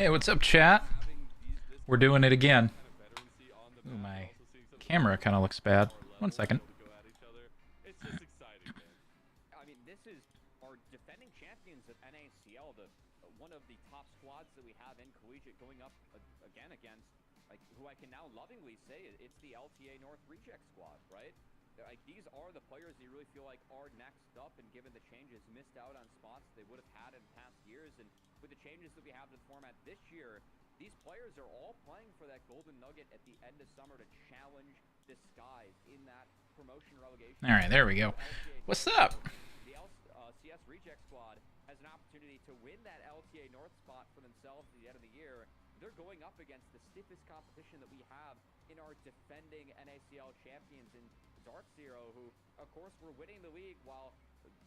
Hey, what's up, chat? We're doing it again. Ooh, my camera kind of looks bad. 1 second. I mean, this is our defending champions of NACL, one of the top squads that we have in collegiate, going up again against, like, who I can now lovingly say it's the LTA North Reject squad, right? Like, these are the players that you really feel like are next up, and given the changes, missed out on spots they would have had in past years, and with the changes that we have to the format this year, these players are all playing for that golden nugget at the end of summer to challenge the skies in that promotion relegation. All right, there we go. What's up? The CS Reject squad has an opportunity to win that LTA North spot for themselves at the end of the year. They're going up against the stiffest competition that we have in our defending NACL champions in Dark Zero, who, of course, were winning the league while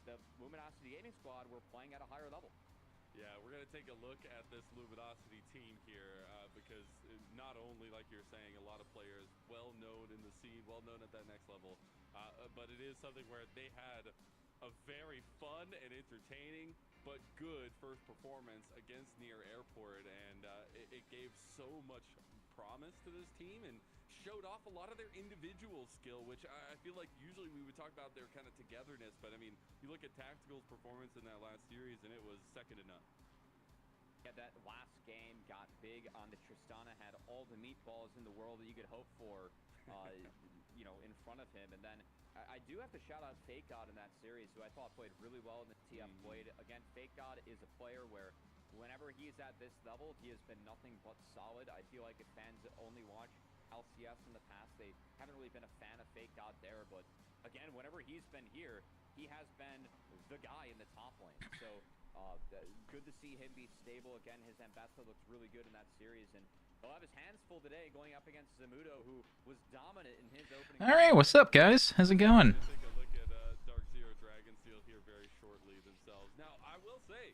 the Luminosity Gaming squad were playing at a higher level. Yeah, we're going to take a look at this Luminosity team here because not only, like you're saying, a lot of players well-known in the scene, well-known at that next level, but it is something where they had a very fun and entertaining but good first performance against Near Airport, and it gave so much promise to this team and showed off a lot of their individual skill, which I feel like usually we would talk about their kind of togetherness, but I mean, you look at Tactical's performance in that last series and it was second to none. Yeah, that last game got big on the Tristana, had all the meatballs in the world that you could hope for, you know, in front of him. And then I do have to shout out Fake God in that series, who I thought played really well in the TF Blade. Again, Fake God is a player where whenever he's at this level, he has been nothing but solid. I feel like if fans only watch LCS in the past, they haven't really been a fan of Fake God there. But again, whenever he's been here, he has been the guy in the top lane. So good to see him be stable. Again, his Ambessa looks really good in that series, and he'll have his hands full today going up against Zamudo, who was dominant in his opening. All right, what's up, guys? How's it going? Take a look at Dark Zero Dragonsteel here very shortly themselves. Now, I will say,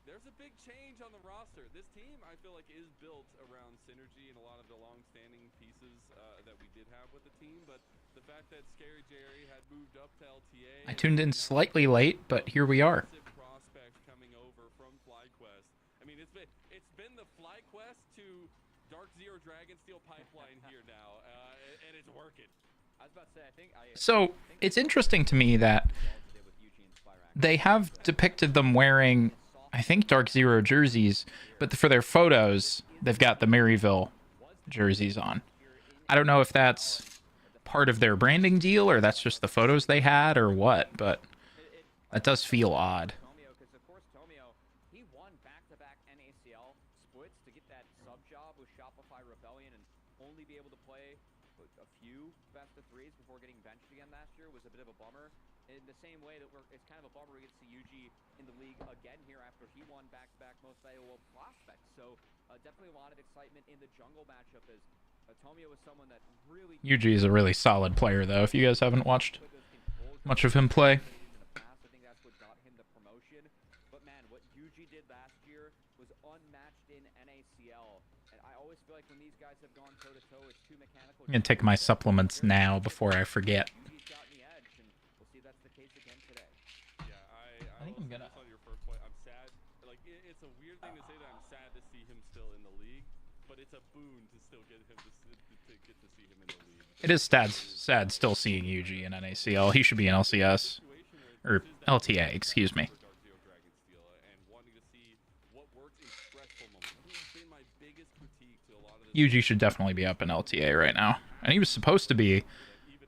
there's a big change on the roster. This team, I feel like, is built around synergy and a lot of the long-standing pieces that we did have with the team, but the fact that Scary Jerry had moved up to LTA... I tuned in slightly late, but here we are. ...prospect coming over from FlyQuest. I mean, it's been the FlyQuest to Dark Zero Dragonsteel pipeline here now, and it's working. I was about to say, I think So, it's interesting to me that they have depicted them wearing, I think, Dark Zero jerseys, but for their photos, they've got the Maryville jerseys on. I don't know if that's part of their branding deal, or that's just the photos they had, or what, but that does feel odd. Because, of course, Tomio, he won back-to-back NACL splits to get that sub-job with Shopify Rebellion, and only be able to play a few best-of-threes before getting benched again last year was a bit of a bummer. In the same way that it's kind of a bummer we get to see Yuji in the league again here after he won back-to-back Most Valuable Prospects. So definitely a lot of excitement in the jungle matchup, as Tomio is someone that really... Yuji is a really solid player, though, if you guys haven't watched much of him play. I think that's what got him the promotion. But man, what Yuji did last year was unmatched in NACL. And I always feel like when these guys have gone toe-to-toe, it's two mechanical... I'm gonna take my supplements now before I forget. Yuji's gotten the edge, and we'll see if that's the case again today. Yeah, I think I'm gonna... On your first point, I'm sad. Like, it's a weird thing to say that I'm sad to see him still in the league, but it's a boon to still get him to get to see him in the league. It is sad still seeing Yuji in NACL. He should be in LCS. Or LTA, excuse me. Yuji should definitely be up in LTA right now. And he was supposed to be.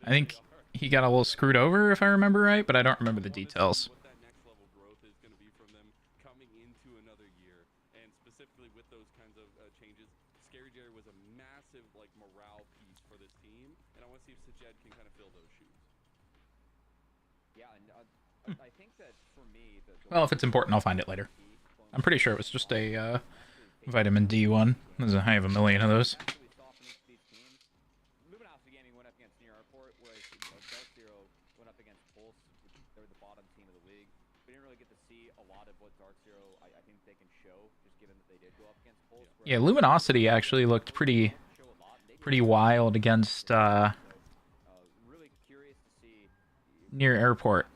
I think he got a little screwed over, if I remember right, but I don't remember the details. What that next level growth is going to be from them coming into another year, and specifically with those kinds of changes, Scary Jerry was a massive morale piece for this team, and I want to see if Sajed can kind of fill those shoes. Yeah, and I think that for me... Well, if it's important, I'll find it later. I'm pretty sure it was just a vitamin D one. I have a million of those. Luminosity Gaming went up against Near Airport, whereas Dark Zero went up against Pulse, which they're the bottom team of the league. We didn't really get to see a lot of what Dark Zero, I think they can show, just given that they did go up against Pulse. Yeah, Luminosity actually looked pretty wild against really curious to see Near Airport.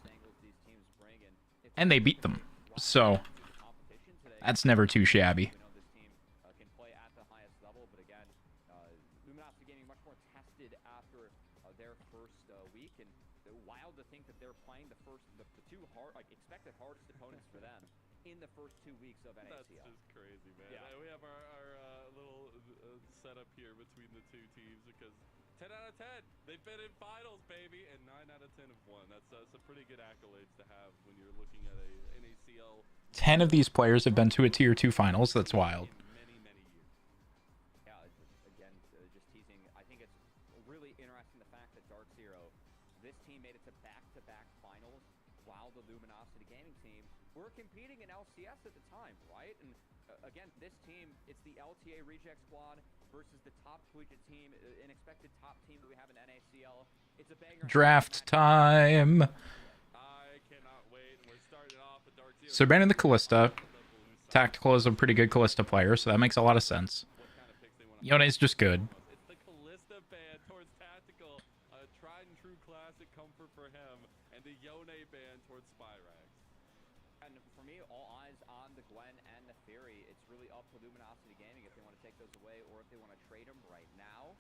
And they beat them. So that's never too shabby. weeks of NACL. That's just crazy, man. Yeah. We have our little setup here between the two teams because 10 out of 10, they've been in finals, baby, and 9 out of 10 have won. That's some pretty good accolades to have when you're looking at a NACL. 10 of these players have been to a Tier 2 finals. That's wild. Many, many years. Yeah, again, just teasing. I think it's really interesting the fact that Dark Zero, this team made it to back-to-back finals while the Luminosity Gaming team were competing in LCS at the time, right? And again, this team, it's the LTA reject squad versus the top collegiate team, an expected top team that we have in NACL. It's a banger. Draft time. I cannot wait. We're starting off with Dark Zero. So banning the Callista. Tactical is a pretty good Callista player, so that makes a lot of sense. What kind of picks they want to Yone's just good. It's the Callista ban towards Tactical, a tried and true classic comfort for him, and the Yone ban towards Spyrax. And for me, all eyes on the Gwen and the Fury. It's really up to Luminosity Gaming if they want to take those away or if they want to trade them right now.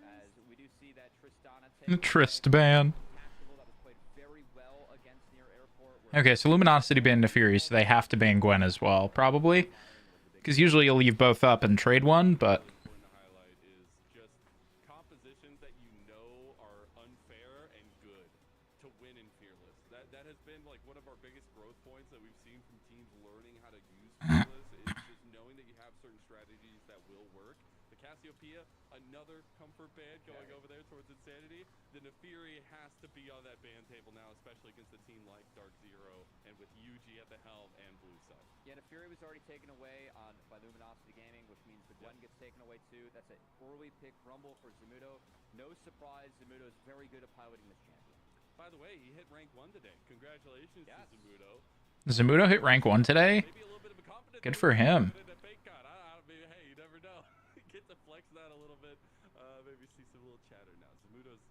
As we do see that Tristana take Trist ban. Tactical that was played very well against near airport. Okay, so Luminosity banned the Fury, so they have to ban Gwen as well, probably. Because usually you'll leave both up and trade one, but... Important to highlight is just compositions that you know are unfair and good to win in Fearless. That has been like one of our biggest growth points that we've seen from teams learning how to use Fearless is just knowing that you have certain strategies that will work. The Cassiopeia, another comfort ban going over there towards Insanity. The Nefiri has to be on that ban table now, especially against a team like Dark Zero and with Yuji at the helm and Blue Side. Yeah, Nefiri was already taken away by Luminosity Gaming, which means the Gwen gets taken away too. That's an early pick Rumble for Zamudo. No surprise, Zamudo is very good at piloting this champion. By the way, he hit rank 1 today. Congratulations to Zamudo. Zamudo hit rank 1 today? Maybe a little bit of a confidence. Good for him. Hey, you never know. Get to flex that a little bit. Maybe see some little chatter now. Zamudo's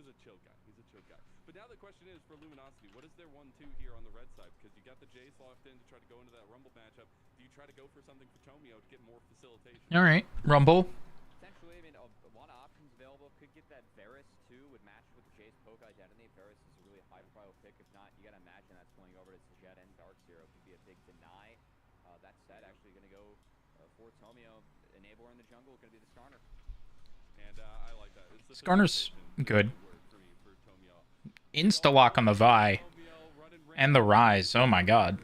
a chill guy. He's a chill guy. But now the question is for Luminosity, what is their 1-2 here on the red side? Because you got the Jace locked in to try to go into that Rumble matchup. Do you try to go for something for Tomio to get more facilitation? All right, Rumble. Essentially, I mean, a lot of options available. Could get that Varus too, would match with the Jace poke identity. Varus is a really high profile pick. If not, you got to imagine that's going over to Sejet and Dark Zero. Could be a big deny. That said, actually going to go for Tomio. Enabler in the jungle going to be the Skarner. And I like that. It's the Skarner's good. for Tomio. Insta-lock on the Vi. And the Rise. Oh my god.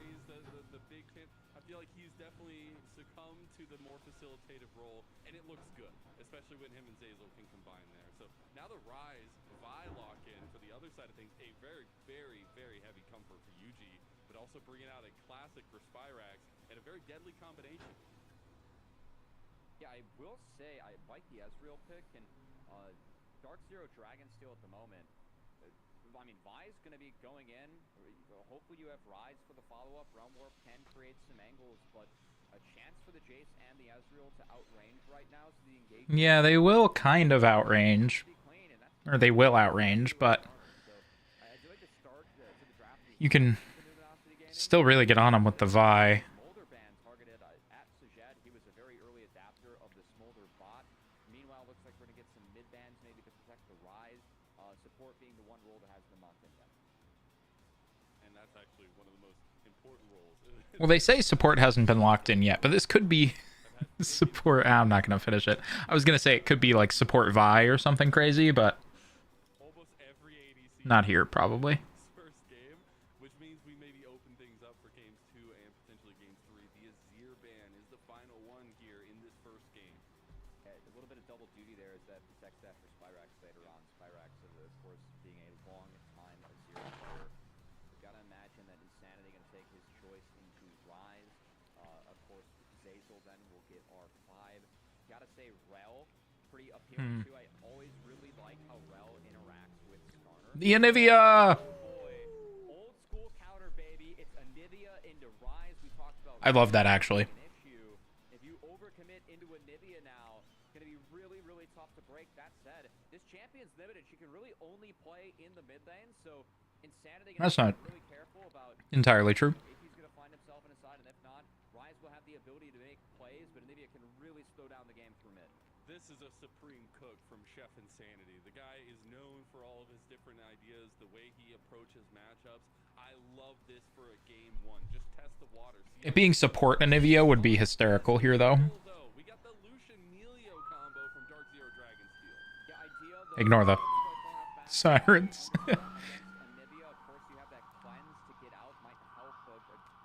The big hit. I feel like he's definitely succumbed to the more facilitative role, and it looks good, especially when him and Zazel can combine there. So now the Rise, Vi lock in for the other side of things, a very, very, very heavy comfort for Yuji, but also bringing out a classic for Spyrax and a very deadly combination. Yeah, I will say I like the Ezreal pick, and Dark Zero Dragon Steel at the moment. I mean, Vi's going to be going in. Hopefully you have Rise for the follow-up. Realm Warp can create some angles, but a chance for the Jace and the Ezreal to outrange right now. So the engagement... Yeah, they will kind of outrange. Or they will outrange, but... You can still really get on them with the Vi. Well, they say support hasn't been locked in yet, but this could be support. I'm not going to finish it. I was going to say it could be like support Vi or something crazy, but not here, probably. First game, which means we maybe open things up for games 2 and potentially game 3. The Azir ban is the final one here in this first game. A little bit of double duty there is that protects that for Spyrax later on. Spyrax, of course, being a long-time Azir player. We've got to imagine that Insanity going to take his choice into Rise. Of course, Zazel then will get R5. Got to say, Rel, pretty appealing too. I always really like how Rel interacts with Skarner. The Anivia! Old school counter, baby. It's Anivia into Rise. We talked about. I love that, actually. If you overcommit into Anivia now, it's going to be really, really tough to break. That said, this champion's limited. She can really only play in the mid lane, so Insanity That's not really careful about entirely true. if he's going to find himself in a side, and if not, Rise will have the ability to make plays, but Anivia can really slow down the game through mid. this is a supreme cook from Chef Insanity. The guy is known for all of his different ideas, the way he approaches matchups. I love this for a game one. Just test the water. It being support Anivia would be hysterical here, though. We got the Lucian Melio combo from Dark Zero Dragonsteel. Yeah, idea though, Ignore the back sirens. Anivia, of course, you have that cleanse to get out, might help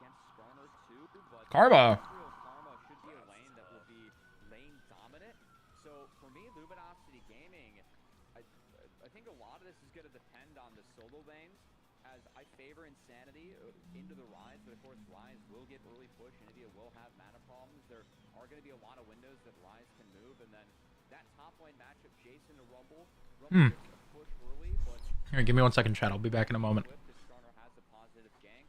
against Skarner too, but Karma. Real Karma should be a lane that will be lane dominant. So for me, Luminosity Gaming, I think a lot of this is going to depend on the solo lanes, as I favor Insanity into the Rise, but of course Rise will get early push, and Anivia will have mana problems. There are going to be a lot of windows that Rise can move, and then that top lane matchup, Jason to Rumble. Rumble gets a push early, but Here, give me 1 second, chat. I'll be back in a moment. Skarner has a positive gank,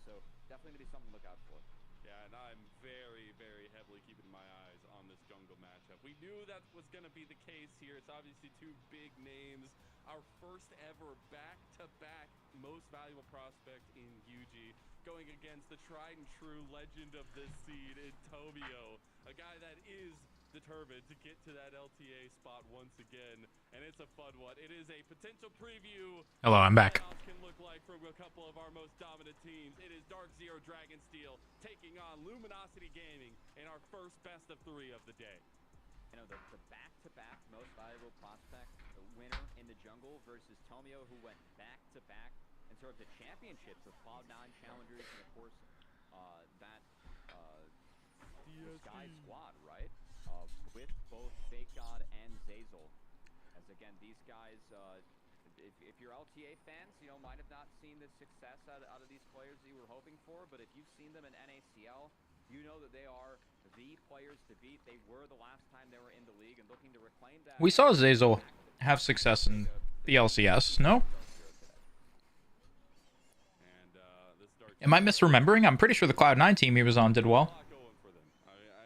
so definitely going to be something to look out for. Yeah, and I'm very, very heavily keeping my eyes on this jungle matchup. We knew that was going to be the case here. It's obviously two big names. Our first ever back-to-back most valuable prospect in UG, going against the tried and true legend of this seed in Tomio, a guy that is determined to get to that LTA spot once again, and it's a fun one. It is a potential preview. Hello, I'm back. What can look like from a couple of our most dominant teams. It is Dark Zero Dragonsteel taking on Luminosity Gaming in our first best of 3 of the day. You know, the back-to-back most valuable prospect, the winner in the jungle versus Tomio, who went back-to-back in sort of the championships with Cloud9 Challengers, and of course, that Sky squad, right? With both Fake God and Zazel. As again, these guys, if you're LTA fans, you know, might have not seen the success out of these players that you were hoping for, but if you've seen them in NACL, you know that they are the players to beat. They were the last time they were in the league, and looking to reclaim that. We saw Zazel have success in the LCS, no? And this Dark Am I misremembering? I'm pretty sure the Cloud9 team he was on did well. lot going for them.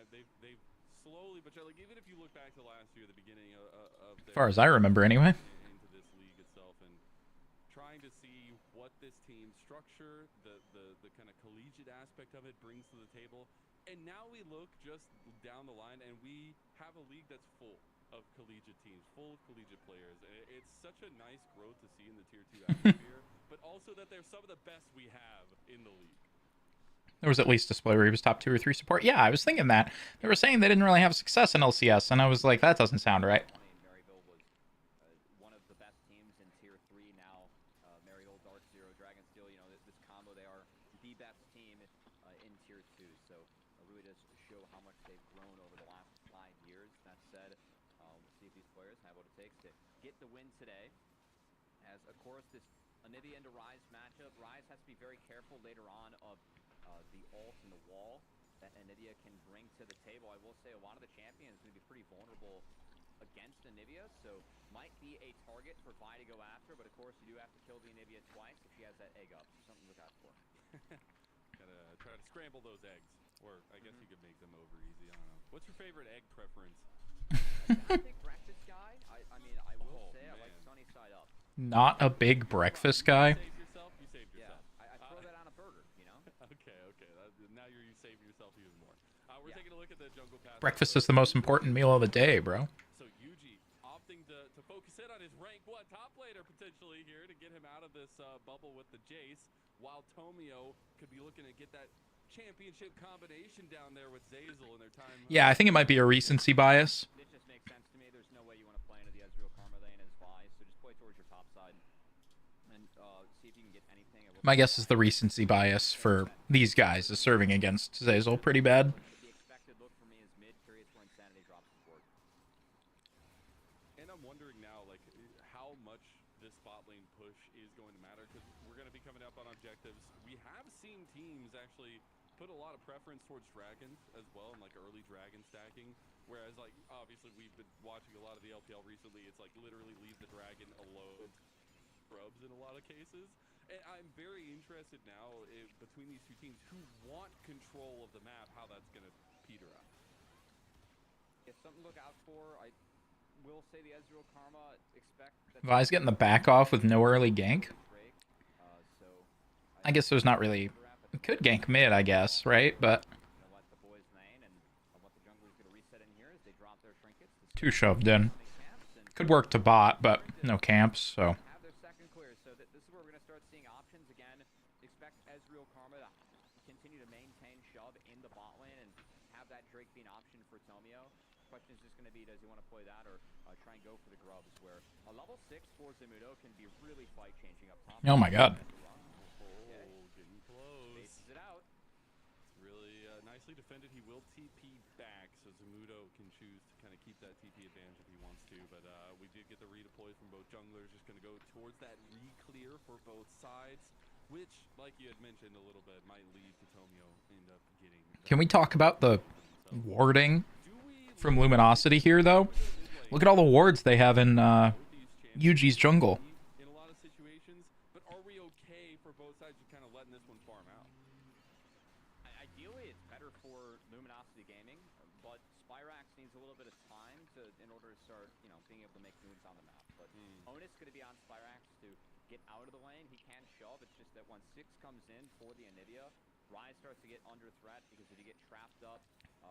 They've slowly, but like, even if you look back to last year, the beginning of As far as I remember, anyway. into this league itself, and trying to see what this team structure, the kind of collegiate aspect of it brings to the table. And now we look just down the line, and we have a league that's full of collegiate teams, full of collegiate players. It's such a nice growth to see in the Tier 2 atmosphere, but also that they're some of the best we have in the league. There was at least a display where he was top 2 or 3 support. Yeah, I was thinking that. They were saying they didn't really have success in LCS, and I was like, that doesn't sound right. Maryville was one of the best teams in Tier 3 now. Maryville, Dark Zero, Dragonsteel, you know, this combo, they are the best team in Tier 2. So really does show how much they've grown over the last 5 years. That said, we'll see if these players have what it takes to get the win today. As, of course, this Anivia into Rise matchup, Rise has to be very careful later on of the ult and the wall that Anivia can bring to the table. I will say a lot of the champions are going to be pretty vulnerable against Anivia, so might be a target for Vi to go after, but of course you do have to kill the Anivia twice if she has that egg up, so something to look out for. Gotta try to scramble those eggs, or I guess you could make them over easy. I don't know. What's your favorite egg preference? I think breakfast guy, I mean, I will say I like sunny side up. Not a big breakfast guy. You saved yourself? You saved Yeah, yourself. I throw that on a burger, you know? Okay. Now you saved yourself even more. We're taking a look at the jungle path. Breakfast is the most important meal of the day, bro. So Yuji opting to focus in on his rank 1 top laner potentially here to get him out of this bubble with the Jace, while Tomio could be looking to get that championship combination down there with Zazel in their time. Yeah, I think it might be a recency bias. This just makes sense to me. There's no way you want to play into the Ezreal Karma lane as Vi, so just play towards your top side and see if you can get anything. My guess is the recency bias for these guys is serving against Zazel pretty bad. The expected look for me is mid, curious where Insanity drops the board. And I'm wondering now, like, how much this spot lane push is going to matter, because we're going to be coming up on objectives. We have seen teams actually put a lot of preference towards dragons as well, and like early dragon stacking, whereas like obviously we've been watching a lot of the LPL recently. It's like literally leave the dragon alone, scrubs in a lot of cases. And I'm very interested now between these two teams who want control of the map, how that's going to peter out. It's something to look out for. I will say the Ezreal Karma expect that Vi's getting the back off with no early gank. so I guess there's not really... Could gank mid, I guess, right? But let the boys main, and what the junglers going to set in here as they drop their trinkets. Too shoved in. Could work to bot, but no camps, so. Have their second clear, so that this is where we're going to start seeing options again. Expect Ezreal Karma to continue to maintain shove in the bot lane and have that Drake be an option for Tomio. Question is just going to be, does he want to play that or try and go for the grubs, where a level 6 for Zamudo can be really fight changing up top. Oh my god. Getting close. Spaces it out. Really nicely defended. He will TP back, so Zamudo can choose to kind of keep that TP advantage if he wants to. But we did get the redeploy from both junglers. Just going to go towards that re-clear for both sides, which, like you had mentioned a little bit, might lead to Tomio end up getting. Can we talk about the warding from Luminosity here, though? Look at all the wards they have in Yuji's jungle. In a lot of situations, but are we okay for both sides just kind of letting this one farm out? Ideally, it's better for Luminosity Gaming, but Spyrax needs a little bit of time in order to start, being able to make moves on the map. But Onus going to be on Spyrax to get out of the lane. He can shove. It's just that when 6 comes in for the Anivia, Ryze starts to get under threat because if you get trapped up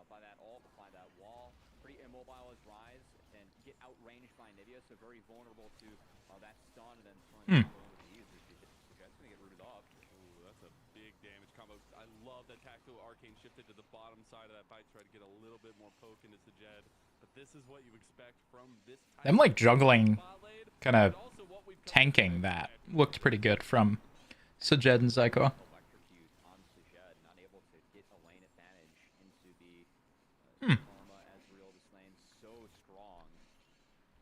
by that ult, by that wall, pretty immobile as Ryze, and get outranged by Anivia, so very vulnerable to that stun, and then Jed's going to get rooted off. Ooh, that's a big damage combo. I love that tactical arcane shifted to the bottom side of that fight, try to get a little bit more poke into Jed. But this is what you expect from this type Them like juggling, kind of tanking that looked pretty good from Sajed and Zyko. Electrocute on Sajed, not able to get a lane advantage into the Karma Ezreal. This lane's so strong.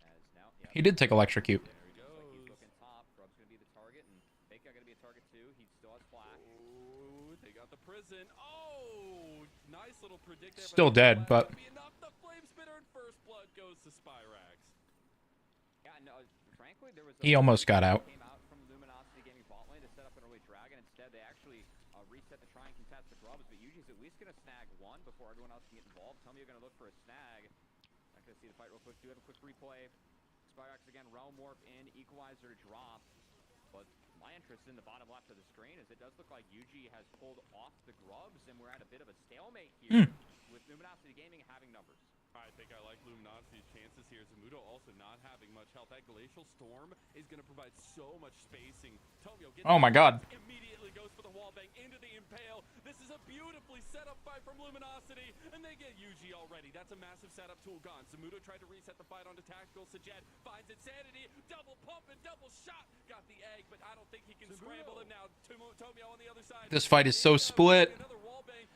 As now, He did take electrocute. There he goes. like he's looking top. Grub's going to be the target, and Fake going to be a target too. He still has flash. Oh, they got the prison. Oh, nice little predict there. Still dead, but Be enough. The flame spitter and first blood goes to Spyrax. Yeah, no, frankly, there was he almost got out. came out from Luminosity Gaming bot lane to set up an early dragon. Instead, they actually reset to try and contest the grubs, but Yuji's at least going to snag one before everyone else can get involved. Tomio going to look for a snag. Not going to see the fight real quick. Do have a quick replay. Spyrax again, Realm Warp in, Equalizer to drop. But my interest in the bottom left of the screen is it does look like Yuji has pulled off the grubs, and we're at a bit of a stalemate here with Luminosity Gaming having numbers. I think I like Luminosity's chances here. Zamudo also not having much health. That Glacial Storm is going to provide so much spacing. Tomio gets Oh my god. immediately goes for the wall bang into the Impale. This is a beautifully set up fight from Luminosity, and they get Yuji already. That's a massive setup tool gone. Zamudo tried to reset the fight onto Tactical. Sajed finds Insanity. Double pump and double shot. Got the egg, but I don't think he can scramble him now. Tomio on the other side. This fight is so split. Another wall bang.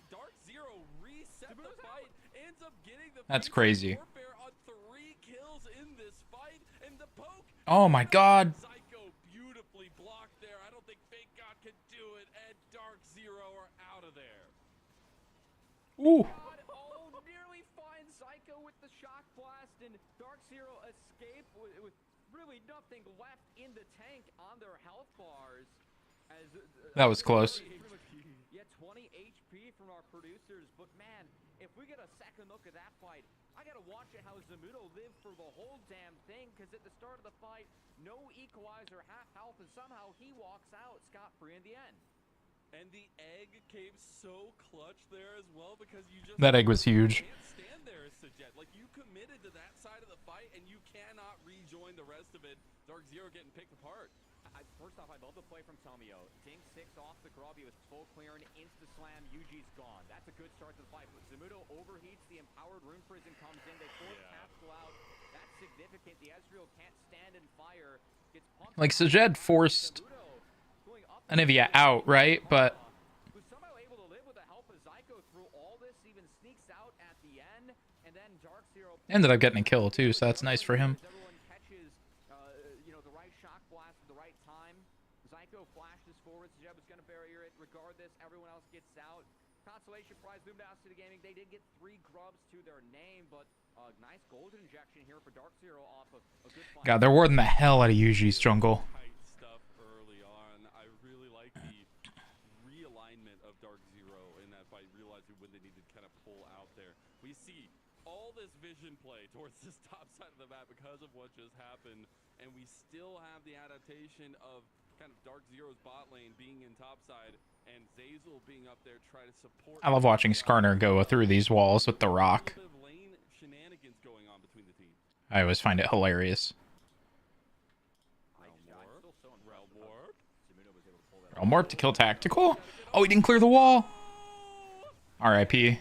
Dark Zero reset the fight. Ends up getting the That's face crazy. warfare on 3 kills in this fight, and the poke. Oh my god. Zyko beautifully blocked there. I don't think Fake God could do it, and Dark Zero are out of there. Ooh. Oh, nearly finds Zyko with the shock blast, and Dark Zero escape with really nothing left in the tank on their health bars. As That was close. Yeah, 20 HP from our producers, but man, if we get a second look at that fight, I gotta watch it how Zamudo lived for the whole damn thing, because at the start of the fight, no equalizer, half health, and somehow he walks out scot-free in the end. And the egg came so clutch there as well, because you just That egg was huge. can't stand there, Sajed. Like, you committed to that side of the fight, and you cannot rejoin the rest of it. Dark Zero getting picked apart. First off, I love the play from Tomio. Ding 6 off the grub, he was full clearing, insta-slam, Yuji's gone. That's a good start to the fight, but Zamudo overheats, the Empowered Rune Prison comes in, they force Tactical out. That's significant, the Ezreal can't stand and fire. Gets pumped Like, out. Sajed forced Going up Anivia out, right? But was somehow able to live with the help of Zyko through all this, even sneaks out at the end, and then Dark Zero ended up getting a kill too, so that's nice for him. everyone catches, the right shock blast at the right time. Zyko flashes forward. Sajed was going to barrier it. Regardless, everyone else gets out. Consolation prize, Luminosity Gaming. They did get 3 grubs to their name, but nice golden injection here for Dark Zero off of a good fight. God, they're warding the hell out of Yuji's jungle. Tight stuff early on. I really like the realignment of Dark Zero in that fight, realizing when they needed to kind of pull out there. We see all this vision play towards this top side of the map because of what just happened, and we still have the adaptation of kind of Dark Zero's bot lane being in top side and Zazel being up there trying to support. I love watching Skarner go through these walls with the rock. A little bit of I always find it hilarious. Morp to kill Tactical? Oh, he didn't clear the wall. R.I.P.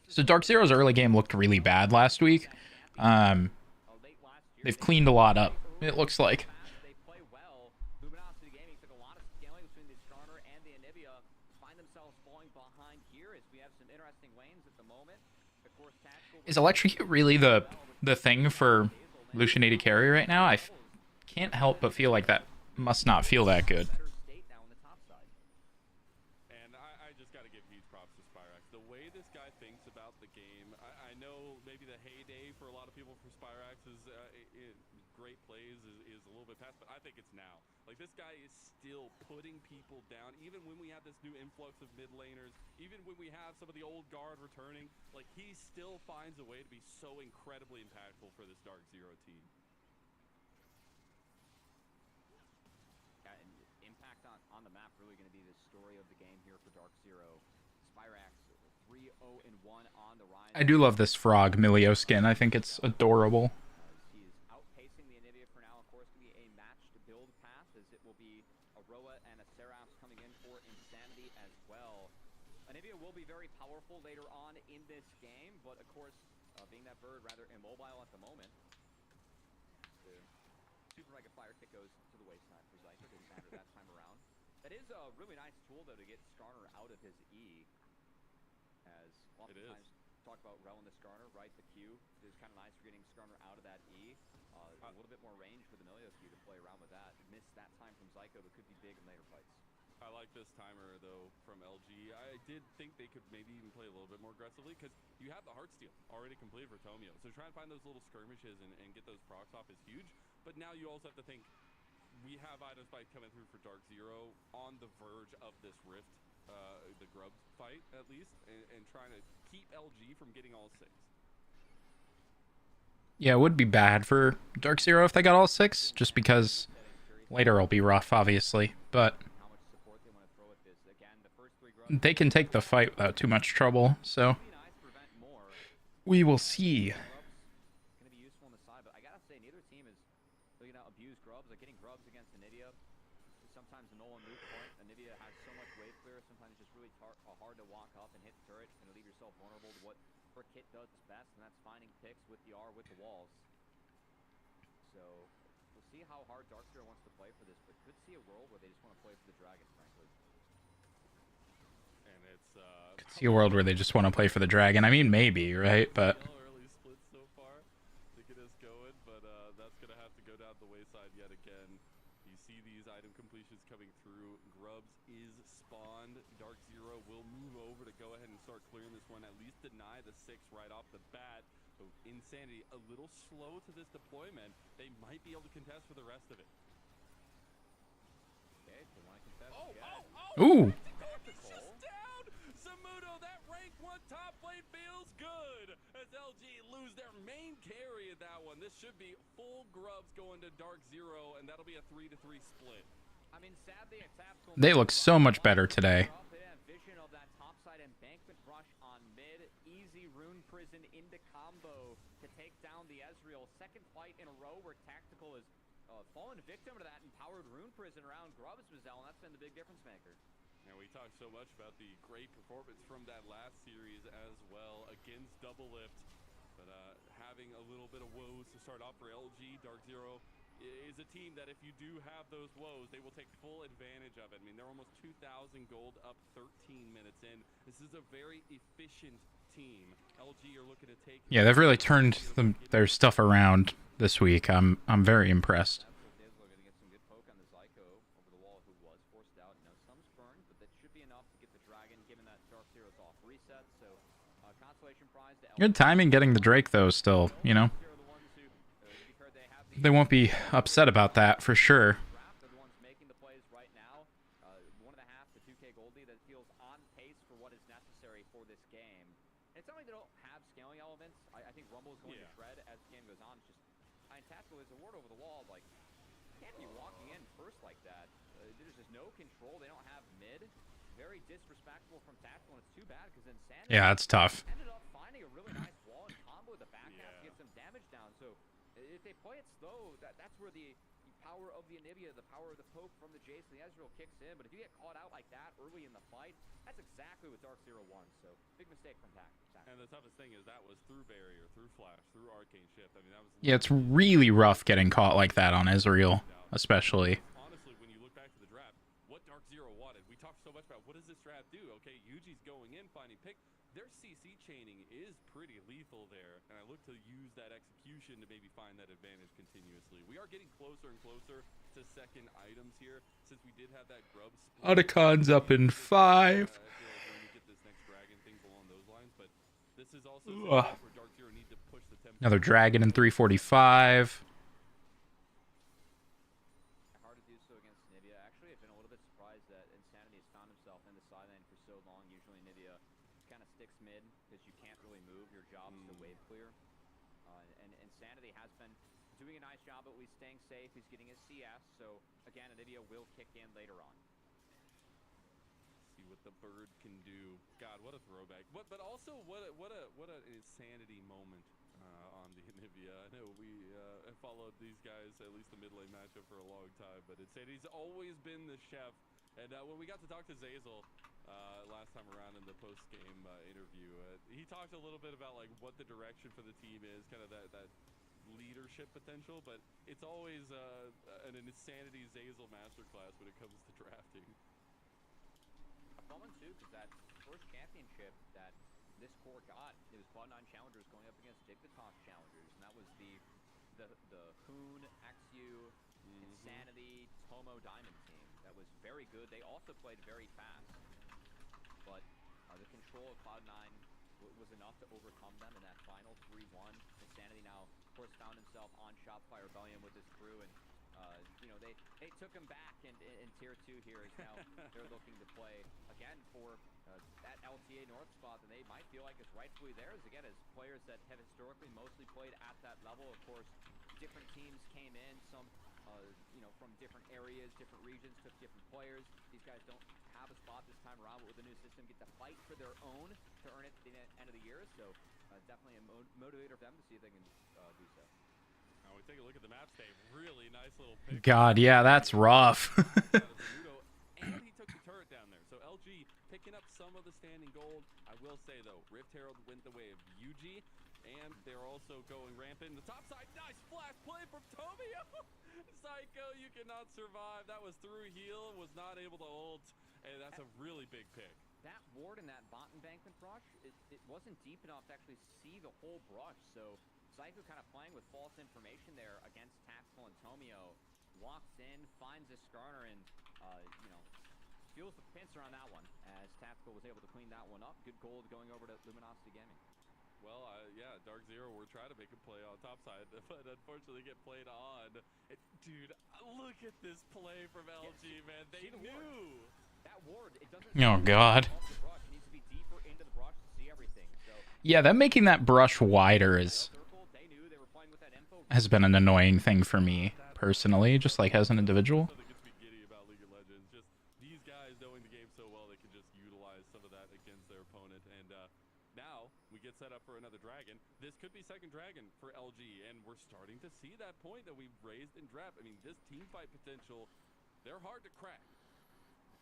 So Dark Zero's early game looked really bad last week. They've cleaned a lot up, it looks like. They play well. Luminosity Gaming took a lot of scaling between the Skarner and the Anivia. Find themselves falling behind here as we have some interesting lanes at the moment. Of course, is Electrocute really the thing for Lucian AD carry right now? Can't help but feel like that must not feel that good. And I just got to give huge props to Spyrax. The way this guy thinks about the game, I know maybe the heyday for a lot of people for Spyrax is great plays is a little bit past, but I think it's now. Like, this guy is still putting people down, even when we have this new influx of mid laners, even when we have some of the old guard returning, like, he still finds a way to be so incredibly impactful for this Dark Zero team. Yeah, and impact on the map really going to be the story of the game here for Dark Zero. Spyrax 3-0-1 on the rise. I do love this frog Milio skin. I think it's adorable. Anivia will be very powerful later on in this game, but of course, being that bird rather immobile at the moment, the Super Mega Fire Kick goes to the wayside for Zyker. Didn't matter that time around. That is a really nice tool, though, to get Skarner out of his E. As oftentimes talk about Rel in the Skarner, right? The Q is kind of nice for getting Skarner out of that E. A little bit more range for the Milio Q to play around with that. Missed that time from Zyko, but could be big in later fights. I like this timer, though, from LG. I did think they could maybe even play a little bit more aggressively, because you have the Heartsteel already completed for Tomio. So trying to find those little skirmishes and get those procs off is huge. But now you also have to think, we have Item Spike coming through for Dark Zero on the verge of this Rift, the Grubs fight, at least, and trying to keep LG from getting all 6. Yeah, it would be bad for Dark Zero if they got all 6, just because later it'll be rough, obviously, but they can take the fight without too much trouble, so we will see. Going to be useful on the side, but I gotta say, neither team is really gonna abuse Grubs. Like, getting Grubs against Anivia is sometimes a null and moot point. Anivia has so much wave clear, sometimes it's just really hard to walk up and hit the turret. It's gonna leave yourself vulnerable to what her kit does best, and that's finding picks with the R with the walls. So we'll see how hard Dark Zero wants to play for this, but could see a world where they just want to play for the Dragon, frankly. And it's Could see a world where they just want to play for the Dragon. I mean, maybe, right? But early splits so far to get us going, but that's gonna have to go down the wayside yet again. You see these item completions coming through. Grubs is spawned. Dark Zero will move over to go ahead and start clearing this one, at least deny the 6 right off the bat. So Insanity a little slow to this deployment. They might be able to contest for the rest of it. Okay, they want to contest. ooh. Zamudo, that rank 1 top lane feels good as LG lose their main carry in that one. This should be full Grubs going to Dark Zero, and that'll be a 3-3 split. I mean, sadly, They look so much better today. Vision of that topside embankment rush on mid. Easy Rune Prison into combo to take down the Ezreal. Second fight in a row where Tactical is fallen victim to that empowered Rune Prison around Grubs, Mazel, and that's been the big difference maker. And we talked so much about the great performance from that last series as well against Double Lift. But having a little bit of woes to start off for LG, Dark Zero is a team that if you do have those woes, they will take full advantage of it. I mean, they're almost 2,000 gold up 13 minutes in. This is a very efficient team. LG are looking to take... Yeah, they've really turned their stuff around this week. I'm very impressed. Good timing getting the Drake, though, still, you know. They won't be upset about that, for sure. It's not like they don't have scaling elements. I think Rumble is going to shred as the game goes on. It's just, Tactical is a ward over the wall. Like, can't be walking in first like that. There's just no control. They don't have mid. very disrespectful from Tactical, and it's too bad because Insanity Yeah, it's tough. ended up finding a really nice wall and combo with the back half to get some damage down. So if they play it slow, that's where the power of the Anivia, the power of the poke from the Jace and the Ezreal kicks in. But if you get caught out like that early in the fight, that's exactly what Dark Zero wants. So big mistake from Tactical. And the toughest thing is that was through barrier, through flash, through arcane shift. I mean, that was Yeah, it's really rough getting caught like that on Ezreal, especially. honestly, when you look back to the draft, what Dark Zero wanted, we talked so much about what does this draft do? Okay, Yuji's going in, finding pick. Their CC chaining is pretty lethal there, and I look to use that execution to maybe find that advantage continuously. We are getting closer and closer to second items here, since we did have that grub split. Otacon's up in 5. I feel like when we get this next dragon, things along those lines, but this is also where Dark Zero need to push the tempo. Another dragon in 345. Hard to do so against Nivea. Actually, I've been a little bit surprised that Insanity has found himself in the side lane for so long. Usually Nivea kind of sticks mid because you can't really move. Your job is to wave clear. And Insanity has been doing a nice job at least staying safe. He's getting his CS. So again, Nivea will kick in later on. See what the bird can do. God, what a throwback. But also what an Insanity moment on the Anivia. I know we have followed these guys, at least the mid lane matchup, for a long time, but Insanity's always been the chef. And when we got to talk to Zazel last time around in the post-game interview, he talked a little bit about like what the direction for the team is, kind of that leadership potential, but it's always an Insanity Zazel masterclass when it comes to drafting. A fun one too, because that first championship that this core got, it was Cloud9 Challengers going up against Dignitas Challengers, and that was the Hoon, XU, Insanity, Tomo Diamond team. That was very good. They also played very fast, but the control of Cloud9 was enough to overcome them in that final 3-1. Insanity now, of course, found himself on Shopify Rebellion with his crew, and you know, they took him back in tier 2 here, as now they're looking to play again for that LTA North spot that they might feel like is rightfully theirs, again, as players that have historically mostly played at that level. Of course, different teams came in, some you know, from different areas, different regions, took different players. These guys don't have a spot this time around, but with the new system, get to fight for their own to earn it at the end of the year. So definitely a motivator for them to see if they can do so. Now we take a look at the map state. Really nice little pick. God, yeah, that's rough. And he took the turret down there. So LG picking up some of the standing gold. I will say, though, Rift Herald went the way of UG, and they're also going rampant. The top side, nice flash play from Tomio. Psycho, you cannot survive. That was through heal, was not able to ult, and that's a really big pick. That ward in that bot embankment brush, it wasn't deep enough to actually see the whole brush. So Psycho kind of playing with false information there against Tactical and Tomio. Walks in, finds a Skarner, and you know, feels the pincer on that one, as Tactical was able to clean that one up. Good gold going over to Luminosity Gaming. Well, yeah, Dark Zero, we're trying to make a play on top side, but unfortunately get played on. Dude, look at this play from LG, man. They knew. That ward, it doesn't. Oh, God. The brush. It needs to be deeper into the brush to see everything. So Yeah, them making that brush wider they knew they were playing with that info. has been an annoying thing for me, personally, just like as an individual. Something gets me giddy about League of Legends. Just these guys knowing the game so well, they can just utilize some of that against their opponent. And now we get set up for another dragon. This could be second dragon for LG, and we're starting to see that point that we've raised in draft. I mean, this team fight potential, they're hard to crack.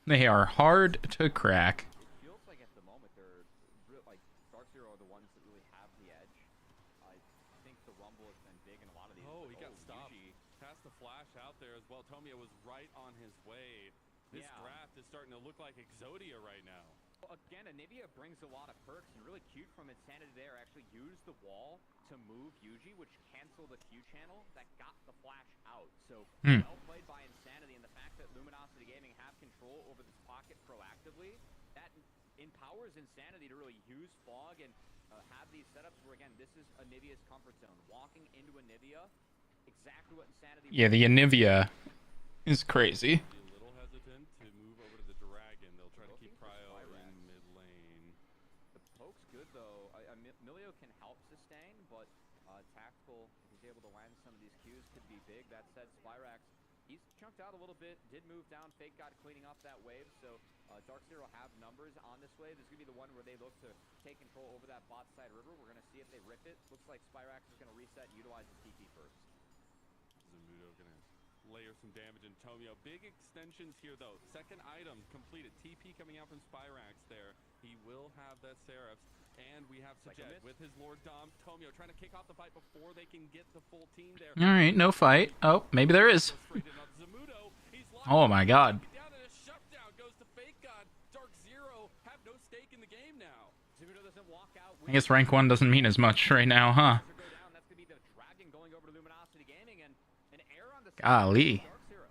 They are hard to crack. It feels like at the moment they're like Dark Zero are the ones that really have the edge. I think the Rumble has been big in a lot of these. Oh, he got stopped. Yuji. Passed the flash out there as well. Tomio was right on his way. This draft is starting to look like Exodia right now. Well, again, Anivia brings a lot of perks, and really cute from Insanity there. Actually used the wall to move Yuji, which canceled the Q channel that got the flash out. So well played by Insanity, and the fact that Luminosity Gaming have control over this pocket proactively, that empowers Insanity to really use fog and have these setups where, again, this is Anivia's comfort zone. Walking into Anivia, exactly what Insanity. Yeah, the Anivia is crazy. A little hesitant to move over to the dragon. They'll try to keep Cryo in mid lane. The poke's good though. Milio can help sustain, but Tactical, if he's able to land some of these Qs, could be big. That said, Spyrax he's chunked out a little bit, did move down. Fake God cleaning up that wave, so Dark Zero have numbers on this wave. This is going to be the one where they look to take control over that bot side river. We're going to see if they rip it. Looks like Spyrax is going to reset and utilize his TP first. Zamudo gonna layer some damage in Tomio. Big extensions here though. Second item completed. TP coming out from Spyrax there. He will have that Seraphs. And we have Sajed with his Lord Dom. Tomio trying to kick off the fight before they can get the full team there. All right, no fight. Oh, maybe there is. Oh my god. Down and a shutdown goes to Fake God. Dark Zero have no stake in the game now. Zamudo doesn't walk out. I guess rank 1 doesn't mean as much right now, huh? That's going to be the Dragon going over to Luminosity Gaming and an error on the Golly. Dark Zero.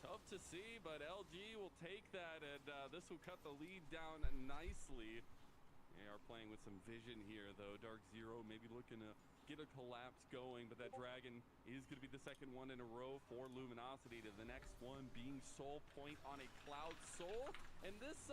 Tough to see, but LG will take that, and this will cut the lead down nicely. They are playing with some vision here, though. Dark Zero maybe looking to get a collapse going, but that Dragon is going to be the second one in a row for Luminosity, to the next one being Soul Point on a Cloud Soul. And this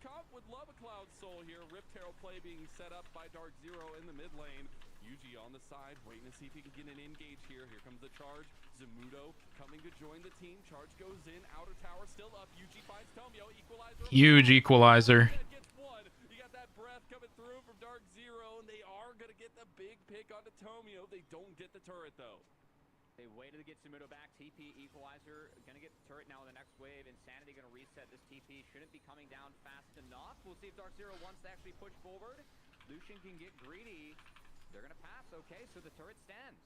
comp would love a Cloud Soul here. Rift Herald play being set up by Dark Zero in the mid lane. Yuji on the side, waiting to see if he can get an engage here. Here comes the charge. Zamudo coming to join the team. Charge goes in. Outer tower still up. Yuji finds Tomio. Equalizer. Huge equalizer. Gets one. You got that breath coming through from Dark Zero, and they are going to get the big pick onto Tomio. They don't get the turret, though. They waited to get Zamudo back. TP Equalizer going to get the turret now in the next wave. Insanity going to reset this TP. Shouldn't be coming down fast enough. We'll see if Dark Zero wants to actually push forward. Lucian can get greedy. They're going to pass. Okay, so the turret stands.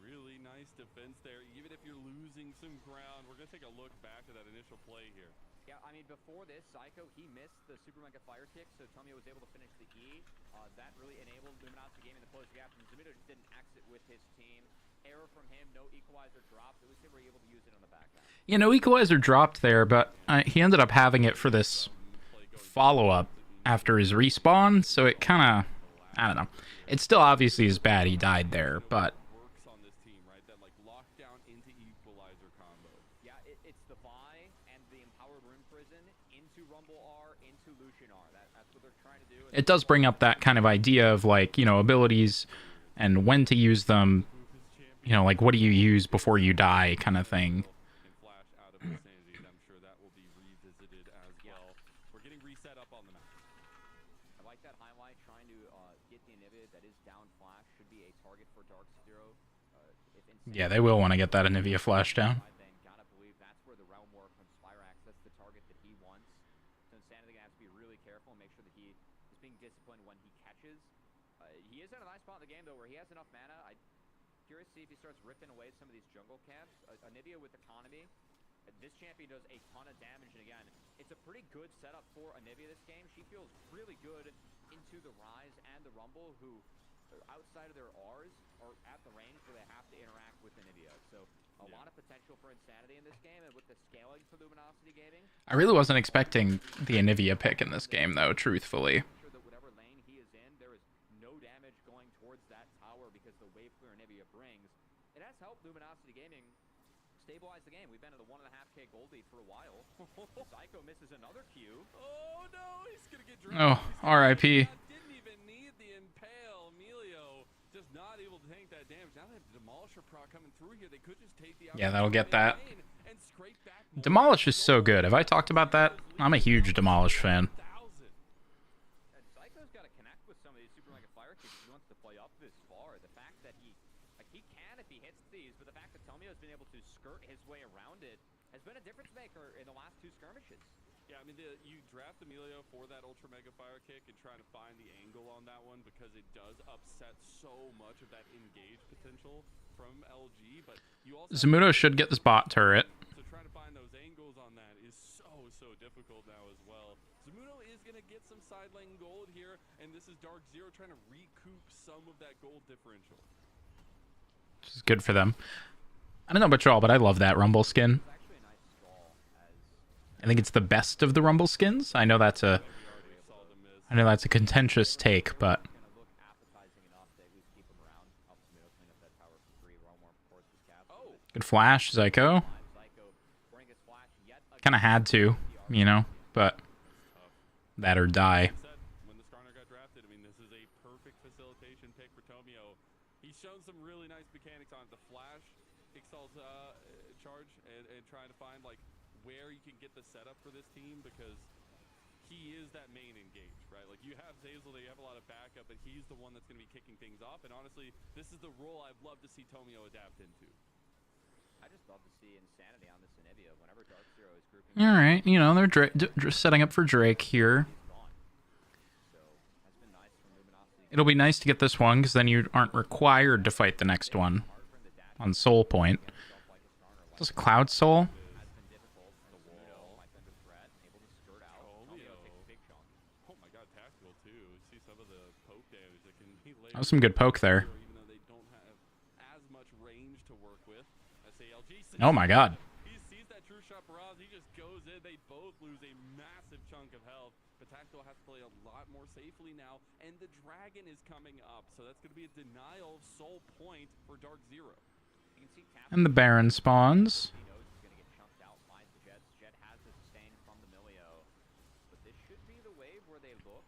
Really nice defense there. Even if you're losing some ground, we're going to take a look back to that initial play here. Yeah, I mean, before this, Psycho, he missed the Super Mega Fire Kick, so Tomio was able to finish the E. That really enabled Luminosity Gaming to close the gap, and Zamudo just didn't exit with his team. Error from him, no equalizer dropped. At least they were able to use it on the back end. Yeah, no equalizer dropped there, but he ended up having it for this follow-up after his respawn, so it kind of, I don't know. It still obviously is bad he died there, but Works on this team, right? That like lockdown into equalizer combo. Yeah, it's the Vi and the Empowered Rune Prison into Rumble R, into Lucian R. That's what they're trying to do. it does bring up that kind of idea of, like, you know, abilities and when to use them. You know, like, what do you use before you die kind of thing. And flash out of Insanity. I'm sure that will be revisited as well. We're getting reset up on the map. I like that highlight, trying to get the Anivia that is down flash. Should be a target for Dark Zero. Yeah, they will want to get that Anivia flash down. Then gotta believe that's where the realm war from Spyrax. That's the target that he wants. So Insanity gonna have to be really careful and make sure that he is being disciplined when he catches. He is in a nice spot in the game though, where he has enough mana. I'm curious to see if he starts ripping away some of these jungle camps. Anivia with economy. This champion does a ton of damage, and again, it's a pretty good setup for Anivia this game. She feels really good into the Rise and the Rumble, who outside of their R's are at the range where they have to interact with Anivia. So a lot of potential for Insanity in this game, and with the scaling for Luminosity Gaming. I really wasn't expecting the Anivia pick in this game, though, truthfully. Sure that whatever lane he is in, there is no damage going towards that tower because the wave clear Anivia brings. It has helped Luminosity Gaming stabilize the game. We've been at a 1.5K gold lead for a while. Psycho misses another Q. Oh no, he's gonna get Oh, dropped. R.I.P. Didn't even need the impale. Emilio just not able to tank that damage. Now they have Demolisher proc coming through here. They could just take the Yeah, that'll get that. and scrape back more. Demolish is so good. Have I talked about that? I'm a huge Demolish fan. And Psycho's got to connect with some of these Super Mega Fire Kicks if he wants to play up this far. The fact that he can if he hits these, but the fact that Tomio has been able to skirt his way around it has been a difference maker in the last two skirmishes. Yeah, I mean, you draft Emilio for that Ultra Mega Fire Kick and try to find the angle on that one because it does upset so much of that engage potential from LG, but you also... Zamudo should get this bot turret. So trying to find those angles on that is so difficult now as well. Zamudo is going to get some side lane gold here, and this is Dark Zero trying to recoup some of that gold differential. Which is good for them. I don't know about y'all, but I love that Rumble skin. It's actually a nice stall as I think it's the best of the Rumble skins. I know that's a contentious take, but going to look appetizing enough to at least keep him around. Helps Zamudo clean up that tower for free. Realm War, of course, is cast. Oh, good flash, Zyko. Psycho bring his flash yet again. Kind of had to, you know, but that or die. said when the Skarner got drafted, I mean, this is a perfect facilitation pick for Tomio. He's shown some really nice mechanics on it. The flash, Ixal's can get the setup for this team because he is that main engage, right? Like, you have Zeyzal, you have a lot of backup, but he's the one that's going to be kicking things off. And honestly, this is the role I'd love to see Tomio adapt into. I just love to see insanity on this Anivia whenever Dark Zero is grouping. All right, you know, they're just setting up for Drake here. So that's been nice from Luminosity. It'll be nice to get this one, because then you aren't required to fight the next one on Soul Point. Does Cloud Soul? Has been difficult. The wall might be under threat. Able to skirt out. Tomio takes a big chunk. Oh my god, tactical too. You see some of the poke damage that can be laid. That was some good poke there. Even though they don't have as much range to work with. I say LG. Oh my god. He sees that true shot barrage. He just goes in. They both lose a massive chunk of health. But Tactical has to play a lot more safely now. And the dragon is coming up. So that's going to be a denial of Soul Point for Dark Zero. You can see Cap And the Baron spawns. he knows he's going to get chunked out by the Jets. Jet has the sustain from the Milio. But this should be the wave where they look.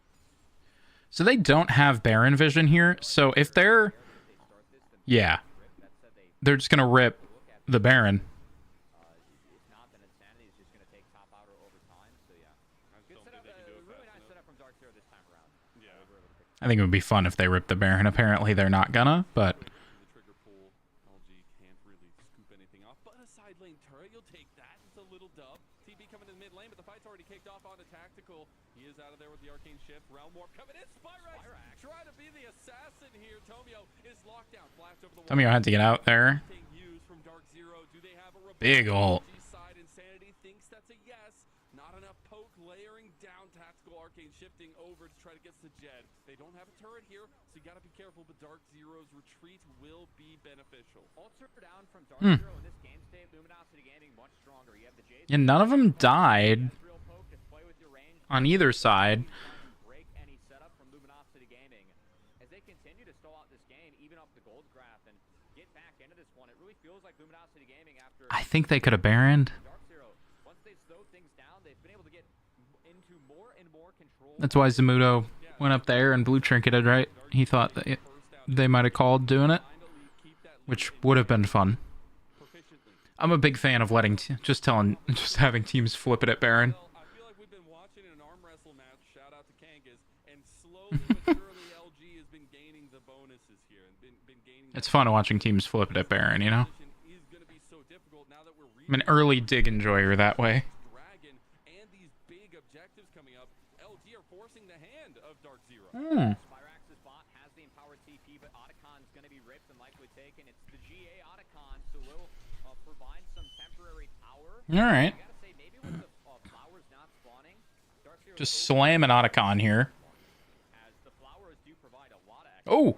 So they don't have Baron vision here. So if they're... If they start this, then Yeah. that said they They're just going to rip the Baron. if not, then Insanity is just going to take top outer over time. So yeah, I just good don't setup. think they can do it Really fast nice enough. setup from Dark Zero this time around. Yeah. They were able to pick I think it would be fun if they ripped the Baron. Apparently they're not gonna, but... The trigger pull, LG can't really scoop anything off. But a side lane turret, you'll take that. It's a little dub. TB coming in mid lane, but the fight's already kicked off onto Tactical. He is out of there with the arcane shift. Realm Warp coming in. Spyrax trying to be the assassin here. Tomio is locked down. Flash over the wall. Tomio had to get out there. Being used from Dark Zero. Do they have a Big ult. LG side Insanity thinks that's a yes. Not enough poke layering down. Tactical arcane shifting over to try to get to Jed. They don't have a turret here, so you gotta be careful, but Dark Zero's retreat will be beneficial. Ultra down from Dark Zero in this game state. Luminosity Gaming much stronger. You have the Jason. And none of them died Real poke to play with your range. on either side. Break any setup from Luminosity Gaming. As they continue to stall out this game, even up the gold graph and get back into this one, it really feels like Luminosity Gaming after I think they could have Baroned. Dark Zero, once they slow things down, they've been able to get into more and more control. That's why Zamudo went up there and blue trinketed, right? He thought that they might have called doing it, which would have been fun. I'm a big fan of just having teams flip it at Baron. Well, I feel like we've been watching an arm wrestle match, shout out to Kangas, and slowly but surely LG has been gaining the bonuses here. And been gaining It's fun watching teams flip it at Baron, you know? is going to be so difficult now that we're I'm an early dig enjoyer that way. Dragon and these big objectives coming up. LG are forcing the hand of Dark Zero. Spyrax's bot has the empowered TP, but Otacon's going to be ripped and likely taken. It's the GA Otacon, so will provide some temporary power. All right. I gotta say, maybe with the flowers not spawning, Dark Zero Just slamming Otacon here. as the flowers do provide a lot of extra Oh,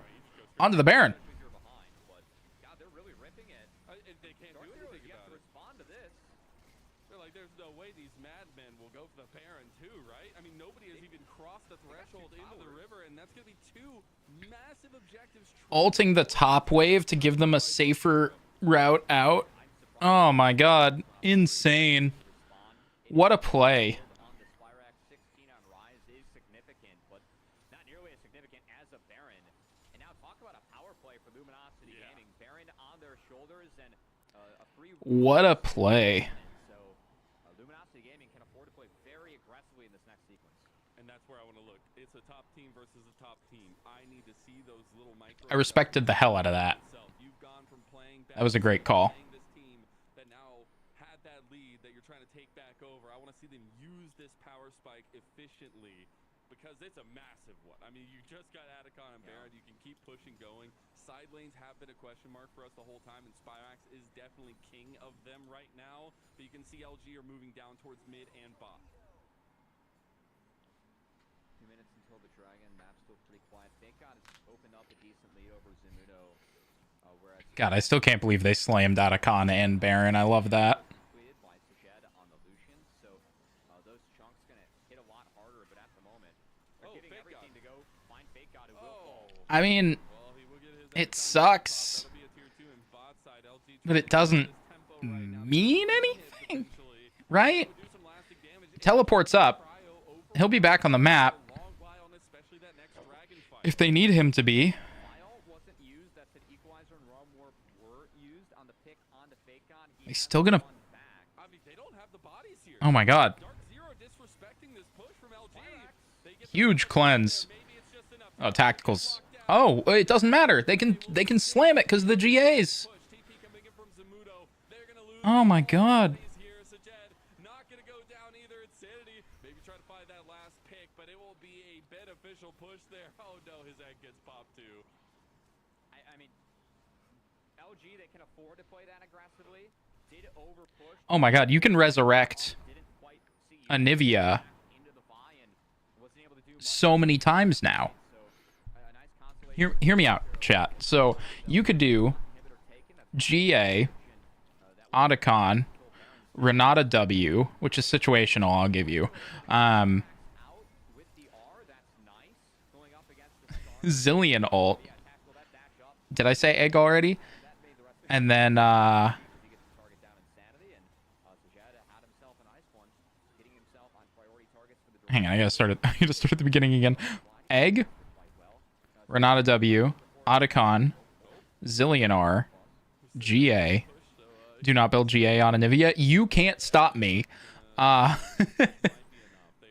onto the Baron. because you're behind, but God, they're really ripping it. And they can't Dark do Zero is anything yet about to it. respond to this. They're like, there's no way these madmen will go for the Baron too, right? I mean, nobody has even crossed the threshold into the river, and that's going to be two massive objectives. Ulting the top wave to give them a safer route out. Oh my god. Insane. What a play. On the Spyrax 16 on Rise is significant, but not nearly as significant as a Baron. And now talk about a power play for Luminosity Gaming. Baron on their shoulders and a free. What a play. So Luminosity Gaming can afford to play very aggressively in this next sequence. And that's where I want to look. It's a top team versus a top team. I need to see those little micro. I respected the hell out of that. You've gone from playing That was a great call. playing this team that now had that lead that you're trying to take back over. I want to see them use this power spike efficiently because it's a massive one. I mean, you just got Atacon and Baron. You can keep pushing going. Side lanes have been a question mark for us the whole time, and Spyrax is definitely king of them right now. But you can see LG are moving down towards mid and bot. 2 minutes until the Dragon. Map's still pretty quiet. Thank God it's opened up a decent lead over Zamudo. Whereas God, I still can't believe they slammed Otacon and Baron. I love that. completed by Sajed on the Lucian, so those chunks gonna hit a lot harder. But at the moment, they're giving Fake everything God. to go find Fake God who will fall. I mean, Well, he will get his it Atacon sucks, That'll be a tier 2 in bot side. LG but it trying to doesn't get his tempo right now. mean Hit anything, potentially. right? Do some lasting damage. Teleports up. Cryo over He'll be back on the map a long while, and especially that next dragon fight. if they need him to be. While wasn't used, that said Equalizer and Realm Warp were used on the pick on the Fake God. He's still gonna- Back. I mean, they don't have the bodies here. Oh my god. Dark Zero disrespecting this push from LG. They get the Huge cleanse. maybe it's just enough. Oh, tacticals. Oh, it doesn't matter. They can slam it because of the GAs. Push TP coming in from Zamudo. They're gonna lose. Oh my god. Here, Sajed not gonna go down either. Insanity. Maybe try to find that last pick, but it will be a beneficial push there. Oh no, his egg gets popped too. I mean, LG, they can afford to play that aggressively. Did over push. Oh my god, you can resurrect Didn't quite see a Nivea into the buy and wasn't able to do much. so many times now. So a nice consolation. Hear me out, chat. So you could do Inhibitor taken. That's GA, Otacon, Renata W, which is situational, I'll give you. out with the R. That's nice. Going up against the star. Zillion ult. Yeah, tackle that dash up. Did I say egg already? That made the rest of And then, he gets the target down Insanity, and Sajad had himself a nice one, getting himself on priority targets for the hang on, I gotta start at the beginning again. Egg, Renata W, Otacon, Zillion R, GA. Do not build GA on Anivia. You can't stop me. They are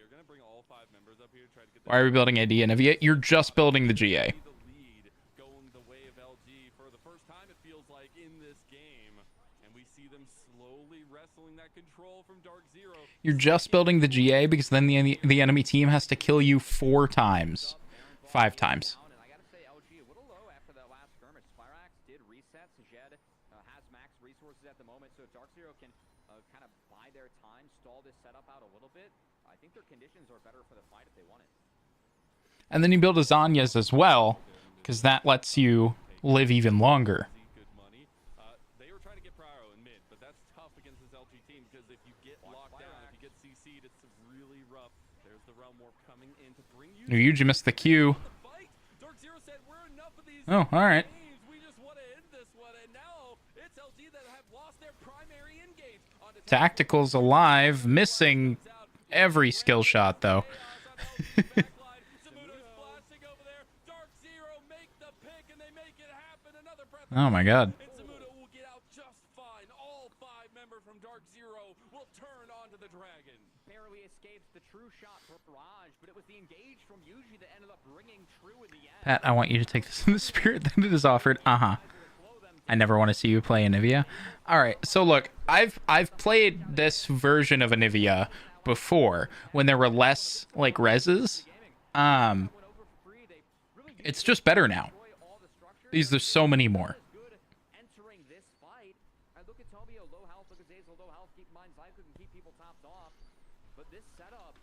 gonna bring all 5 members up here to try to get Why are we building AD Anivia? You're just building the GA. the lead going the way of LG for the first time, it feels like, in this game. And we see them slowly wrestling that control from Dark Zero. You're just building the GA because then the enemy team has to kill you 4 times. 5 times. down, and I gotta say, LG a little low after that last skirmish. Spyrax did reset. Sajed has max resources at the moment, so if Dark Zero can kind of buy their time, stall this setup out a little bit, I think their conditions are better for the fight if they want it. And then you build a Zanya's as well, because that lets you live even longer. Good money. They were trying to get Pyro in mid, but that's tough against this LG team because if you get locked down, if you get CC'd, it's really rough. There's the Realm Warp coming in to bring you Yuji missed the Q. the fight. Dark Zero said, "We're enough of these Oh, alright. games. We just want to end this one." And now it's LG that have lost their primary engage. On the Tactical's alive, missing every skill shot, though. backline, Zamudo's blasting over there. Dark Zero make the pick, and they make it happen. Another breath. Oh my god. And Zamudo will get out just fine. All 5 members from Dark Zero will turn onto the dragon. Barely escapes the true shot for Barrage, but it was the engage from Yuji that ended up bringing true in the end. Pat, I want you to take this in the spirit that it is offered. Uh-huh. I never want to see you play Anivia. Alright, so look, I've played this version of Anivia before when there were less like reses. It's just better now. These there's so many more. Good entering this fight. And look at Tomio, low health. Look at Zazel, low health. Keep in mind, Zyko can keep people topped off. But this setup,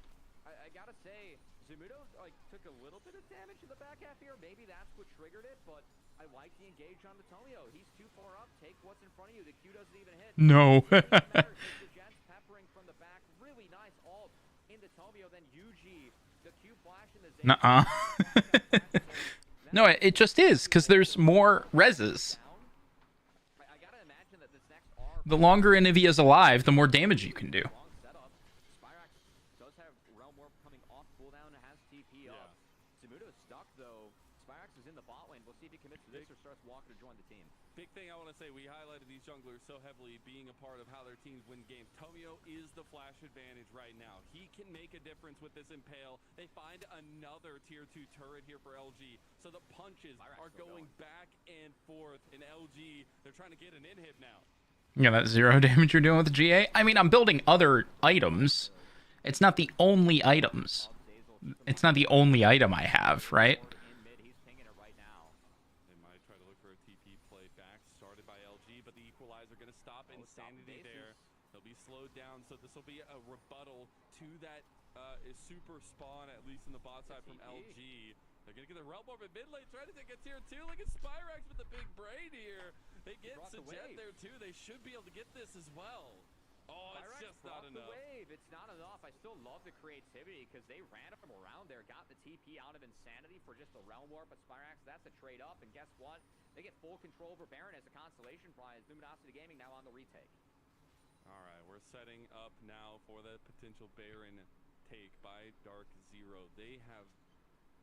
I gotta say, Zamudo like took a little bit of damage in the back half here. Maybe that's what triggered it, but I like the engage on the Tomio. He's too far up. Take what's in front of you. The Q doesn't even hit. No. The Jets peppering from the back. Really nice ult into Tomio. Then Yuji, the Q flash in the Zazel. Nuh-uh. No, it just is, because there's more reses. I gotta imagine that this next R The longer Anivia's alive, the more damage you can do. long setup. Spyrax does have Realm Warp coming off cooldown and has TP up. Zamudo is stuck though. Spyrax is in the bot lane. We'll see if he commits to this or starts walking to join the team. Big thing I want to say, we highlighted these junglers so heavily being a part of how their teams win games. Tomio is the flash advantage right now. He can make a difference with this Impale. They find another tier 2 turret here for LG. So the punches are going back and forth in LG. They're trying to get an inhib now. Yeah, that 0 damage you're doing with the GA. I mean, I'm building other items. It's not the only items. It's not the only item I have, right? In mid, he's pinging it right now. They might try to look for a TP play back, started by LG, but the equalizer going to stop Insanity there. They'll be slowed down, so this will be a rebuttal to that super spawn, at least in the bot side from LG. They're going to get the Realm Orb in mid lane, trying to take a tier 2. Look at Spyrax with the big brain here. They get brought the Sajed wave. there too. They should be able to get this as well. Oh, it's Spyrax just not brought the enough. wave. It's not enough. I still love the creativity because they ran from around there, got the TP out of Insanity for just the Realm Warp, but Spyrax, that's a trade up, and guess what? They get full control over Baron as a consolation prize. Luminosity Gaming now on the retake. All right, we're setting up now for the potential Baron take by Dark Zero. They have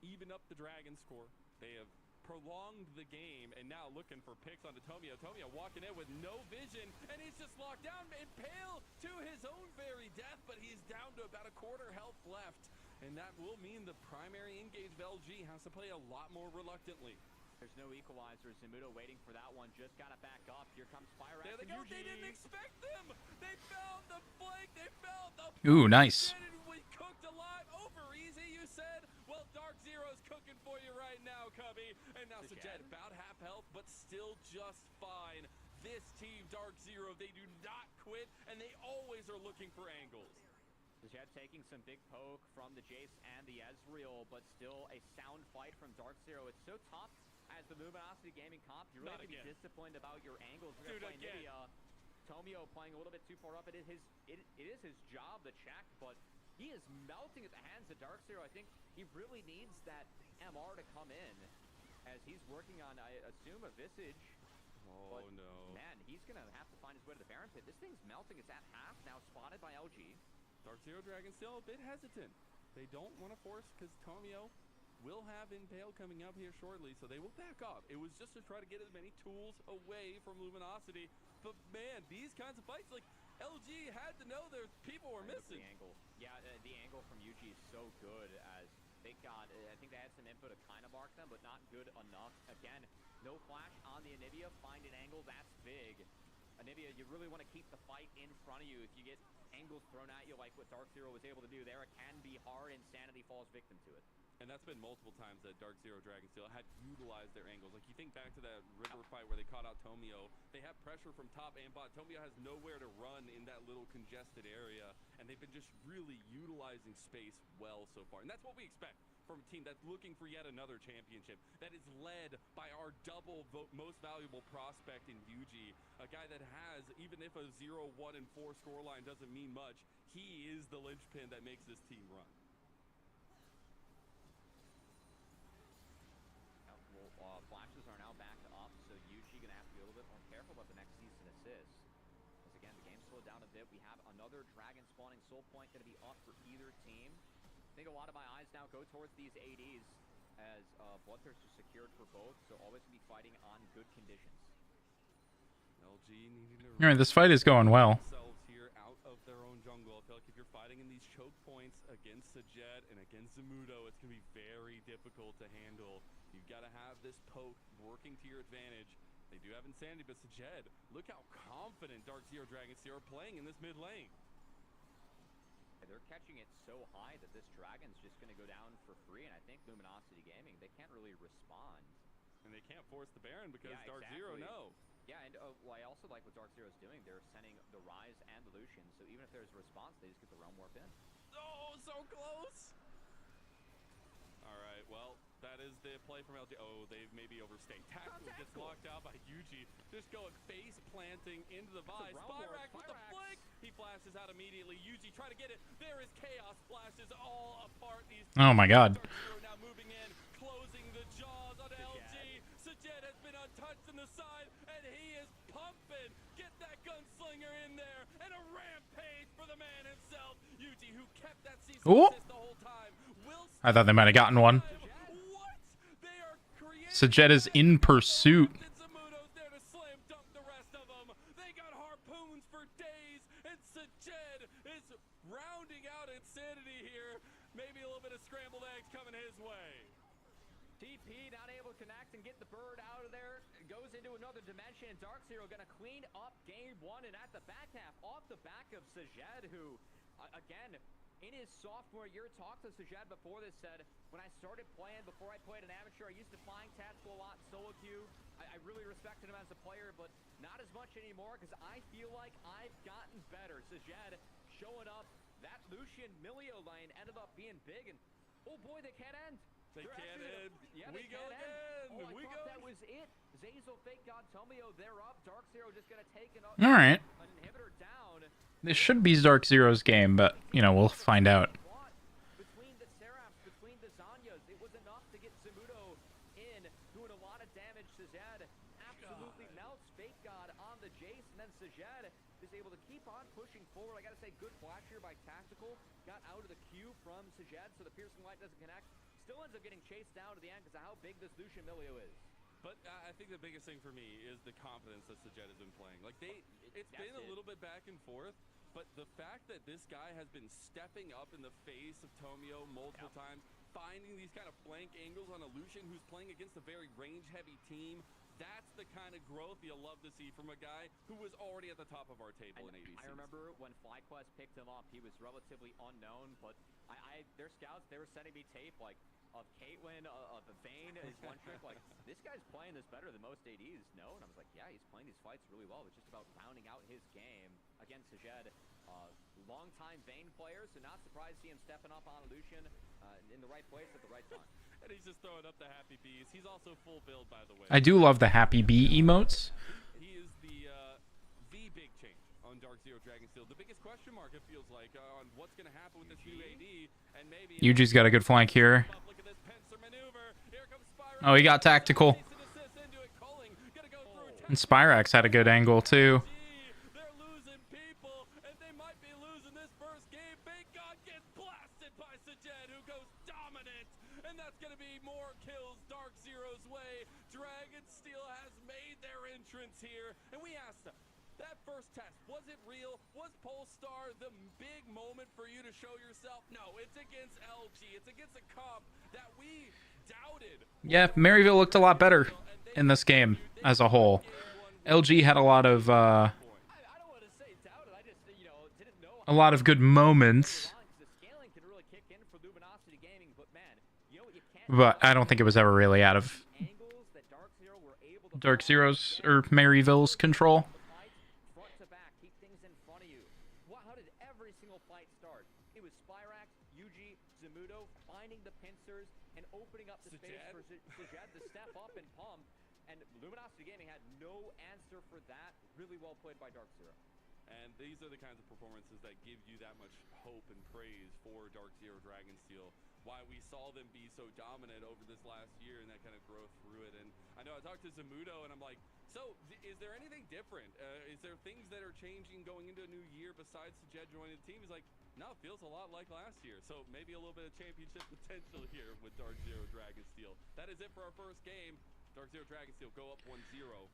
evened up the Dragon score. They have prolonged the game, and now looking for picks onto Tomio. Tomio walking in with no vision, and he's just locked down. Impale to his own very death, but he's down to about a quarter health left. And that will mean the primary engage of LG has to play a lot more reluctantly. There's no equalizer. Zamudo waiting for that one. Just got it back up. Here comes Spyrax. There they go. They didn't expect them. They found the flank. They found the... Ooh, nice. We cooked alive. Over easy, you said? Well, Dark Zero's cooking for you right now, Cubby. And now Sajed about half health, but still just fine. This team, Dark Zero, they do not quit, and they always are looking for angles. Sajed taking some big poke from the Jace and the Ezreal, but still a sound fight from Dark Zero. It's so tough as the Luminosity Gaming comp. You really have to be disciplined about your angles. We're going to play Nvidia. Tomio playing a little bit too far up. It is his job to check, but he is melting at the hands of Dark Zero. I think he really needs that MR to come in as he's working on, I assume, a Visage. Oh, but, no. Man, he's going to have to find his way to the Baron pit. This thing's melting. It's at half now, spotted by LG. Dark Zero Dragon still a bit hesitant. They don't want to force because Tomio will have Impale coming up here shortly, so they will back off. It was just to try to get as many tools away from Luminosity. But man, these kinds of fights, like LG had to know their people were missing. The angle. Yeah, the angle from UG is so good as they got, I think they had some input to kind of mark them, but not good enough. Again, no flash on the Anivia. Find an angle, that's big. Anivia, you really want to keep the fight in front of you. If you get angles thrown at you like what Dark Zero was able to do there, it can be hard, and Sanity falls victim to it. And that's been multiple times that Dark Zero Dragonsteel had utilized their angles. Like, you think back to that river fight where they caught out Tomio. They have pressure from top and bot. Tomio has nowhere to run in that little congested area, and they've been just really utilizing space well so far. And that's what we expect from a team that's looking for yet another championship, that is led by our double most valuable prospect in Yuji, a guy that has, even if a 0-1-4 scoreline doesn't mean much, he is the linchpin that makes this team run. Flashes are now backed up, so Yuji gonna have to be a little bit more careful about the next season assists. Because again, the game slowed down a bit. We have another dragon spawning soul point gonna be up for either team. I think a lot of my eyes now go towards these ADs as Bloodthirst is secured for both, so always gonna be fighting on good conditions. LG needing to All right, this fight is going well. Here out of their own jungle. I feel like if you're fighting in these choke points against Sajed and against Zamudo, it's gonna be very difficult to handle. You've got to have this poke working to your advantage. They do have Insanity, but Sajed, look how confident Dark Zero Dragonsteel are playing in this mid lane. They're catching it so high that this Dragon's just going to go down for free, and I think Luminosity Gaming, they can't really respond. And they can't force the Baron because Dark Zero, no. Yeah, and well, I also like what Dark Zero's doing. They're sending the Rise and the Lucian, so even if there's a response, they just get the Realm Warp in. Oh, so close! All right, well, that is the play from LG. Oh, they've maybe overstayed. Tactical gets locked out by Yuji. Just going face planting into the Vice. Spyrax with the flick. He flashes out immediately. Yuji trying to get it. There is chaos. Flashes all apart. These oh my god. Now moving in, closing the jaws on LG. Sajed has been untouched in the side, and he is pumping. Get that gunslinger in there, and a rampage for the man himself. Yuji, who kept that season assist the whole time. I thought they might have gotten one. Sajed is in pursuit. There to slam dunk the rest of them. They got harpoons for days, and Sajed is rounding out Insanity here. Maybe a little bit of scrambled eggs coming his way. TP not able to connect and get the bird out of there. It goes into another dimension. Dark Zero gonna clean up game one, and at the back half, off the back of Sajed, who, again, in his sophomore year, talked to Sajed before this, said, when I started playing, before I played an amateur, I used to flying tactical a lot, solo queue. I really respected him as a player, but not as much anymore because I feel like I've gotten better. Sajed showing up. That Lucian Milio lane ended up being big, and oh boy, they can't end. They can't end. Yeah, we go again. Oh, I thought that was it. Zazel, Fake God, Tomio, they're up. Dark Zero just gonna take an inhibitor down. This should be Dark Zero's game, but, you know, we'll find out. Between the Seraphs, between the Zanyas, it was enough to get Zamudo in, doing a lot of damage. Sajed absolutely melts Fake God on the Jace, and then Sajed is able to keep on pushing forward. I gotta say, good flash here by Tactical. Got out of the queue from Sajed, so the Piercing Light doesn't connect. Still ends up getting chased down to the end because of how big this Lucian Milio is. But I think the biggest thing for me is the confidence that Sajet has been playing. Like it's been a little bit back and forth, but the fact that this guy has been stepping up in the face of Tomio multiple times, finding these kind of flank angles on a Lucian who's playing against a very range-heavy team, that's the kind of growth you'll love to see from a guy who was already at the top of our table in ADC. I remember when FlyQuest picked him up, he was relatively unknown, but their scouts, they were sending me tape like of Caitlyn, of Vayne, his one trick, like, this guy's playing this better than most ADs know, and I was like, yeah, he's playing these fights really well. It's just about rounding out his game against Sajed. Long-time Vayne player, so not surprised to see him stepping up on Lucian in the right place at the right time. And he's just throwing up the happy bees. He's also full build, by the way. I do love the happy bee emotes. He is the big change on Dark Zero Dragonsteel. The biggest question mark, it feels like, on what's going to happen with this new AD. And maybe Yuji's got a good flank here. Oh, he got tactical. And Spyrax had a good angle, too. They're losing people, and they might be losing this first game. Big God gets blasted by Sajed, who goes dominant. And that's going to be more kills Dark Zero's way. Dragonsteel has made their entrance here. And we asked them, that first test, was it real? Was Polestar the big moment for you to show yourself? No, it's against LG. It's against a comp that we doubted. Yeah, Maryville looked a lot better in this game as a whole. LG had a lot of good moments, but I don't think it was ever really out of Dark Zero's or Maryville's control. How did every single fight start? It was Spyrax, Yuji, Zamudo finding the pincers and opening up the space for Sajed to step up and pump. And Luminosity Gaming had no answer for that. Really well played by Dark Zero. And these are the kinds of performances that give you that much hope and praise for Dark Zero Dragonsteel. Why we saw them be so dominant over this last year and that kind of growth through it. And I know I talked to Zamudo and I'm like, so is there anything different? Is there things that are changing going into a new year besides Sajed joining the team? He's like, no, it feels a lot like last year. So maybe a little bit of championship potential here with Dark Zero Dragonsteel. That is it for our first game. Dark Zero Dragonsteel go up 1-0.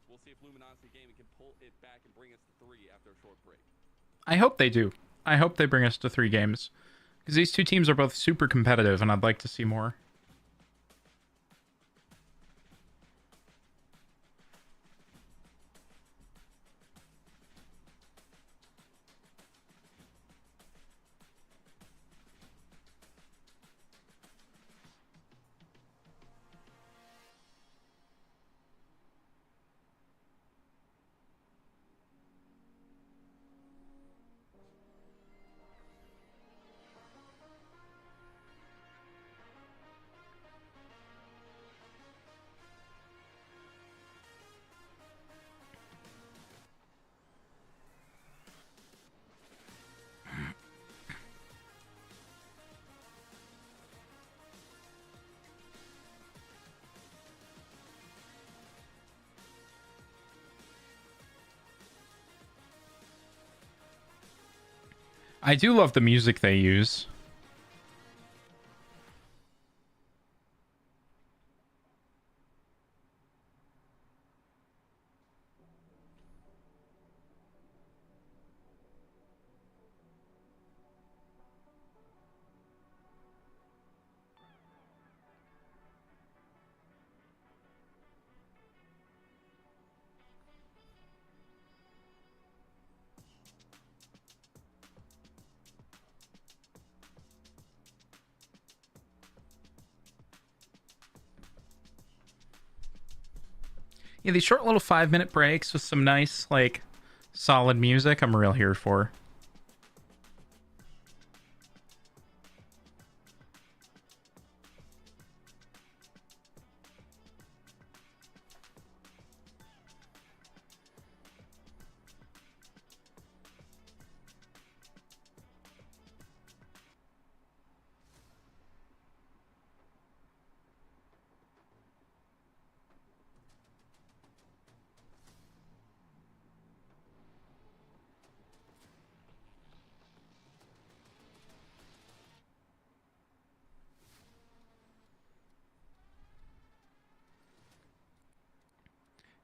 We'll see if Luminosity Gaming can pull it back and bring us to 3 after a short break. I hope they do. I hope they bring us to 3 games. Because these two teams are both super competitive, and I'd like to see more. I do love the music they use. Yeah, these short little 5-minute breaks with some nice, like, solid music, I'm real here for.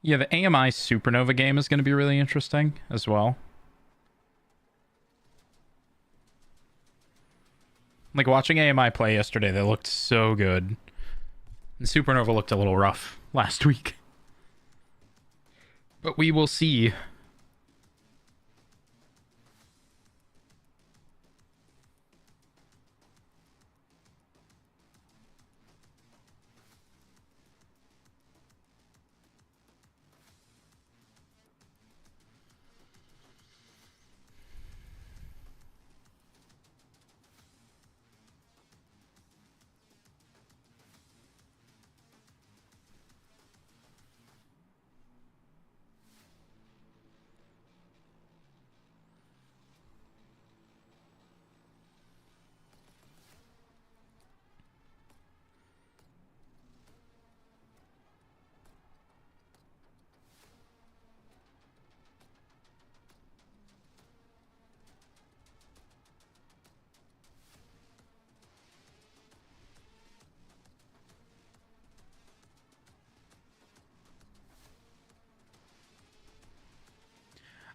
Yeah, the AMI Supernova game is going to be really interesting as well. Like, watching AMI play yesterday, they looked so good. And Supernova looked a little rough last week. But we will see.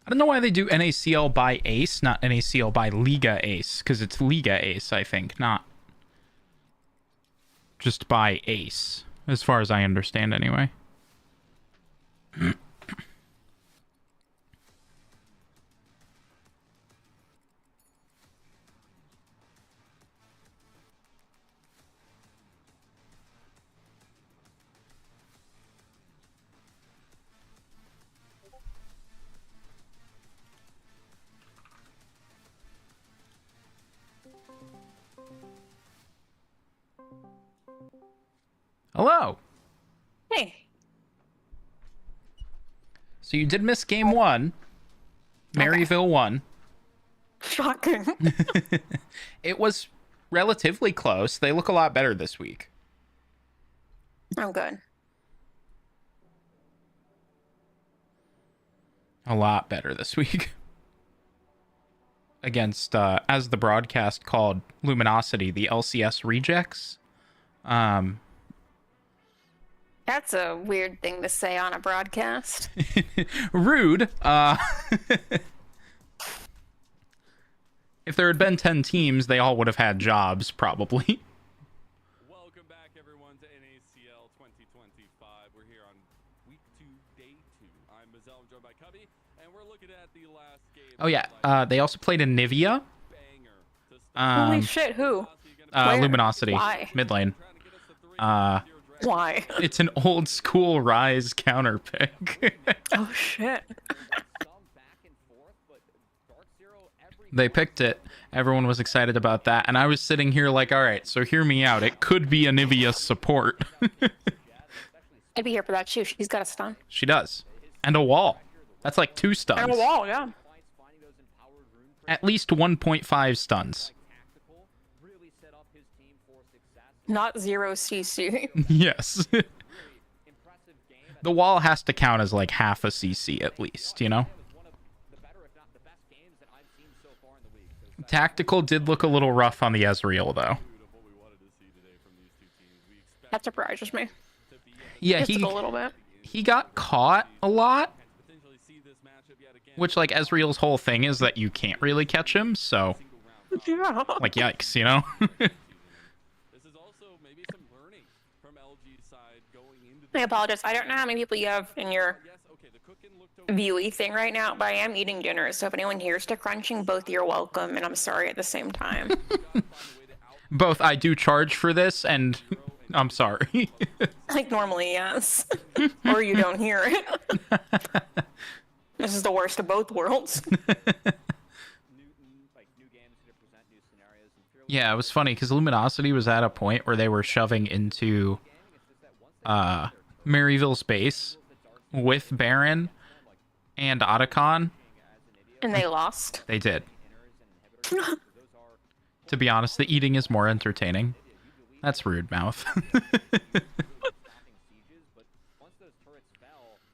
I don't know why they do NACL by Ace, not NACL by Liga Ace, because it's Liga Ace, I think, not just by Ace, as far as I understand anyway. Hello. Hey. So you did miss game 1. Maryville won. Shocking. It was relatively close. They look a lot better this week. I'm good. A lot better this week. Against, as the broadcast called, Luminosity, the LCS rejects. That's a weird thing to say on a broadcast. Rude. If there had been 10 teams, they all would have had jobs, probably. Welcome back, everyone, to NACL 2025. We're here on week 2, day 2. I'm Mazel, joined by Cubby, and we're looking at the last game. Oh, yeah. They also played in Nivea. Holy shit, who? Where? Luminosity. Why? Mid lane. Why? It's an old school Rise counter pick. Oh shit. They picked it. Everyone was excited about that. And I was sitting here like, all right, so hear me out. It could be a Nivea support. I'd be here for that too. She's got a stun. She does. And a wall. That's like 2 stuns. And a wall, yeah. At least 1.5 stuns. Not 0 CC. Yes. The wall has to count as like half a CC at least, you know? Tactical did look a little rough on the Ezreal, though. That surprises me. Yeah, Just a little bit. he got caught a lot. Which, like, Ezreal's whole thing is that you can't really catch him, so... Yeah. Like, yikes, you know? I apologize. I don't know how many people you have in your viewing thing right now, but I am eating dinner, so if anyone hears to crunching, both you're welcome, and I'm sorry at the same time. Both, I do charge for this, and I'm sorry. Like normally, yes. Or you don't hear it. This is the worst of both worlds. Yeah, it was funny, because Luminosity was at a point where they were shoving into Maryville's base with Baron and Otacon. And they lost. They did. To be honest, the eating is more entertaining. That's rude, mouth.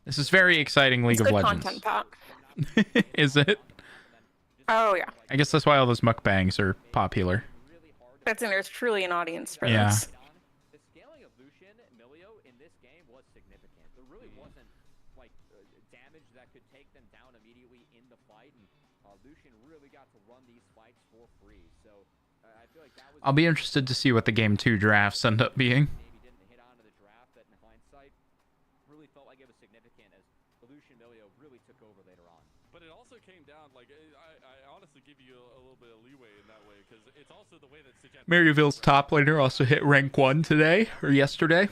This is very exciting League of Good Legends. content, Pat. Is it? Oh yeah. I guess that's why all those mukbangs are popular. That's and there's truly an audience for Yeah. this. The scaling of Lucian, Emilio in this game was significant. There really wasn't like for free. So I feel like that was I'll be interested to see what the Game 2 drafts end up being. maybe didn't hit on to the draft that in hindsight really felt like it was significant as Lucian Milio really took over later on. But it also came down, like, I honestly give you a little bit of leeway in that way, because it's also the way that Sajet Maryville's top laner also hit rank 1 today, or yesterday.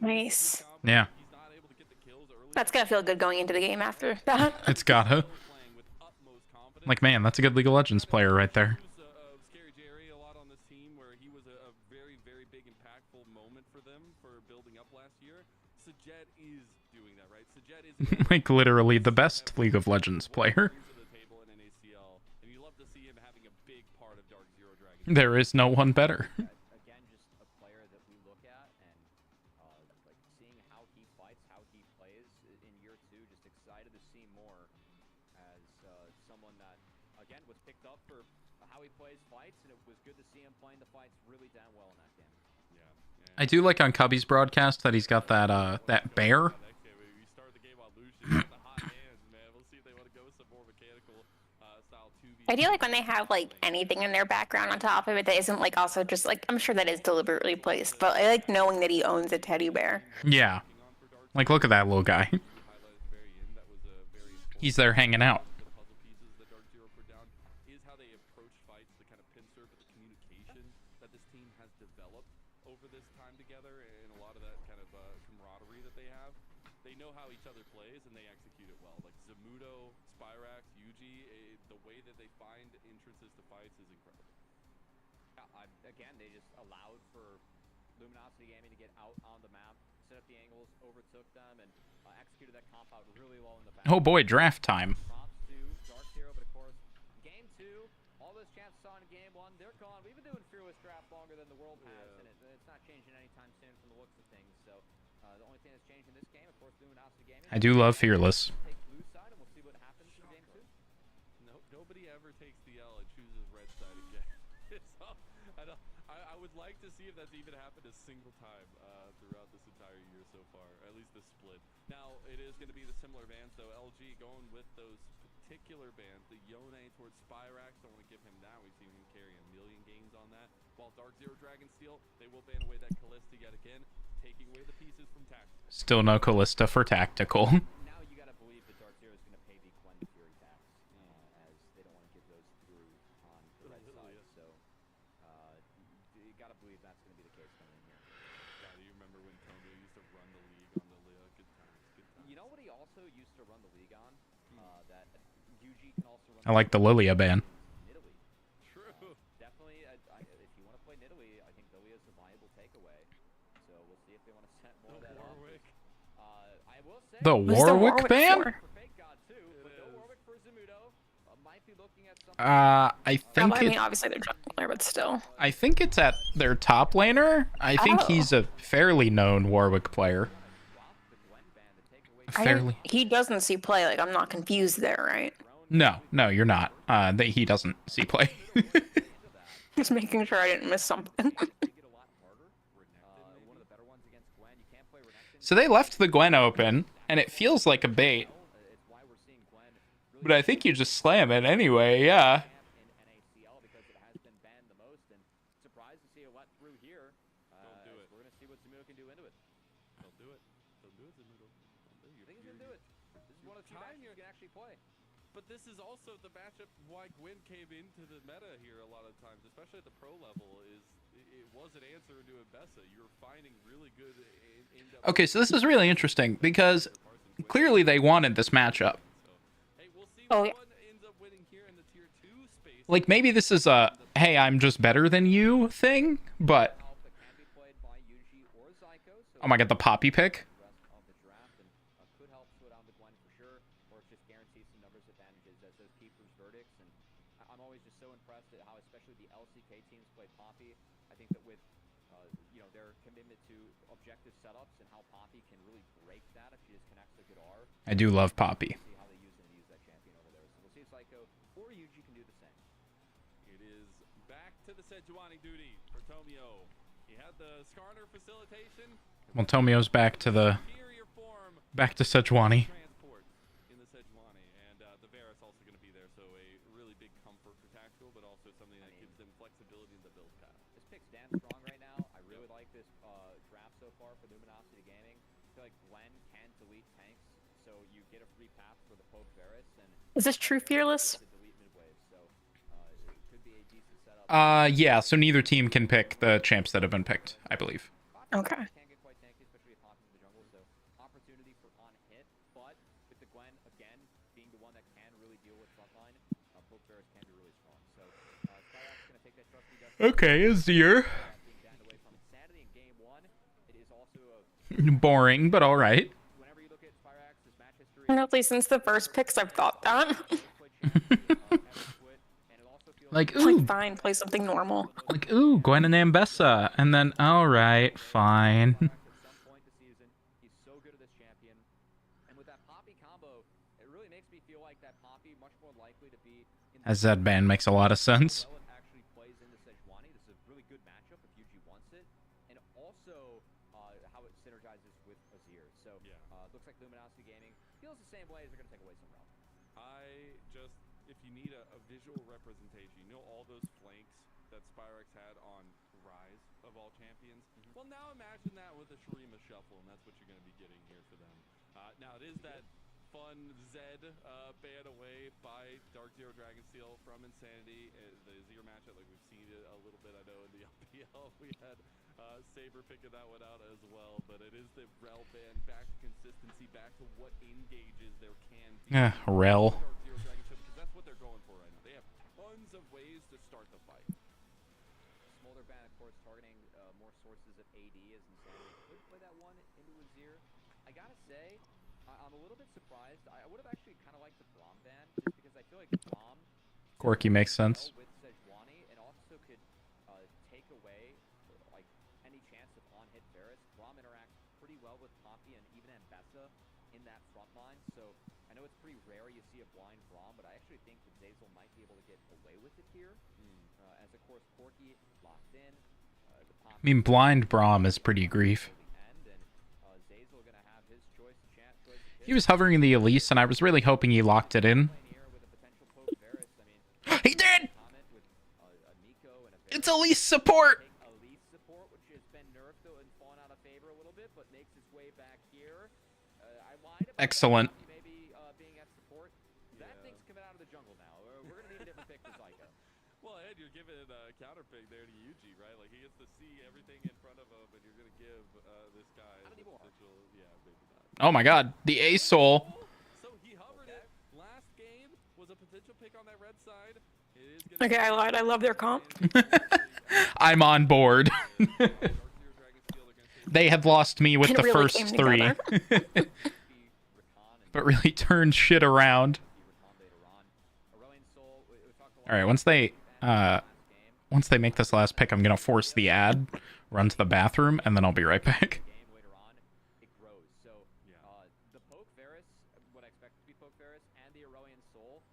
Nice. Yeah. he's not able to get the kills early. That's gonna feel good going into the game after that. It's gotta. Playing with utmost confidence. Like, man, that's a good League of Legends player right there. Scary Jerry a lot on this team, where he was a very, very big impactful moment for them for building up last year. Sajet is doing that, right? Sajet is Like, literally the best League of Legends player. to the table in NACL, and you love to see him having a big part of Dark Zero Dragon. There is no one better. Again, just a player that we look at and like seeing how he fights, how he plays in year 2. Just excited to see more as someone that again was picked up for how he plays fights, and it was good to see him playing the fights really damn well in that game. I do like on Cubby's broadcast that he's got that that bear. We started the game on Lucian with the hot hands, man. We'll see if they want to go with some more mechanical style 2v. I do like when they have like anything in their background on top of it that isn't like also just like, I'm sure that is deliberately placed, but I like knowing that he owns a teddy bear. Yeah. Like, look at that little guy. Highlighted at the very end. That was a very important He's there hanging out. the puzzle pieces that Dark Zero put down is how they approach fights, the kind of pincer, but the communication that this team has developed over this time together, and a lot of that kind of camaraderie that they have. They know how each other plays, and they execute it well. Like Zamudo, Spyrax, Yuji, the way that they find entrances to fights is incredible. Yeah, again, they just allowed for Luminosity Gaming to get out on the map, set up the angles, overtook them, and executed that comp out really well in the back. Oh boy, draft time. Props to Dark Zero, but of course, game 2, all those champs saw in game 1, they're gone. We've been doing Fearless Draft longer than the world has, and it's not changing anytime soon from the looks of things. So the only thing that's changed in this game, of course, Luminosity Gaming. I do love Fearless. Take blue side, and we'll see what happens in game 2. Nobody ever takes the L and chooses red side again. So, I would like to see if that's even happened a single time throughout this entire year so far, at least this split. Now, it is going to be the similar bans, though. LG going with those particular bans, the Yone towards Spyrax, don't want to give him that. We've seen him carry a million games on that. While Dark Zero Dragon Steel, they will ban away that Callista yet again, taking away the pieces from Tactical. Still no Callista for tactical. Now you gotta believe that Dark Zero is gonna pay the Gwen Fury tax, as they don't want to give those through on the red side. So you gotta believe that's gonna be the case coming in here. God, do you remember when Tomio used to run the league on the Lea? Good times, good times. You know what he also used to run the league on? That UG can also run. I like the Lilia ban. Nidalee. True. Definitely, if you want to play Nidalee, I think Lilia is a viable takeaway. So we'll see if they want to set more of that up. Warwick. I will say. The Who's the Warwick Warwick ban? for? For Fake God too, but no Warwick for Zamudo. Might be looking at something. I Yeah, think well, I mean, it, obviously they're jungler, but still. I think it's at their top laner. I think Oh. he's a fairly known Warwick player. The Gwen ban to take away Fairly. He doesn't see play, like, I'm not confused there, right? No, you're not. He doesn't see play. Just making sure I didn't miss something. make it a lot harder. One of the better ones against Gwen. You can't play Renekton. So they left the Gwen open, and it feels like a bait. It's why we're seeing Gwen really But I think you just slam it anyway, yeah. in NACL because it has been banned the most, and surprised to see it went through here. Don't do it. We're gonna see what Zamudo can do into it. Don't do it. Don't do it, Zamudo. Don't do it. I think he's gonna do it. This is one of the few matches he can actually play. But this is also the matchup why Gwen came into the meta here a lot of times, especially at the pro level, is it was an answer to Abessa. You're finding really good in-depth. Okay, so this is really interesting because clearly they wanted this matchup. Hey, we'll see Oh, which yeah. one ends up winning here in the tier 2 space. Like, maybe this is a, hey, I'm just better than you thing, but... Help that can be played by Yuji or Zyko. So Oh my god, the Poppy pick? the rest of the draft and could help slow down the Gwen for sure, or just guarantee some numbers advantages as those keepers verdicts. And I'm always just so impressed at how especially the LCK teams play Poppy. I think that with their commitment to objective setups and how Poppy can really break that if she just connects a good R. I do love Poppy. See how they use that champion over there. So we'll see if Zyko or Yuji can do the same. It is back to the Sejuani duty for Tomio. He had the Skarner facilitation. Well, Tomio's back to Superior form Sejuani. transport in the Sejuani, and the Varus also going to be there, so a really big comfort for but also something that gives them flexibility in the build path. This pick's damn strong right now. I really like this draft so far for Luminosity Gaming. I feel like Glenn can delete tanks, so you get a free path for the Poke Varus, and Is this true, Fearless? the delete mid-wave, so it could be a decent setup. Yeah, so neither team can pick the champs that have been picked, I believe. Okay. Can get quite tanky, especially if Hawk in the jungle, so opportunity for on hit, but with the Gwen, again, being the one that can really deal with frontline, Poke Varus can be really strong, so Spyrock's going to take that trusty dust. Okay, Azir. Being downed away from Insanity in game 1, it is also a Boring, but all right. whenever you look at Spyrax's match history, Honestly, since the first picks, I've thought that. Like, Like, ooh, fine, play something normal. like, ooh, Gwen and Ambessa. And then, all right, fine. at some point this season, he's so good at this champion, and with that Poppy combo, it really makes me feel like that Poppy much more likely to be in As Zedban makes a lot of sense. well it actually plays into Sejuani. This is a really good matchup if UG wants it, and also how it synergizes with Azir. So looks like Luminosity Gaming feels the same way as they're going to take away some realm. If you need a visual representation, you know all those flanks that Spyrex had on Rise of all champions? Well, now imagine that with a Shurima Shuffle, and that's what you're going to be getting here for them. Now, it is that fun Zed ban away by Dark Zero Dragonsteel from Insanity. The Azir matchup, like we've seen it a little bit, I know, in the LPL. We had Saber picking that one out as well, but it is the Rel ban, back to consistency, back to what engages there can be. Rel. Dark Zero Dragonsteel, because that's what they're going for right now. They have tons of ways to start the fight. Smolder ban, of course, targeting more sources of AD as Insanity could play that one into Azir. I gotta say, I'm a little bit surprised. I would have actually kind of liked the Braum ban, just because I feel like Braum Corky makes sense. with Sejuani, and also could take away like any chance of on-hit Varus. Braum interacts pretty well with Poppy and even Ambessa in that front line, so I know it's pretty rare you see a blind Braum, but I actually think that Zeyzal might be able to get away with it here, as of course Corky locked in. I mean, blind Braum is pretty grief. He was hovering the Elise, and I was really hoping he locked it in. He did! It's Elise support! Elise support, which has been nerfed and fallen out of favor a little bit, but makes its way back here. I lied about Excellent. maybe being at support. That thing's coming out of the jungle now. We're gonna need a different pick for Zyka. Well, Ed, you're giving a counter pick there to Yuji, right? Like, he gets to see everything in front of him, and you're going to give this guy Not the anymore. potential. Yeah, maybe not. Oh my god, the A-Soul. So he hovered it. Last game was a potential pick on that red side. It is gonna Okay, I lied. I love their comp. I'm on board. They had lost me with It the really first came three. together. But really turned shit around. Alright, once they make this last pick, I'm gonna force the ad, run to the bathroom, and then I'll be right back. Game later on, it grows. So the Poke Varus, what I expect to be Poke Varus, and the Aurelian Soul,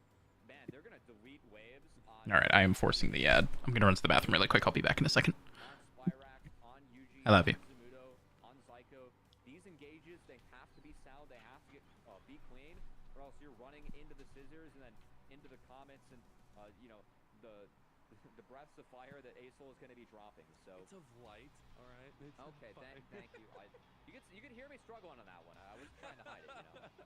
man, they're gonna delete waves on Alright, I am forcing the ad. I'm gonna run to the bathroom really quick. I'll be back in a second. Spyrax, on Yuji, I love you. on Zamudo, on Zyko. These engages, they have to be sound, they have to get be clean, or else you're running into the scissors and then into the comets and you know the breaths of fire that A-Soul is going to be dropping. So It's of light, all right? It's okay, thank you. You could hear me struggling on that one. I was trying to hide it, you know.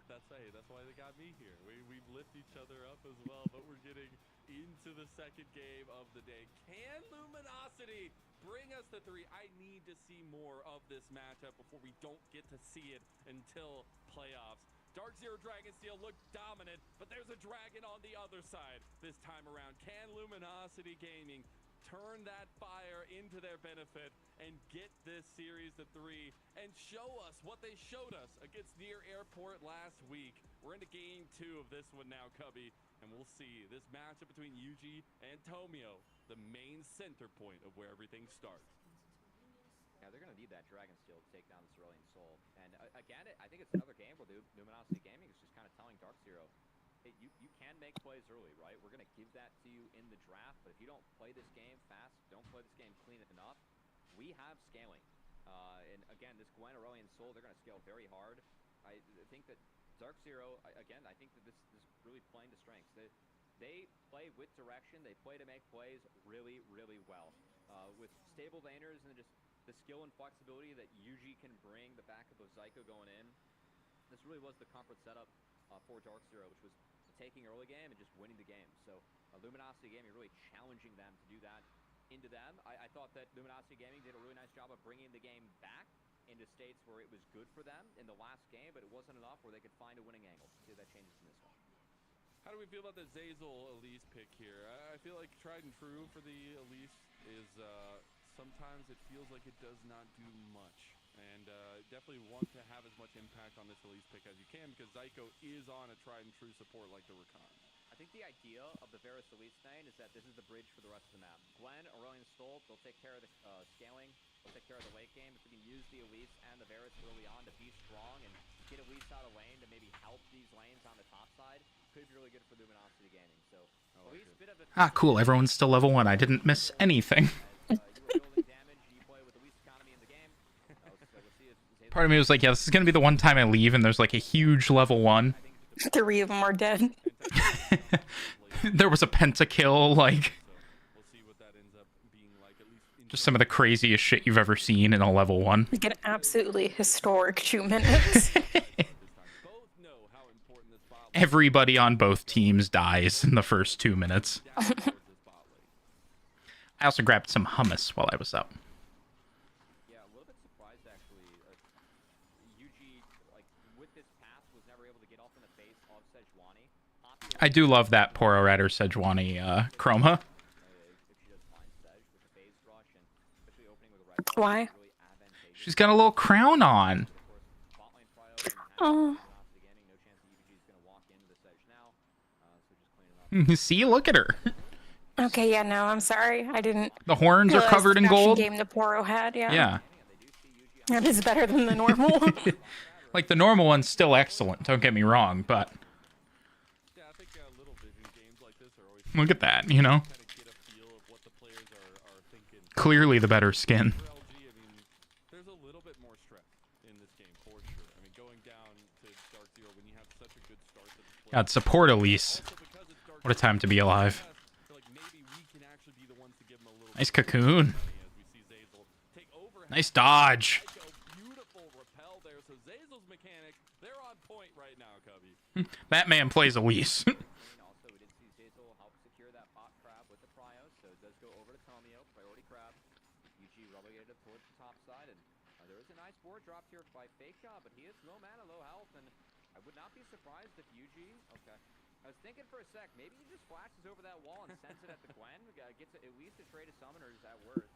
That's why they got me here. We lift each other up as well, but we're getting into the second game of the day. Can Luminosity bring us the 3? I need to see more of this matchup before we don't get to see it until playoffs. Dark Zero Dragonsteel looked dominant, but there's a dragon on the other side this time around. Can Luminosity Gaming turn that fire into their benefit and get this series to 3 and show us what they showed us against Near Airport last week? We're into game 2 of this one now, Cubby, and we'll see this matchup between Yuji and Tomio, the main center point of where everything starts. Yeah, they're going to need that Dragon Steel to take down this Aurelian Soul. And again, I think it's another game where Luminosity Gaming is just kind of telling Dark Zero, hey, you can make plays early, right? We're going to give that to you in the draft, but if you don't play this game fast, don't play this game clean enough, we have scaling. And again, this Gwen Aurelian Soul, they're going to scale very hard. I think that Dark Zero, again, I think that this is really playing to strengths. they play with direction. They play to make plays really, really well. With stable laners and just the skill and flexibility that Yuji can bring, the backup of Zyko going in, this really was the comfort setup for Dark Zero, which was taking early game and just winning the game. So Luminosity Gaming really challenging them to do that into them. I thought that Luminosity Gaming did a really nice job of bringing the game back into states where it was good for them in the last game, but it wasn't enough where they could find a winning angle. See if that changes in this one. How do we feel about the Zeyzal Elise pick here? I feel like tried and true for the Elise is sometimes it feels like it does not do much. And definitely want to have as much impact on this Elise pick as you can because Zyko is on a tried and true support like the Rakan. I think the idea of the Varus Elise thing is that this is the bridge for the rest of the map. Gwen, Aurelion Stolt, they'll take care of the scaling, they'll take care of the late game. If we can use the Elise and the Varus early on to be strong and get Elise out of lane to maybe help these lanes on the top side, could be really good for Luminosity Gaming. So, Elise, bit of a... Ah, cool. Everyone's still level 1. I didn't miss anything. You were building damage, you play with the least economy in the game. So we'll see if Part of me was like, yeah, this is going to be the one time I leave and there's like a huge level 1. 3 of them are dead. There was a pentakill, like, We'll see what that ends up being like, at least in just some of the craziest shit you've ever seen in a level 1. Like an absolutely historic 2 minutes. both know how important this bot lane Everybody on both teams dies in the first 2 minutes. down towards this bot lane. I also grabbed some hummus while I was up. Yeah, a little bit surprised actually. Yuji, like with this pass, was never able to get off in the face of Sejuani. I do love that Poro Rat or Sejuani chroma. If she does find Sej with the phase rush and especially opening with a red Why? really advantageous. She's got a little crown on. Of course, bot lane Fryo and Oh. Luminosity Gaming, no chance that UVG is gonna walk into the Sej now. So just cleaning up. See, look at her. Okay, yeah, no, I'm sorry. I didn't The horns are realize covered the in production gold. game the Poro had, yeah. Yeah. That is better than the normal. Like, the normal one's still excellent, don't get me wrong, but Yeah, I think little vision games like this are always look at that, you know? kind of get a feel of what the players are thinking. Clearly the better skin. For LG, I mean, there's a little bit more stress in this game for sure. I mean, going down to Dark Zero when you have such a good start to the play. God, support Elise. Also because it's Dark What a time to be alive. Zero, I feel like maybe we can actually be the ones to give them a little Nice bit of cocoon. money as we see Zeyzal take over. Nice dodge. Zyko, beautiful repel there. So Zeyzal's mechanics, they're on point right now, Cubby. That man plays Elise. Also, we did see Zeyzal help secure that bot crab with the Pryo, so it does go over to Tomio, priority crab. UG relegated towards the top side, and there is a nice board drop here by Faker, but he is low mana, low health, and I would not be surprised if UG... Okay. I was thinking for a sec, maybe he just flashes over that wall and sends it at the Gwen, gets at least a trade of summoners at worst.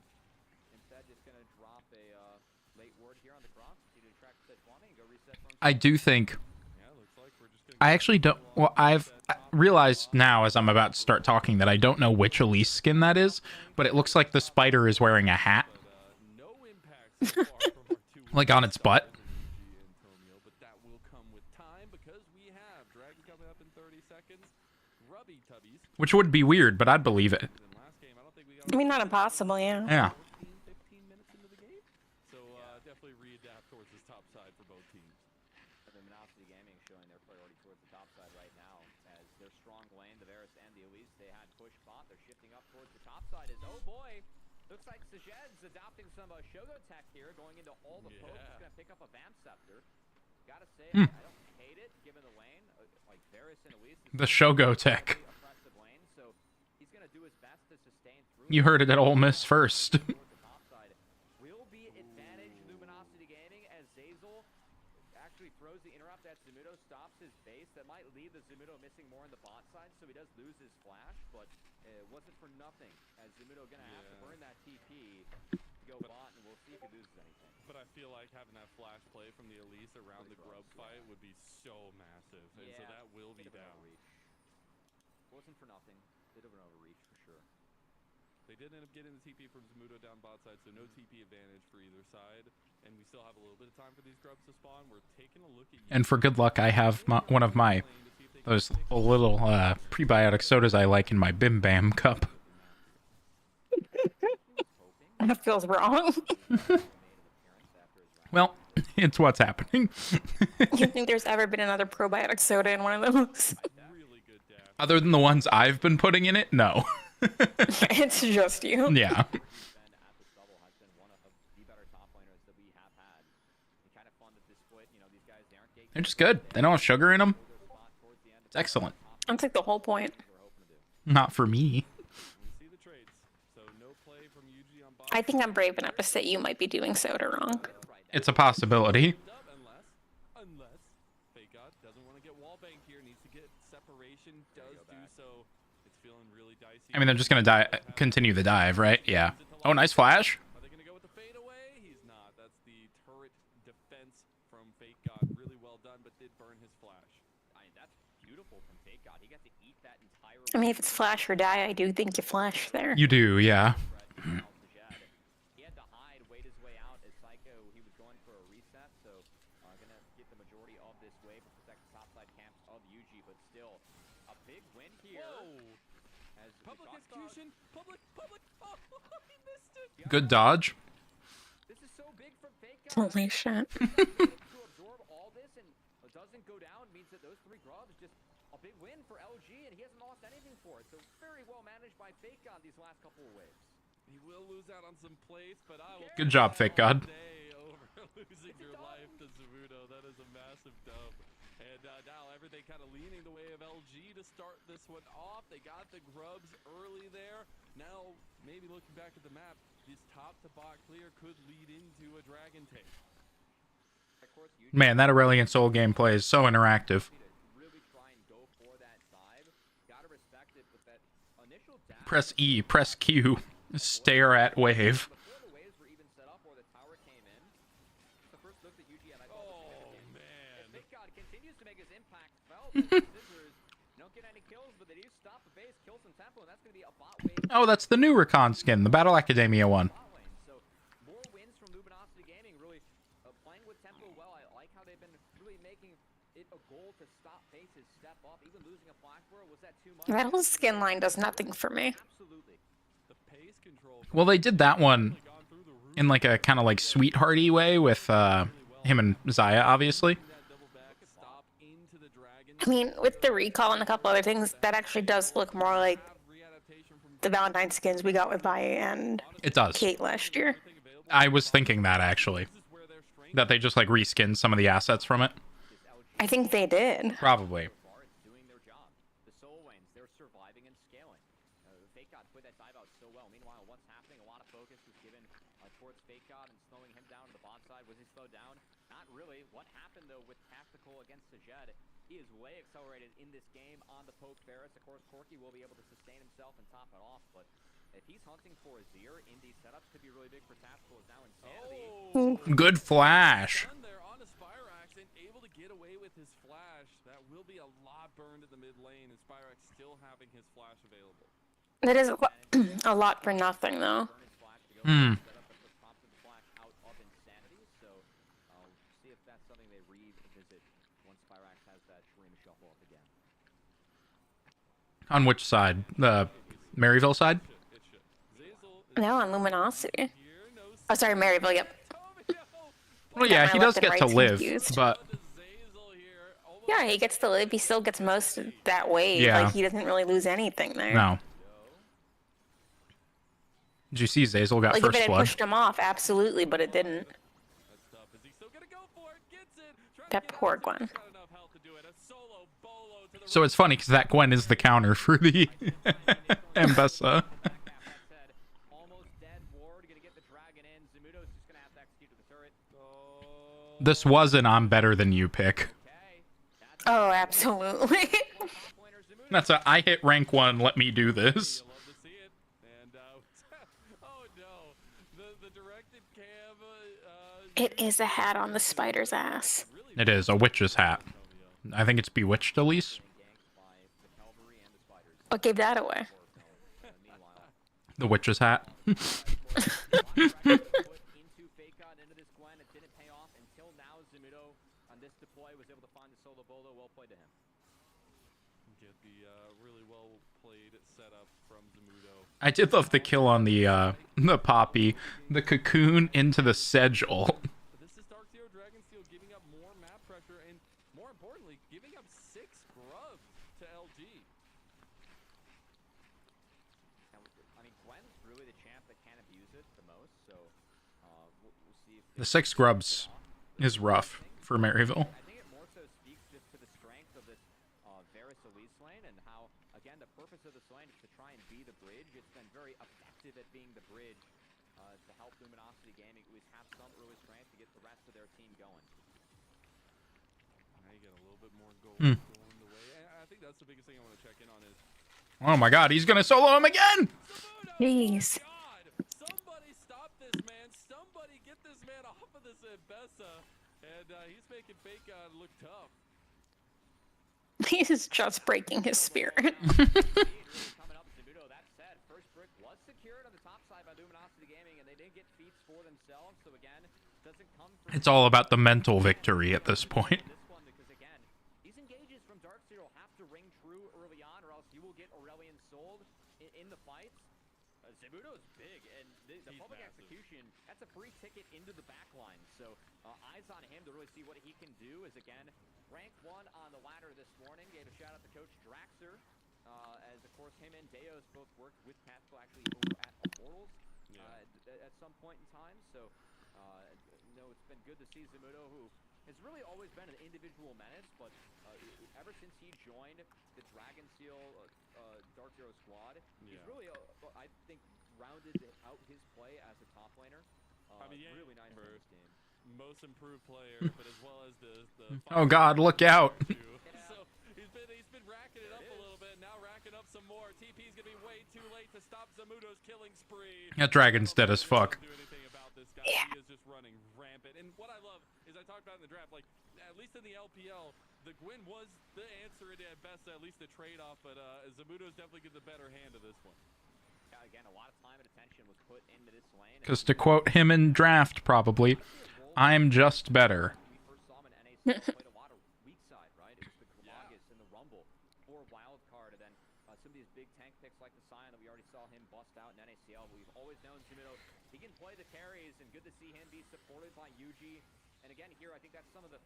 Instead, just going to drop a late ward here on the cross, see to attract Sejuani and go reset from... I do think... Yeah, looks like we're just I actually don't... Well, I've realized now as I'm about to start talking that I don't know which Elise skin that is, but it looks like the spider is wearing a hat, no impact so far from our two like on its butt. Antonio, but that will come with time because we have Dragon coming up in 30 seconds. Grubby Tubbies. Which would be weird, but I'd believe it. In last game, I don't think we got I mean, not impossible, yeah. Yeah. 15 minutes into the game. So definitely readapt towards this top side for both teams. Luminosity Gaming showing their priority towards the top side right now as their strong lane, the Varus and the Elise, they had push bot. They're shifting up towards the top side as, oh boy, looks like Sejed's adopting some Shogo tech here, going into all the pokes. He's going to pick up a Vamp Scepter. Gotta say, I don't hate it, given the lane. Like Varus and Elise. The Shogo tech. Really oppressive lane, so he's going to do his best to sustain through. You heard it at Ole Miss first. Towards the top side. Will be advantage Luminosity Gaming as Zeyzal actually throws the interrupt at Zumuto, stops his base. That might leave the Zumuto missing more on the bot side, so he does lose his flash, but it wasn't for nothing, as Zumuto gonna have to burn that TP to go bot, and we'll see if he loses anything. But I feel like having that flash play from the Elise around the Grub fight would be so massive, and so that will be bit of an down. overreach. Wasn't for nothing. Bit of an overreach for sure. They did end up getting the TP from Zumuto down bot side, so no TP advantage for either side. And we still have a little bit of time for these grubs to spawn. We're taking a look at you. And for good luck, I have one of my those little prebiotic sodas I like in my Bim Bam cup. That feels wrong. Well, it's what's happening. You think there's ever been another probiotic soda in one of those? Really good dash Other than the ones I've been putting in it, no. It's just you. Yeah. Ben at this level has been one of the better top laners that we have had. And kind of fun that this split, you know, these guys, they aren't gatekeepers. They're just good. They don't have sugar in them. Their spot towards the end of It's excellent. That's like the whole point. what we're hoping to do. Not for me. We see the trades. So no play from Yuji on bot. I think I'm brave enough to say you might be doing Soda wrong. It's a possibility. Unless Fake God doesn't want to get wall bank here, needs to get separation, does do so. It's feeling really dicey. I mean, they're just gonna continue the dive, right? Yeah. Oh, nice flash. Are they gonna go with the fade away? He's not. That's the turret defense from Fake God. Really well done, but did burn his flash. I mean, that's beautiful from Fake God. He got to eat that entire I mean, if it's flash or die, I do think you flash there. You do, yeah. spread out to Jed. He had to hide, wait his way out as Psycho, he was going for a reset, so gonna get the majority of this wave to protect the topside camps of Yuji, but still a big win here. Whoa! As we Public talked about. execution! Public! Oh, he missed it! Good dodge. This is so big from Fake God. Holy shit. To absorb all this and it doesn't go down means that those 3 grubs just a big win for LG, and he hasn't lost anything for it. So very well managed by Fake God these last couple of waves. He will lose out on some plates, but I will. Good job, Fake God. Day over losing your life to Zamudo. That is a massive dub. And now everything kind of leaning the way of LG to start this one off. They got the grubs early there. Now, maybe looking back at the map, this top to bot clear could lead into a dragon take. Of course, Yuji Man, that Aurelion Soul gameplay is so interactive. to really try and go for that dive. Gotta respect it, but that initial dash. Press E, press Q, stare at wave. Before the waves were even set up or the tower came in, the first look that Yuji had, I thought was Oh, significant. man. If Big God continues to make his impact felt, the Scissors don't get any kills, but they do stop the base, kill some tempo, and that's going to be a bot wave Oh, that's the new Recon skin, the Battle Academia one. bot lane. So more wins from Luminosity Gaming, really playing with tempo well. I like how they've been really making it a goal to stop bases, step up, even losing a flash war. Was that too much? That whole skin line does nothing for me. Absolutely. The pace control Well, they did that one gone through the roof. in like a kind of like sweethearty way with him and Zaya, obviously. That double back stop into the dragon. I mean, with the recall and a couple other things, that actually does look more like Readaptation from the Valentine skins we got with Vi and It does. Kate last year. I was thinking that actually, where their strength that they just like reskinned some of the assets from it. I think they did. Probably. Far, it's doing their job. The Soul Lanes, they're surviving and scaling. Fake God put that dive out so well. Meanwhile, what's happening? A lot of focus was given towards Fake God and slowing him down to the bot side. Was he slowed down? Not really. What happened, though, with Tactical against Sajed? He is way accelerated in this game on the Poke Ferris. Of course, Corky will be able to sustain himself and top it off, but if he's hunting for a Zir in these setups, could be really big for Tactical. Is now Insanity. Good flash. done there on a Spyrax and able to get away with his flash. That will be a lot burned in the mid lane, and Spyrax still having his flash available. That is a lot for nothing, though. Burn his flash to go for the setup, but what prompted the flash out of Insanity. So I'll see if that's something they revisit once Spyrax has that Shreem shuffle up again. On which side? The Maryville side? It should. Zazel No, on Luminosity. here, no Oh, sorry, Maryville, yep. Well, yeah, my he does left and get to right's live, confused. but Zazel here. Almost Yeah, he gets to live. He still gets most of that wave. Yeah. Like, he doesn't really lose anything there. no. Did you see Zazel got Like, if first it had blood? pushed him off, absolutely, but it didn't. that's tough. Is he still gonna go for it? Gets it. Trying to That get poor out. Gwen. Got enough health to do it. A solo bolo to the So it's funny because that Gwen is the counter for the Ambessa. Almost dead. Ward gonna get the dragon in. Zamudo's just gonna have to execute to the turret. This was an I'm better than you pick. Okay. That's Oh, absolutely. top pointer Zamudo. That's a I hit rank 1, let me do this. You love to see it. And oh no, the directed cam. It is a hat on the spider's ass. It is a witch's hat. I think it's Bewitched, Elise. Ganked by the cavalry and the spiders. What gave that away? Meanwhile, The witch's hat. put into Fake God into this Gwen. It didn't pay off until now. Zamudo on this deploy was able to find the solo bolo. Well played to him. Get the really well played setup from Zamudo. I did love the kill on the Poppy. The cocoon into the Sedge ult. But this is Dark Zero Dragonsteel giving up more map pressure and more importantly, giving up 6 grubs to LG. it the most. So we'll see if The 6 grubs is rough for Maryville. I think it more so speaks just to the strength of this Varus Elise lane and how, again, the purpose of this lane is to try and be the bridge. It's been very effective at being the bridge to help Luminosity Gaming at least have some early strength to get the rest of their team going. Now you get a little bit more gold going the way. And I think that's the biggest thing I want to check in on is. Oh my god, he's gonna solo him again! Jeez. God! Somebody stop this man! Somebody get this man off of this Bessa! And he's making Fake God look tough. He's just breaking his spirit. Coming up, Zabuto, that said, first brick was secured on the top side by Luminosity Gaming, and they did get feats for themselves. So again, doesn't come from It's all about the mental victory at this point. this one because again, these engages from Dark Zero have to ring true early on, or else you will get Aurelion sold in the fights. Zabuto's big, and the public massive. execution, that's a free ticket into the back line. So eyes on him to really see what he can do. As again, rank 1 on the ladder this morning. Gave a shout out to Coach Draxer, as of course him and Deos both worked with Catskill actually over at Immortals at some point in time. So no, it's been good to see Zamuto, who has really always been an individual menace, but ever since he joined the Dragon Seal Dark Zero squad, he's really, I think, rounded out his play as a top laner. I mean, yeah, really nice for his team. Most improved player, but as well as the Oh god, look out! So he's been racking it up a little bit, now racking up some more. TP's gonna be way too late to stop Zamuto's killing spree. That dragon's dead as fuck. Do anything about this guy. He is just running rampant. And what I love is I talked about in the draft, like at least in the LPL, the Gwyn was the answer at best, at least the trade-off. But Zamuto's definitely getting the better hand of this one. Again, a lot of time and attention was put into this lane. Because to quote him in draft, probably, I'm just better. We first saw him in NACL, played a lot of weak side, right? It was the Galagas and the Rumble for wild card, and then some of these big tank picks like the Scion that we already saw him bust out in NACL. We've always known Zamuto, he can play the carries, and good to see him be supported by Yuji. And again, here I think that's some of the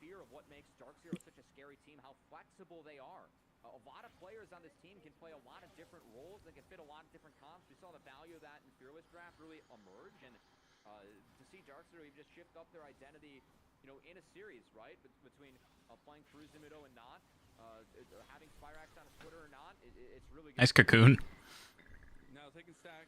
fear of what makes Dark Zero such a scary team, how flexible they are. A lot of players on this team can play a lot of different roles. They can fit a lot of different comps. We saw the value of that in Fearless Draft really emerge, and to see Dark Zero even just shift up their identity, you know, in a series, right? Between playing through Zamuto and not, having Spyrax on his Twitter or not, it's really good. Nice cocoon. Now taking stock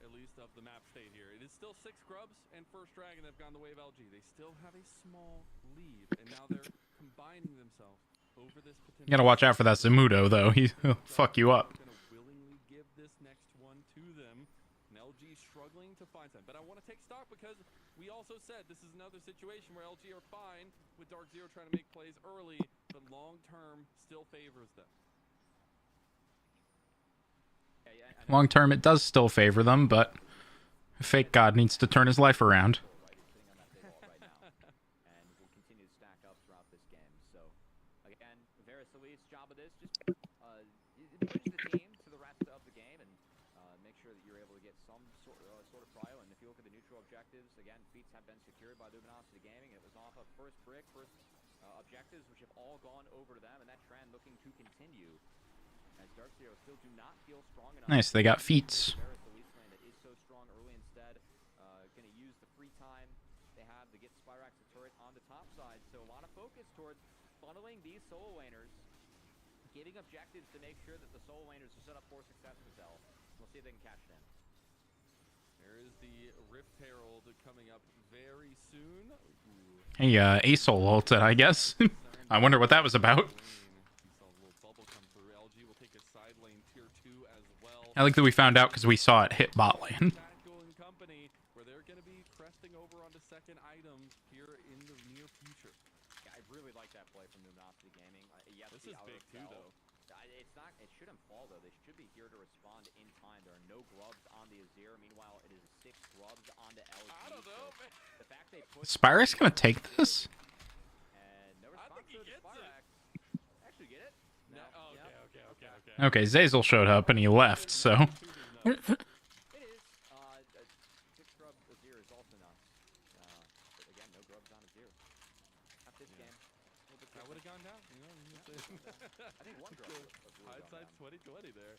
at least of the map state here. It is still 6 grubs and first dragon that have gone the way of LG. They still have a small lead, and now they're combining themselves over this potential. You gotta watch out for that Zamuto, though. He'll fuck you up. Gonna willingly give this next one to them. And LG struggling to find some. But I want to take stock because we also said this is another situation where LG are fine with Dark Zero trying to make plays early, but long term still favors them. Long term, it does still favor them, but Fake God needs to turn his life around. And will continue to stack up throughout this game. So, again, Varus Elise, job of this, just bridge the team to the rest of the game and make sure that you're able to get some sort of trial. And if you look at the neutral objectives, again, feats have been secured by Luminosity Gaming. It was off of first brick, first objectives, which have all gone over to them, and that trend looking to continue. As Dark Zero still do not feel strong enough. Nice, they got feats. Varus Elise lane that is so strong early instead. Going to use the free time they have to get Spyrax the turret on the top side. So a lot of focus towards funneling these solo laners, giving objectives to make sure that the solo laners are set up for success with Zell. We'll see if they can catch them. There is the Rift Herald coming up very soon. Ooh. Hey, Asol ulted, I guess. I wonder what that was about. I like that we found out because we saw it hit bot lane. Company, where they're going to be cresting over onto second items here in the near future. Yeah, I really like that play from Luminosity Gaming. Yes, this is big too, though. It's not. It shouldn't fall though. They should be here to respond in time. There are no grubs on the Azir. Meanwhile, it is 6 grubs on the LG. I don't know. So the fact they put Spyrax gonna take this? and no response I think he to the gets Spyrax. Actually, get it? No. Oh, Yep. okay. Okay, Zazel showed up and he left, so... It is. 6 grub Azir is also nuts. But again, no grubs on Azir. Not this game. I would have gone down. You know, I think 1 grub. hindsight's 2020 there.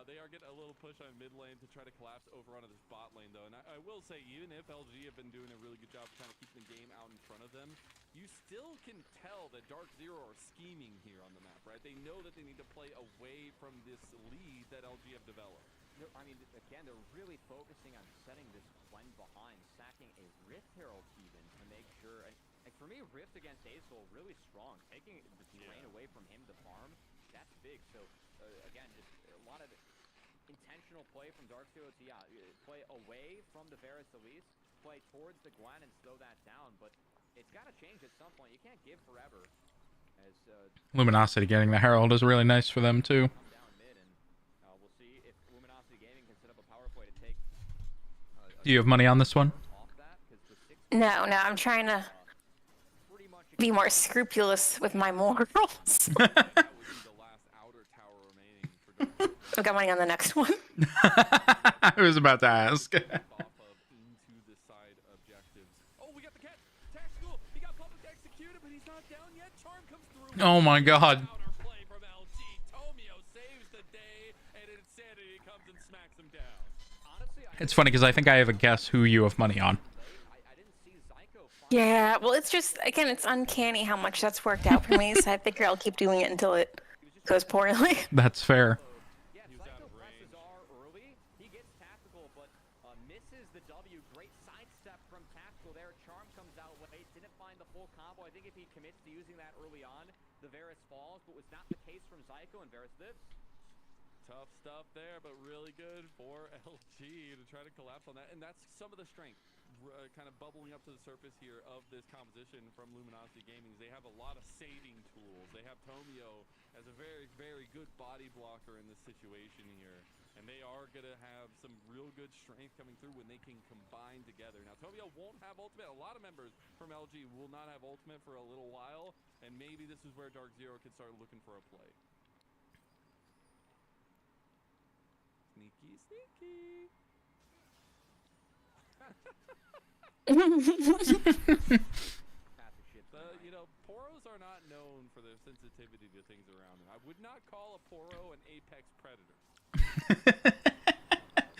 They are getting a little push on mid lane to try to collapse over onto this bot lane, though. And I will say, even if LG have been doing a really good job trying to keep the game out in front of them, you still can tell that Dark Zero are scheming here on the map, right? They know that they need to play away from this lead that LG have developed. I mean, again, they're really focusing on setting this Gwen behind, sacking a Rift Herald even to make sure. And for me, Rift against Azel really strong. Taking the terrain away from him to farm, that's big. So again, just a lot of intentional play from Dark Zero to play away from the Varus Elise, play towards the Gwen and slow that down. But it's got to change at some point. You can't give forever. As Luminosity getting the Herald is really nice for them too. come down mid, and we'll see if Luminosity Gaming can set up a power play to take Do you have money on this one? off that, because the 6 No, I'm trying to pretty much be more scrupulous with my morals. That would be the last outer tower remaining for Dark Zero. I've got money on the next one. I was about to ask. Off of into the side objectives. Oh, we got the cat. Tactical. He got public executed, but he's not down yet. Charm comes through. Oh my god. Counter play from LG. Tomio saves the day, and Insanity comes and smacks him down. honestly, It's funny because I think I have a guess who you have money on. I didn't see Zyko find Yeah, well, it's just, again, it's uncanny how much that's worked out for me, so I figure I'll keep doing it until it goes poorly. That's fair. Yeah, He was out Zyko of presses R early. He gets tactical, but misses the W. Great sidestep from tactical there. Charm comes out late. Didn't find the full combo. I think if he commits to using that early on, the Varus falls, but was not the case from Zyko, and Varus lives. Tough stuff there, but really good for LG to try to collapse on that. And that's some of the strength kind of bubbling up to the surface here of this composition from Luminosity Gaming. They have a lot of saving tools. They have Tomio as a very, very good body blocker in this situation here. And they are going to have some real good strength coming through when they can combine together. Now, Tomio won't have ultimate. A lot of members from LG will not have ultimate for a little while. And maybe this is where Dark Zero can start looking for a play. Sneaky, sneaky. Fantastic shit. You know, Poros are not known for their sensitivity to things around them. I would not call a Poro an apex predator.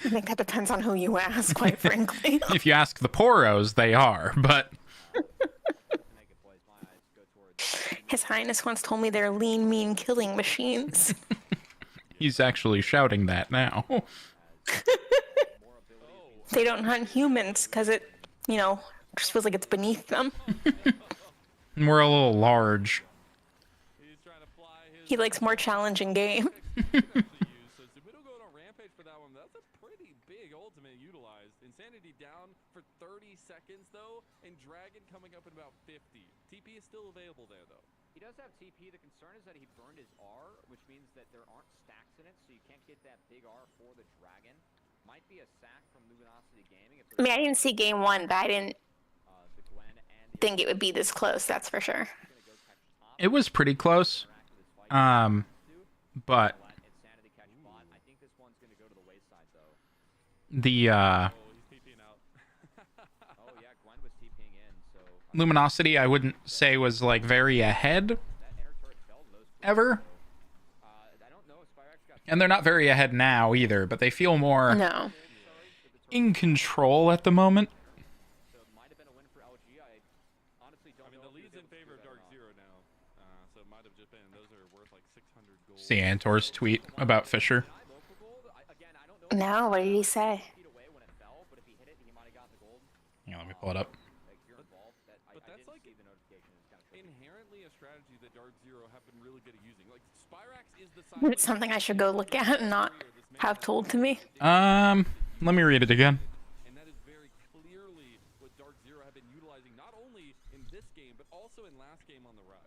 I think that depends on who you ask, quite frankly. If you ask the Poros, they are, but Naked boys, my eyes go towards His Highness once told me they're lean, mean killing machines. he's actually shouting that now. more abilities. They don't hunt humans because it, just feels like it's beneath them. And we're a little large. He's trying to fly his He likes more challenging game. actually use. So Zubido going on rampage for that one. That's a pretty big ultimate utilized. Insanity down for 30 seconds though, and Dragon coming up in about 50. TP is still available there though. He does have TP. The concern is that he burned his R, which means that there aren't stacks in it, so you can't get that big R for the Dragon. Might be a sack from Luminosity Gaming. If I mean, I didn't see game one, but I didn't the Gwen and the think it would be this close, that's for sure. gonna go catch top. It was pretty close. Interact with his fight. But Let Insanity catch bot. I think this one's gonna go to the wayside though. the Oh, he's TPing out. Oh yeah, Gwen was TPing in, so Luminosity, I wouldn't say was like very ahead that inner turret fell to those. ever. I don't know if Spyrex got And they're not very ahead now either, but they feel more No. in control at the moment. so it might have been a win for LG. I honestly don't I mean, know. the if he was lead's in able to favor of figure Dark that out. Zero now. So it might have just been, those are worth like 600 gold. See Antor's tweet about Fisher. Local gold. Again, I don't know. No, what did he say? Feet away when it fell, but if he hit it, he might have got the gold. Yeah, let me pull it up. Like you're involved. That I But that's didn't like see the notification. It's kind of tricky. Inherently a strategy that Dark Zero have been really good at using. Like Spyrax is the side It's something I should go look at and not have told to me. Let me read it again. And that is very clearly what Dark Zero have been utilizing, not only in this game, but also in last game on the Rise.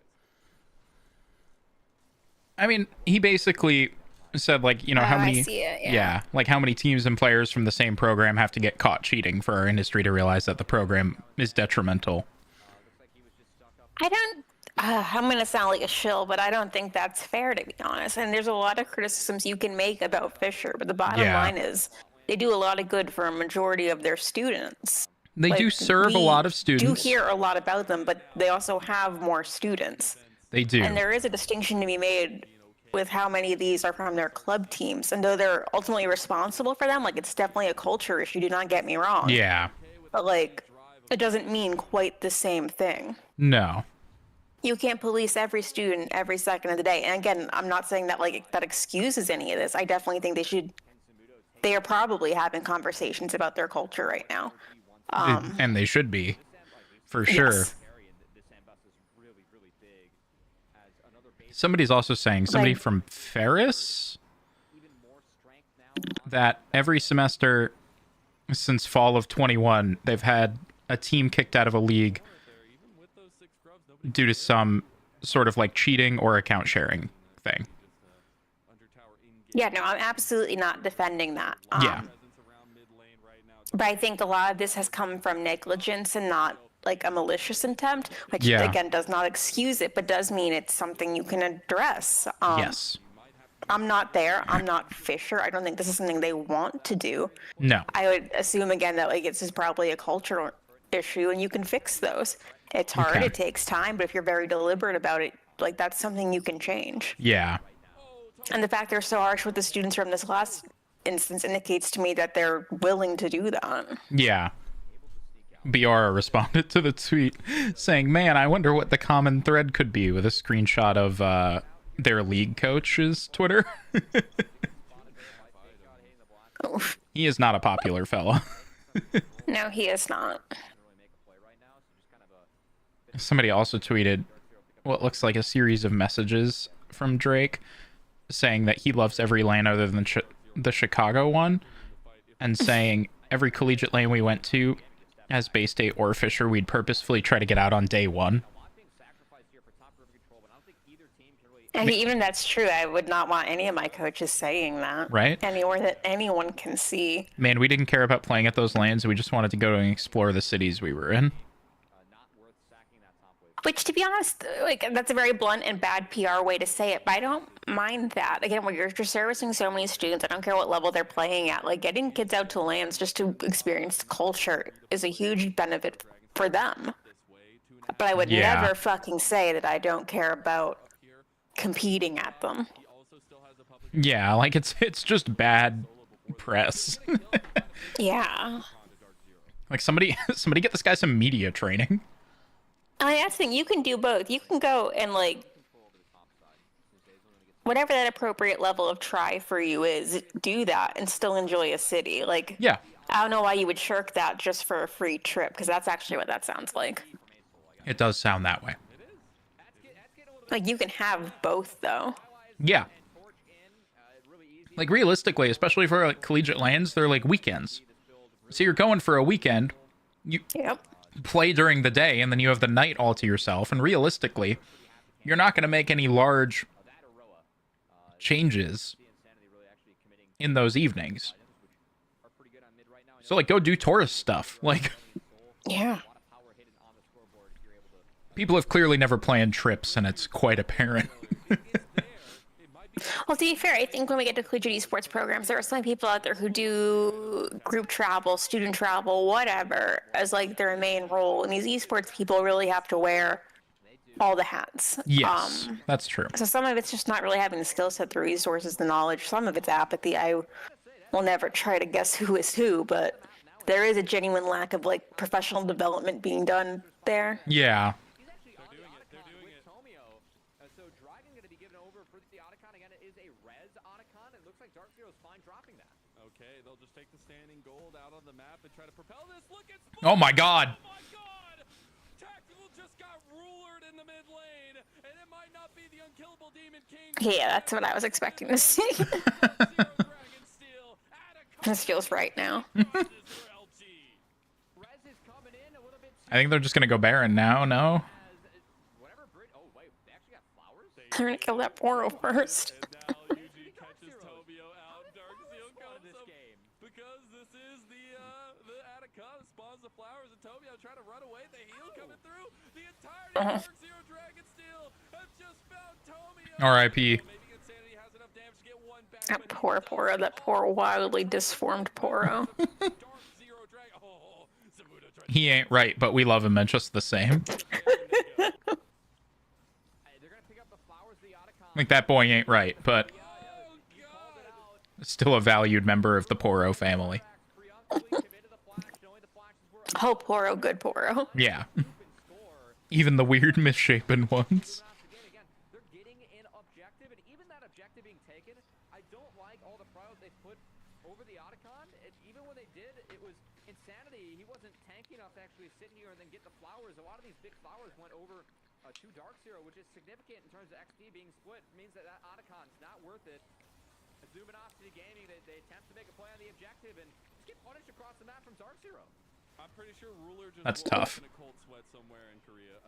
I mean, he basically said like, how Oh, I many see it, yeah. like how many teams and players from the same program have to get caught cheating for our industry to realize that the program is detrimental. Looks like he was just stuck up. I don't. I'm going to sound like a shill, but I don't think that's fair, to be honest. And there's a lot of criticisms you can make about Fisher, but the bottom Yeah. line is they do a lot of good for a majority of their students. They do Like, serve a we lot of do students. hear a lot about them, but they also have more students. They do. And there is a distinction to be made with how many of these are from their club teams. And though they're ultimately responsible for them, like, it's definitely a culture issue, do not get me wrong. Yeah. But, like, it doesn't mean quite the same thing. No. You can't police every student every second of the day. And again, I'm not saying that, like, that excuses any of this. I definitely think they are probably having conversations about their culture right now. And they should be, for sure. Yes. Somebody's also saying, somebody Like- from Ferris, that every semester since fall of 21, they've had a team kicked out of a league due to some sort of like cheating or account sharing thing. Yeah, no, I'm absolutely not defending that. Yeah. But I think a lot of this has come from negligence and not like a malicious intent, which Yeah. again does not excuse it, but does mean it's something you can address. Yes. I'm not there. I'm not Fisher. I don't think this is something they want to do. No. I would assume again that like it's just probably a cultural issue, and you can fix those. It's hard. can. It takes time, but if you're very deliberate about it, like that's something you can change. Yeah. And the fact they're so harsh with the students from this last instance indicates to me that they're willing to do that. Yeah. BR responded to the tweet saying, man, I wonder what the common thread could be, with a screenshot of their league coach's Twitter. Oof. He is not a popular fella. No, he is not. Somebody also tweeted what looks like a series of messages from Drake saying that he loves every lane other than the Chicago one, and saying every collegiate lane we went to, as Bay State or Fisher, we'd purposefully try to get out on day one. And even that's true. I would not want any of my coaches saying that. Right? Anywhere that anyone can see. Man, we didn't care about playing at those lanes. We just wanted to go and explore the cities we were in. Which, to be honest, like that's a very blunt and bad PR way to say it, but I don't mind that. Again, when you're servicing so many students, I don't care what level they're playing at. Like getting kids out to lands just to experience the culture is a huge benefit for them. But I would Yeah. never fucking say that I don't care about competing at them. Yeah, like it's just bad press. Yeah. Like somebody get this guy some media training. I mean, that's the thing. You can do both. You can go and like whatever that appropriate level of try for you is, do that and still enjoy a city. Like, Yeah. I don't know why you would shirk that just for a free trip, because that's actually what that sounds like. It does sound that way. Like, you can have both, though. Yeah. Like realistically, especially for like collegiate lanes, they're like weekends. So you're going for a weekend. You Yep. play during the day, and then you have the night all to yourself. And realistically, you're not going to make any large changes in those evenings. So like, go do tourist stuff. Like, Yeah. people have clearly never planned trips, and it's quite apparent. Well, to be fair, I think when we get to collegiate esports programs, there are some people out there who do group travel, student travel, whatever, as like their main role. And these esports people really have to wear all the hats. Yes, that's true. So some of it's just not really having the skill set, the resources, the knowledge. Some of it's apathy. I will never try to guess who is who, but there is a genuine lack of like professional development being done there. Yeah. So Dragon going to be given over for the Otacon again. It is a res Otacon. It looks like Dark Zero's fine dropping that. Okay, they'll just take the standing gold out on the map and try to propel this. Look at Oh my God. Oh my God! Tactical just got rulered in the mid lane, and it might not be the unkillable Demon King. Yeah, that's what I was expecting to see. Zero Dragon Steel. This feels right now. Res is coming in a little bit I think they're just gonna go Baron now. No. whatever Brit. Oh wait, they actually got flowers. I'm gonna kill that Poro first. Now Yuji catches Tobio out. Dark Seal comes this up game. because this is the Atacon spawns the flowers, and Tobio trying to run away. The heal coming through. The entirety of Dark Zero Dragon Steel have just found Tobio. R.I.P. Maybe Insanity has enough damage to get one back. That poor Poro, that poor wildly disformed Poro. Dark Zero Dragon. Oh, Zamuda tried He ain't right, but we love him just the same. They're gonna pick up the flowers. The Otacon. Like, that boy ain't right, but still a valued member of the Poro family. Oh, Poro, good Poro. Yeah. Even the weird, misshapen ones. They're getting an objective, and even that objective being taken, I don't like all the priors they put over the Otacon. Even when they did, it was insanity. He wasn't tanky enough to actually sit here and then get the flowers. A lot of these big flowers went over to Dark Zero, which is significant in terms of XP being split. It means that Otacon's not worth it. Luminosity Gaming, they attempt to make a play on the objective and just get punished across the map from Dark Zero. I'm pretty sure Ruler just That's woke up tough. in a cold sweat somewhere in Korea.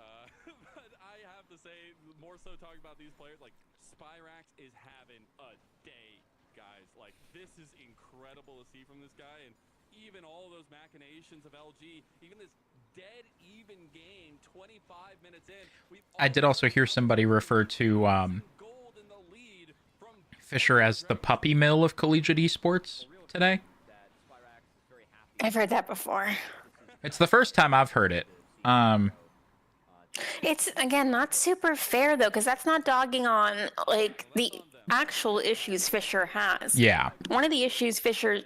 But I have to say, more so talking about these players, like Spyrax is having a day, guys. Like, this is incredible to see from this guy, and even all of those machinations of LG, even this dead even game, 25 minutes in. I did also hear somebody refer to gold in the lead from Fisher as the puppy mill of collegiate esports today. I've heard that before. It's the first time I've heard it. It's, again, not super fair, though, because that's not dogging on, like, the actual issues Fisher has. Yeah. One of the issues Fisher,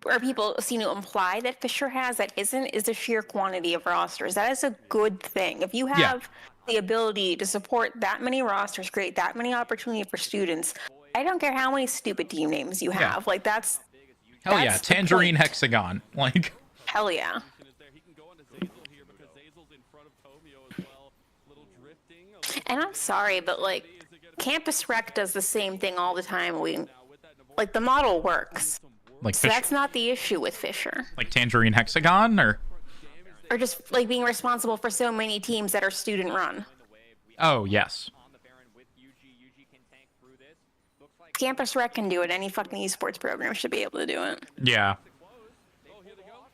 or people seem to imply that Fisher has that isn't, is the sheer quantity of rosters. That is a good thing. If you have the ability to support that many rosters, create that many opportunity for students, I don't care how many stupid team names you have. Like, that's... Hell yeah, that's the Tangerine point. Hexagon. Like, Hell yeah. He can go into Zazel here because Zazel's in front of Tomio as well. Little drifting. And I'm sorry, but, like, Campus Rec does the same thing all the time. Like, the model works. like So Fisher, that's not the issue with Fisher. like Tangerine Hexagon, or Or just, like, being responsible for so many teams that are student-run. oh yes, Campus Rec can do it. Any fucking esports program should be able to do it. yeah. Oh, here they go.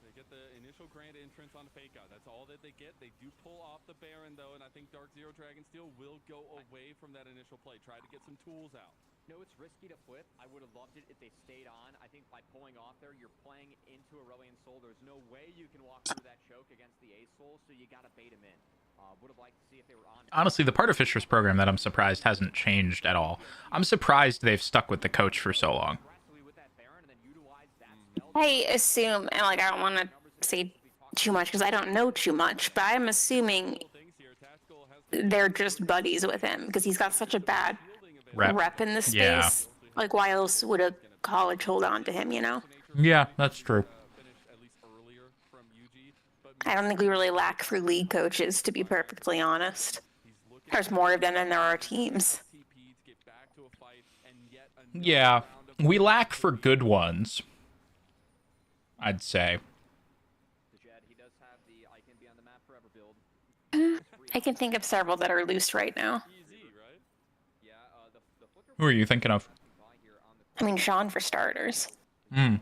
They get the initial grand entrance on Fake Out. That's all that they get. They do pull off the Baron, though, and I think Dark Zero Dragonsteel will go away from that initial play. Try to get some tools out. No, it's risky to flip. I would have loved it if they stayed on. I think by pulling off there, you're playing into Aurelion Soul. There's no way you can walk through that choke against the Ace Soul, so you got to bait him in. Would have liked to see if they were on. Honestly, the part of Fisher's program that I'm surprised hasn't changed at all. I'm surprised they've stuck with the coach for so long. I assume, and, like, I don't want to say too much because I don't know too much, but I'm assuming they're just buddies with him because he's got such a bad rep in the space. Yeah. Like, why else would a college hold on to him, you know? Yeah, that's true. I don't think we really lack for league coaches, to be perfectly honest. There's more of them than there are teams. Yeah, we lack for good ones, I'd say. He does have the I can be on the map forever build. I can think of several that are loose right now. Yeah, the flicker Who are you thinking of? I mean, Sean for starters. really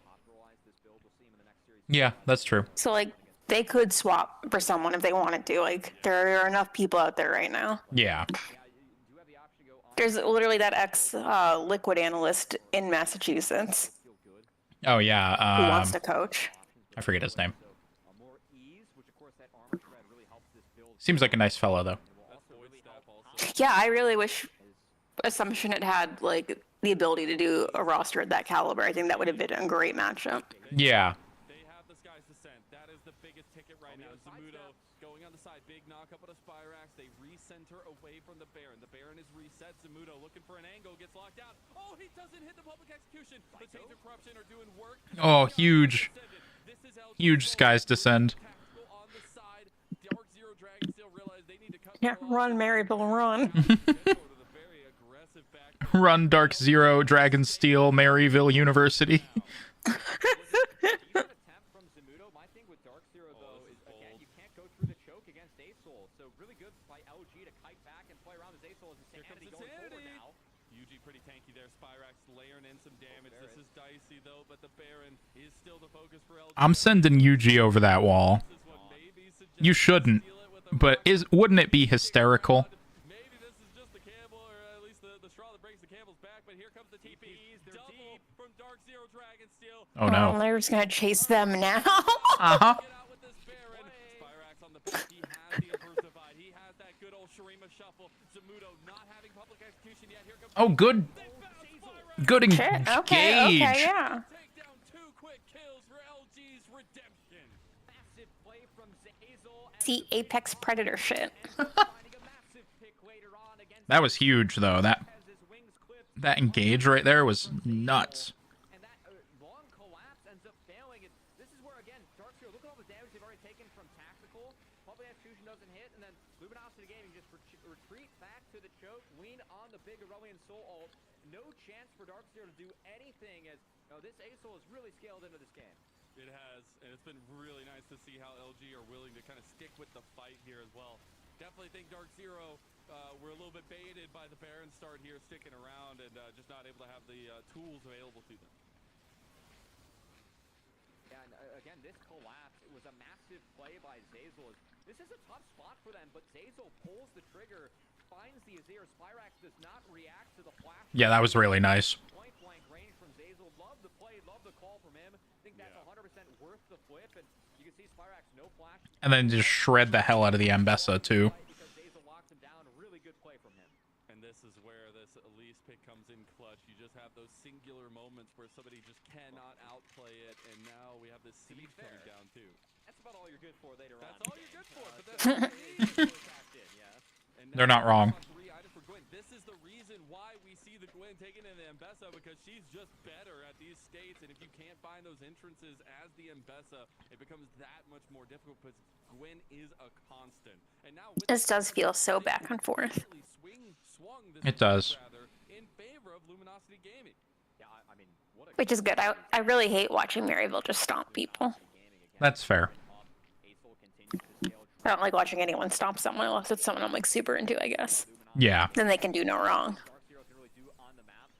popularized this build. We'll see him in the next series. Yeah, that's true. So, like, they could swap for someone if they wanted to. Like, there are enough people out there right now. Yeah. Do have the option to go on. There's literally that ex-liquid analyst in Massachusetts Oh who yeah. wants to coach. I forget his name. More ease, which of course that armor tread really helps this build. Seems like a nice fellow though. Yeah, I really wish Assumption had, like, the ability to do a roster at that caliber. I think that would have been a great matchup. Yeah. They have the Sky's Descent. That is the biggest ticket right now. Zamudo going on the side. Big knock up on a Spyrax. They recenter away from the Baron. The Baron is reset. Zamudo looking for an angle. Gets locked out. Oh, he doesn't hit the public execution. The Taser Corruption are doing work. Oh, huge. This is LG Huge skies descend. Tactical on the side. Dark Zero Dragonsteel realize they need to cut Yeah, run, Maryville, run. to the very aggressive back. Run Dark Zero, Dragonsteel, Maryville University. Decent attempt from Zamudo. My thing with Dark Zero, though, is, again, you can't go through the choke against Ace Soul. So really good by LG to kite back and play around as Ace Soul as Insanity going forward now. UG pretty tanky there. Spyrax layering in some damage. This is dicey, though, but the Baron is still the focus for LG. I'm sending UG over that wall. This is what maybe suggests You shouldn't, steal it with a but wouldn't it be hysterical? Maybe this is just the camel, or at least the straw that breaks the camel's back, but here comes the TP. Double from Dark Zero Dragonsteel. Oh no. They're just gonna chase them now. Uh-huh. Get out with this Baron. Spyrax on the back. He has the Imperse Divide. He has that good old Shurima shuffle. Zamudo not having public execution. Oh, good. Good Shit. engage. Okay. Yeah. Take down 2 quick kills for LG's redemption. Massive play from Zazel. See Apex Predator shit. Finding a massive pick later on against That was huge, though. as his wings clipped. That engage right there was nuts. And that long collapse ends up failing. And this is where, again, Darkseer, look at all the damage they've already taken from tactical. Public execution doesn't hit, and then Luminosity Gaming just retreat back to the choke, lean on the big Aurelion Soul ult. No chance for Darkseer to do anything, as this ASOL has really scaled into this game. It has, and it's been really nice to see how LG are willing to kind of stick with the fight here as well. Definitely think Dark Zero were a little bit baited by the Baron start here, sticking around and just not able to have the tools available to them. Yeah, and again, this collapse, it was a massive play by Zazel. This is a tough spot for them, but Zazel pulls the trigger, finds the Azir. Spyrax does not react to the flash. Yeah, that was really nice. Point blank range from Zazel. Love the play, love the call from him. Think that's 100% worth the flip, and you can see Spyrax no flash. And then just shred the hell out of the Ambessa, too. Because Zazel locks him down. Really good play from him. And this is where this Elise pick comes in clutch. You just have those singular moments where somebody just cannot outplay it, and now we have this siege coming down too. That's about all you're good for later on. That's all you're good for, but that's what you need. Yeah. And They're now not wrong. on 3 items for Gwen. This is the reason why we see the Gwen taken in the Ambessa, because she's just better at these states, and if you can't find those entrances as the Ambessa, it becomes that much more difficult because Gwen is a constant. And now with This does feel so back and forth. swung this It does. rather in favor of Luminosity Gaming. Yeah, I mean, what a Which is good. I really hate watching Maryville just stomp people. That's fair. ASOL continues to scale. I don't like watching anyone stomp someone unless it's someone I'm like super into, I guess. Yeah. Then they can do no wrong. Darkseer can really do on the map.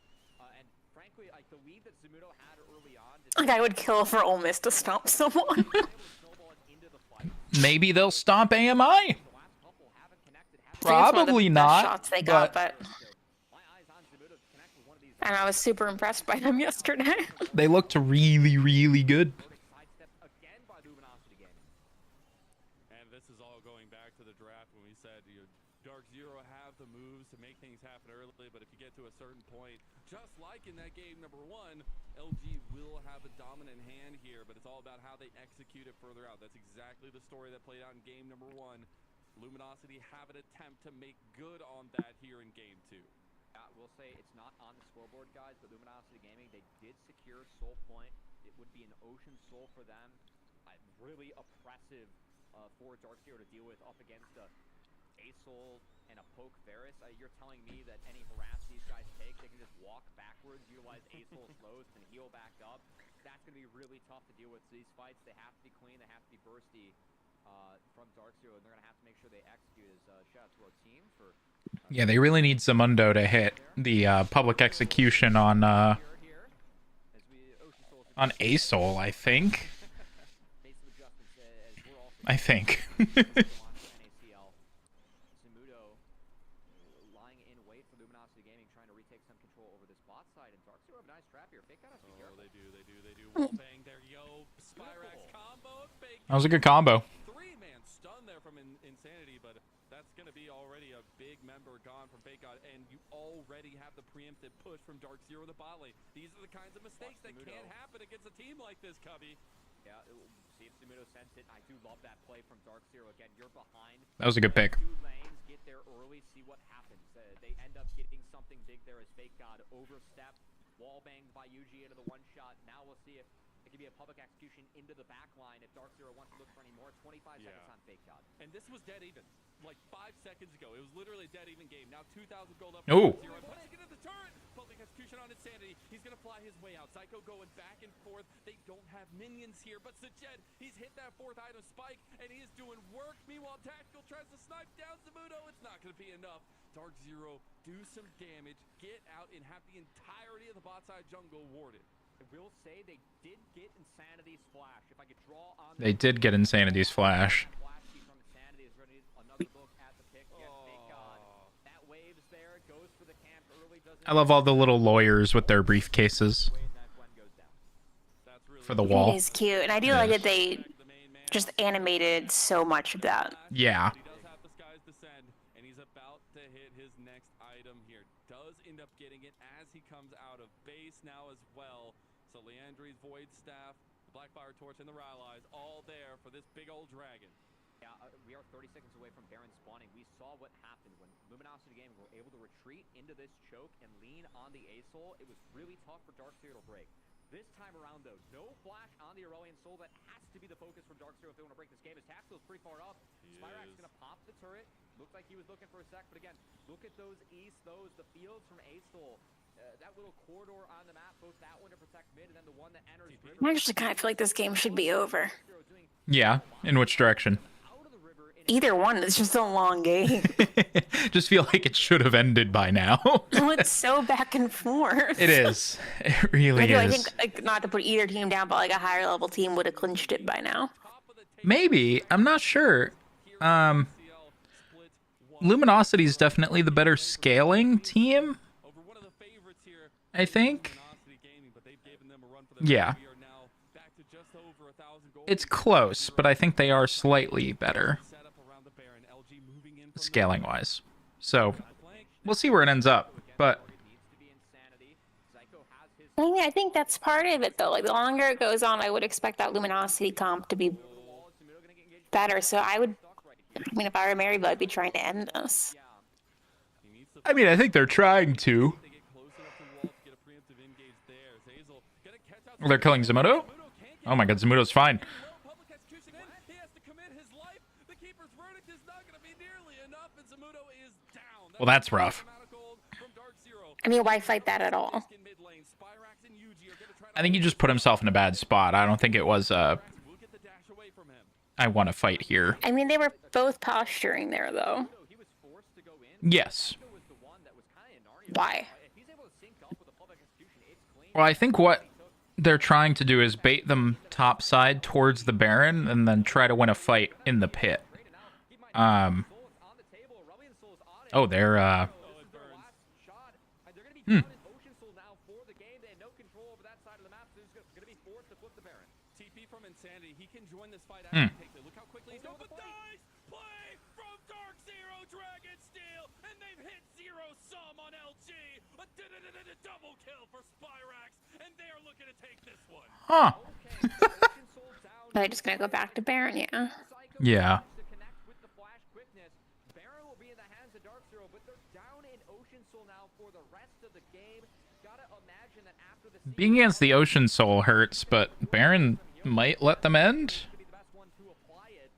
And frankly, like the lead that Zamudo had early on, did Like I would kill for Ole Miss to stomp someone. snowball it into the fight. Maybe they'll stomp AMI. The last couple haven't connected. I think it's one of the Probably best not. shots they got, but My eyes on Zamudo to connect with one of these. and I was super impressed by them yesterday. They looked really, really good. Sidestepped again by Luminosity Gaming. And this is all going back to the draft when we said Dark Zero have the moves to make things happen early, but if you get to a certain point, just like in that game number 1, LG will have a dominant hand here, but it's all about how they execute it further out. That's exactly the story that played out in game number 1. Luminosity have an attempt to make good on that here in game 2. We'll say it's not on the scoreboard, guys, but Luminosity Gaming, they did secure Soul Point. It would be an Ocean Soul for them. Really oppressive for Darkseer to deal with up against a ASOL and a Poke Varus. You're telling me that any harass these guys take, they can just walk backwards, utilize ASOL's lows, and heal back up. That's going to be really tough to deal with these fights. They have to be clean, they have to be bursty from Darkseer, and they're going to have to make sure they execute as shout out to our team for... Yeah, they really need Zamundo to hit the public execution on here, as we Ocean Soul ASOL, I think. made some adjustments as we're also I think. NACL. Zamudo lying in wait for Luminosity Gaming, trying to retake some control over this bot side, and Darkseer have a nice trap here. Fake out has to be Oh, careful. they do. Wall bang there, yo. Spyrax combo. Fake. That was a good combo. 3-man stun there from Insanity, but that's going to be already a big member gone from Fake Out, and you already have the preemptive push from Dark Zero to bot lane. These are the kinds of mistakes that can't happen against a team like this, Cubby. Yeah, see if Zamudo sends it. I do love that play from Darkseer. Again, you're behind. That was a good pick. 2 lanes, get there early, see what happens. They end up getting something big there as Fake God overstep. Wall banged by UG into the one shot. Now we'll see if it can be a public execution into the back line if Darkseer wants to look for any more. 25 seconds on Fake God. And this was dead even. Like 5 seconds ago. It was literally a dead even game. Now 2,000 gold up. Oh. Zero. Puts it into the turret. Public execution on Insanity. He's going to fly his way out. Psycho going back and forth. They don't have minions here, but Sajed, he's hit that 4th item spike, and he is doing work. Meanwhile, Tactical tries to snipe down Zamudo. It's not going to be enough. Dark Zero, do some damage, get out, and have the entirety of the bot side jungle warded. I will say they did get Insanity's flash. If I could draw on They did get Insanity's flash. flash key from Insanity is ready. Another look at the pick. Yes, Fake God. That waves there, goes for the camp early. Doesn't I love all the little lawyers with their briefcases wait, that Gwen goes down. That's really for the It wall. is cute, and I do like that they just animated so much of that. Yeah. He does have the skies descend, and he's about to hit his next item here. Does end up getting it as he comes out of base now as well. So Leandri's Void Staff, the Blackfire Torch, and the Rylai's all there for this big old dragon. Yeah, we are 30 seconds away from Baron spawning. We saw what happened when Luminosity Gaming were able to retreat into this choke and lean on the A-Soul. It was really tough for Darkseer to break. This time around, though, no flash on the Aurelion Soul. That has to be the focus from Darkseer if they want to break this game. His Tactical's pretty far up. Spyrax's going to pop the turret. Looked like he was looking for a sec, but again, look at those east, the fields from A-Soul. That little corridor on the map, both that one to protect mid, and then the one that enters river. I actually kind of feel like this game should be over. Yeah, in which direction? Either one, it's just a long game. Just feel like it should have ended by now. Well, it's so back and forth. It is. It really is. I think, like, not to put either team down, but like a higher level team would have clinched it by now. Maybe. I'm not sure. Luminosity is definitely the better scaling team, I think. Yeah. It's close, but I think they are slightly better scaling-wise. So, we'll see where it ends up, but... I think that's part of it, though. Like, the longer it goes on, I would expect that Luminosity comp to be better. So I mean, if I were Maryville, I'd be trying to end this. I mean, I think they're trying to. Oh, they're killing Zamudo? Oh my god, Zamudo's fine. Well, that's rough. I mean, why fight that at all? I think he just put himself in a bad spot. I don't think it was, I want to fight here. I mean, they were both posturing there, though. Yes. Why? Well, I think what they're trying to do is bait them topside towards the Baron and then try to win a fight in the pit. Oh, they're, TP from Insanity, he can join this fight after look how quickly he's going, but dies! Play from Dark Zero Dragon Steel, and they've hit zero sum on LG. A double kill for Spyrax, and they are looking to take this one. huh. They're just gonna go back to Baron, yeah. Yeah. Baron will be in the hands of Dark Zero, but they're down in Ocean Soul now for the rest of the game. Gotta imagine that after the Being against the Ocean Soul hurts, but Baron might let them end. be the best one to apply it.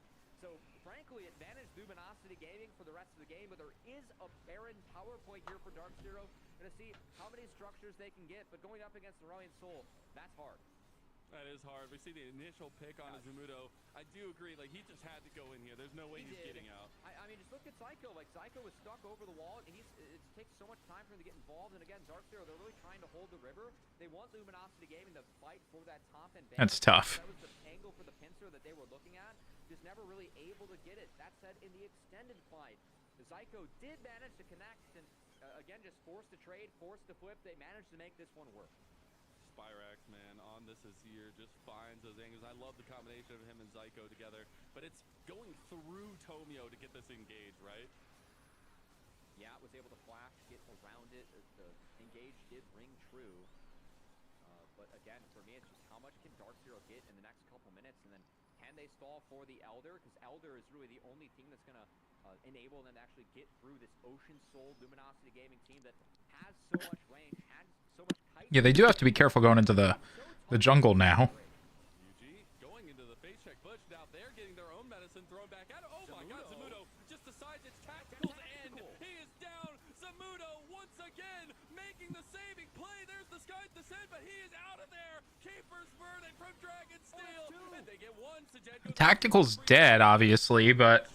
So, frankly, advantage Luminosity Gaming for the rest of the game, but there is a Baron power point here for Dark Zero. Gonna see how many structures they can get, but going up against the Aurelion Soul, that's hard. That is hard. We see the initial pick on Azumuto. I do agree, like, he just had to go in here. There's no way he's getting out. I mean, just look at Psycho. Like, Psycho was stuck over the wall, and it takes so much time for him to get involved. And again, Dark Zero, they're really trying to hold the river. They want Luminosity Gaming to fight for that top and base. That's tough. That was the angle for the pincer that they were looking at. Just never really able to get it. That said, in the extended fight, Psycho did manage to connect, and again, just forced to trade, forced to flip. They managed to make this one work. Spyrax, man, on this year just finds those angles. I love the combination of him and Zyko together, but it's going through Tomio to get this engaged, right? Yeah, was able to flash, get around it. The engage did ring true. But again, for me, it's just how much can Dark Zero get in the next couple minutes, and then can they stall for the Elder? Because Elder is really the only thing that's going to enable them to actually get through this Ocean Soul Luminosity Gaming team that has so much range, has so much kite. Yeah, they do have to be careful going into the jungle now. UG going into the face check bush. Now they're getting their own medicine thrown back at. Oh my god, Zamudo just decides it's tactical end. He is down. Zamudo once again making the saving play. There's the sky descent, but he is out of there. Keeper's verdict from Dragon Steel. And they get one. Tactical's dead, obviously, but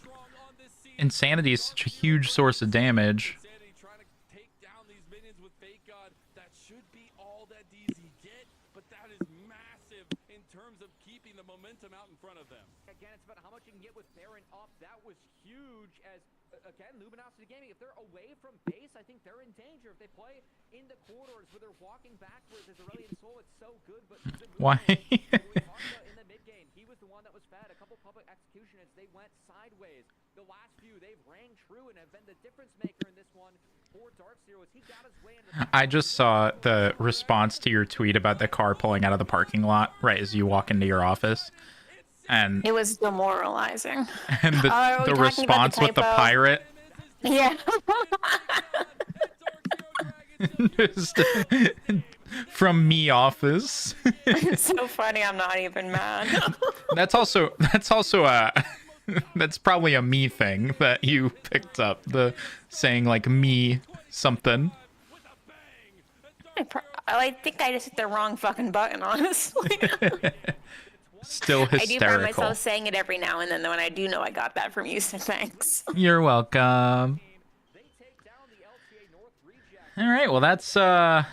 Insanity is such a huge source of damage. Insanity trying to take down these minions with Fake God. That should be all that DZ get, but that is massive in terms of keeping the momentum out in front of them. Again, it's about how much you can get with Baron up. That was huge as, again, Luminosity Gaming, if they're away from base, I think they're in danger. If they play in the corridors where they're walking backwards as Aurelion Soul, it's so good, but... Why? in the mid game, he was the one spawn that was fed. A couple public executions, they went sideways. The last few, they've rang true and have been the difference maker in this one for Dark Zero as he got his way into I just saw the response to your tweet about the car pulling out of the parking lot right as you walk into your office. And It was demoralizing. the, Are we the talking about the response with the typo? pirate Yeah. just from me office. It's so funny. I'm not even mad. That's also a that's probably a me thing that you picked up, the saying like me something. I think I just hit the wrong fucking button, honestly. Still I do find hysterical. myself saying it every now and then, though, and I do know I got that from you, so thanks. You're welcome. they take down the LTA North reject. All right, well that's Better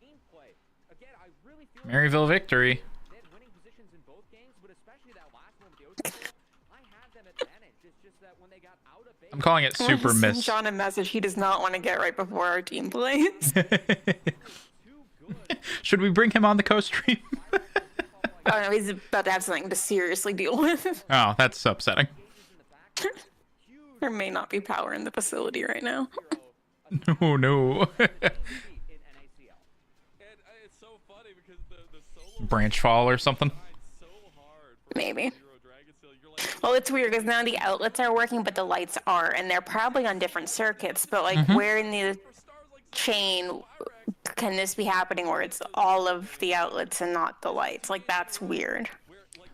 team play. Again, I really feel Maryville victory. they had winning positions in both games, but especially that last one with the OT. I had them advantage. It's just that when they got out of base, I'm calling it super Send miss. John a message he does not want to get right before our team plays. too good. Should we bring him on the Costream? Oh no, he's about to have something to seriously deal with. Oh, that's upsetting. There may not be power in the facility right now. Oh no. In NACL. And it's so funny because the solo Branch fall or something. tried so hard for Maybe. Zero Dragon Steel. You're like, Well, it's weird because now the outlets are working, but the lights are, and they're probably on different circuits. But like, where in the for stars like chain can this be happening where it's all of the outlets and not the lights? Like, that's weird. where like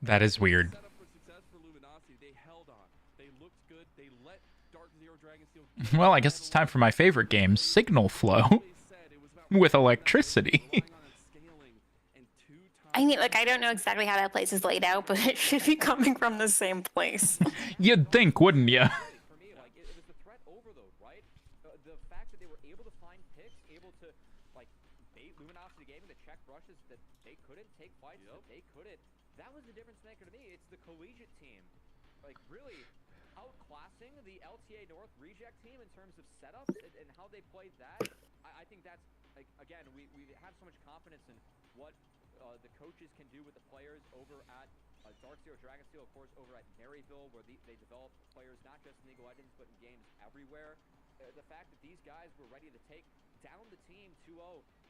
That is weird. set up for success for Luminosity, they held on. They looked good. They let Dark Zero Dragon Steel Well, I guess it's time for my favorite game, Signal Flow, they said it was about with electricity. relying on its scaling and two times I mean, like, I don't know exactly how that place is laid out, but it should be coming from the same place. You'd think, wouldn't you? For me, like it was the threat overload, right? The fact that they were able to find picks, able to like bait Luminosity gaming to check rushes that they couldn't take fights that they couldn't. That was the difference maker to me. It's the collegiate team, like really outclassing the LTA North reject team in terms of setups and how they played that. I think that's like again we have so much confidence in what the coaches can do with the players over at Dark Zero Dragon Steel, of course, over at Maryville, where they develop players not just in League of Legends, but in games everywhere. The fact that these guys were ready to take down the team 2-0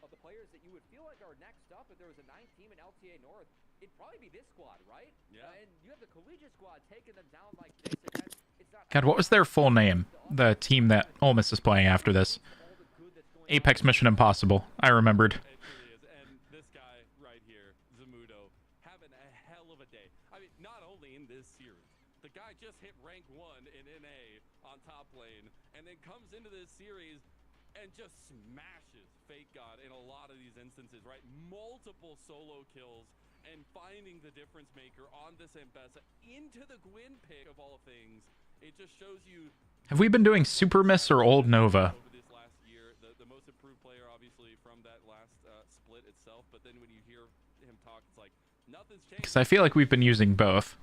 of the players that you would feel like are next up if there was a 9th team in LTA North, it'd probably be this squad, right? Yeah. And you have the collegiate squad taking them down like this. Again, it's not God, what was their full name? The team that Ole Miss is playing after this. all the good that's going Apex Mission Impossible. I remembered. It really is. And this guy right here, Zamudo, having a hell of a day. I mean, not only in this series, the guy just hit rank 1 in NA on top lane, and then comes into this series and just smashes Fake God in a lot of these instances, right? Multiple solo kills and finding the difference maker on this Ambessa into the Gwyn pick of all things. It just shows you Have we been doing Super Miss or Old Nova? over this last year, the most improved player, obviously, from that last split itself. But then when you hear him talk, it's like nothing's changed. Because I feel like we've been using both.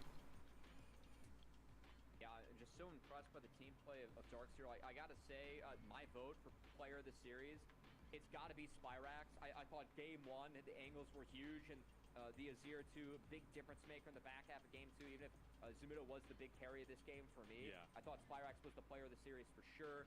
Yeah, I'm just so impressed by the team play of Dark Zero. I gotta say, my vote for player of the series, it's gotta be Spyrax. I thought game 1, the angles were huge, and the Azir 2, big difference maker in the back half of game 2, even if Zamudo was the big carry of this game for me. Yeah. I thought Spyrax was the player of the series for sure.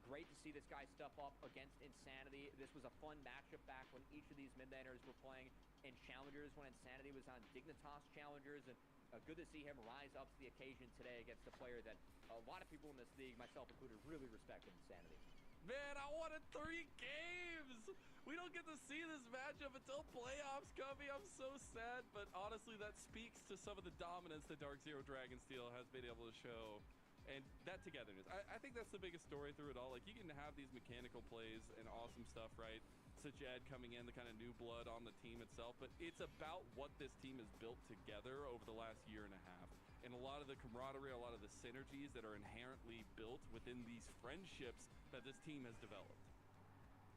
Great to see this guy step up against Insanity. This was a fun matchup back when each of these mid-laners were playing in Challengers, when Insanity was on Dignitas Challengers, and good to see him rise up to the occasion today against a player that a lot of people in this league, myself included, really respect in Insanity. Man, I wanted 3 games. We don't get to see this matchup until playoffs coming. I'm so sad, but honestly, that speaks to some of the dominance that Dark Zero Dragon Steel has been able to show. And that togetherness. I think that's the biggest story through it all. Like, you can have these mechanical plays and awesome stuff, right? Sajed coming in, the kind of new blood on the team itself, but it's about what this team has built together over the last year and a half. And a lot of the camaraderie, a lot of the synergies that are inherently built within these friendships that this team has developed.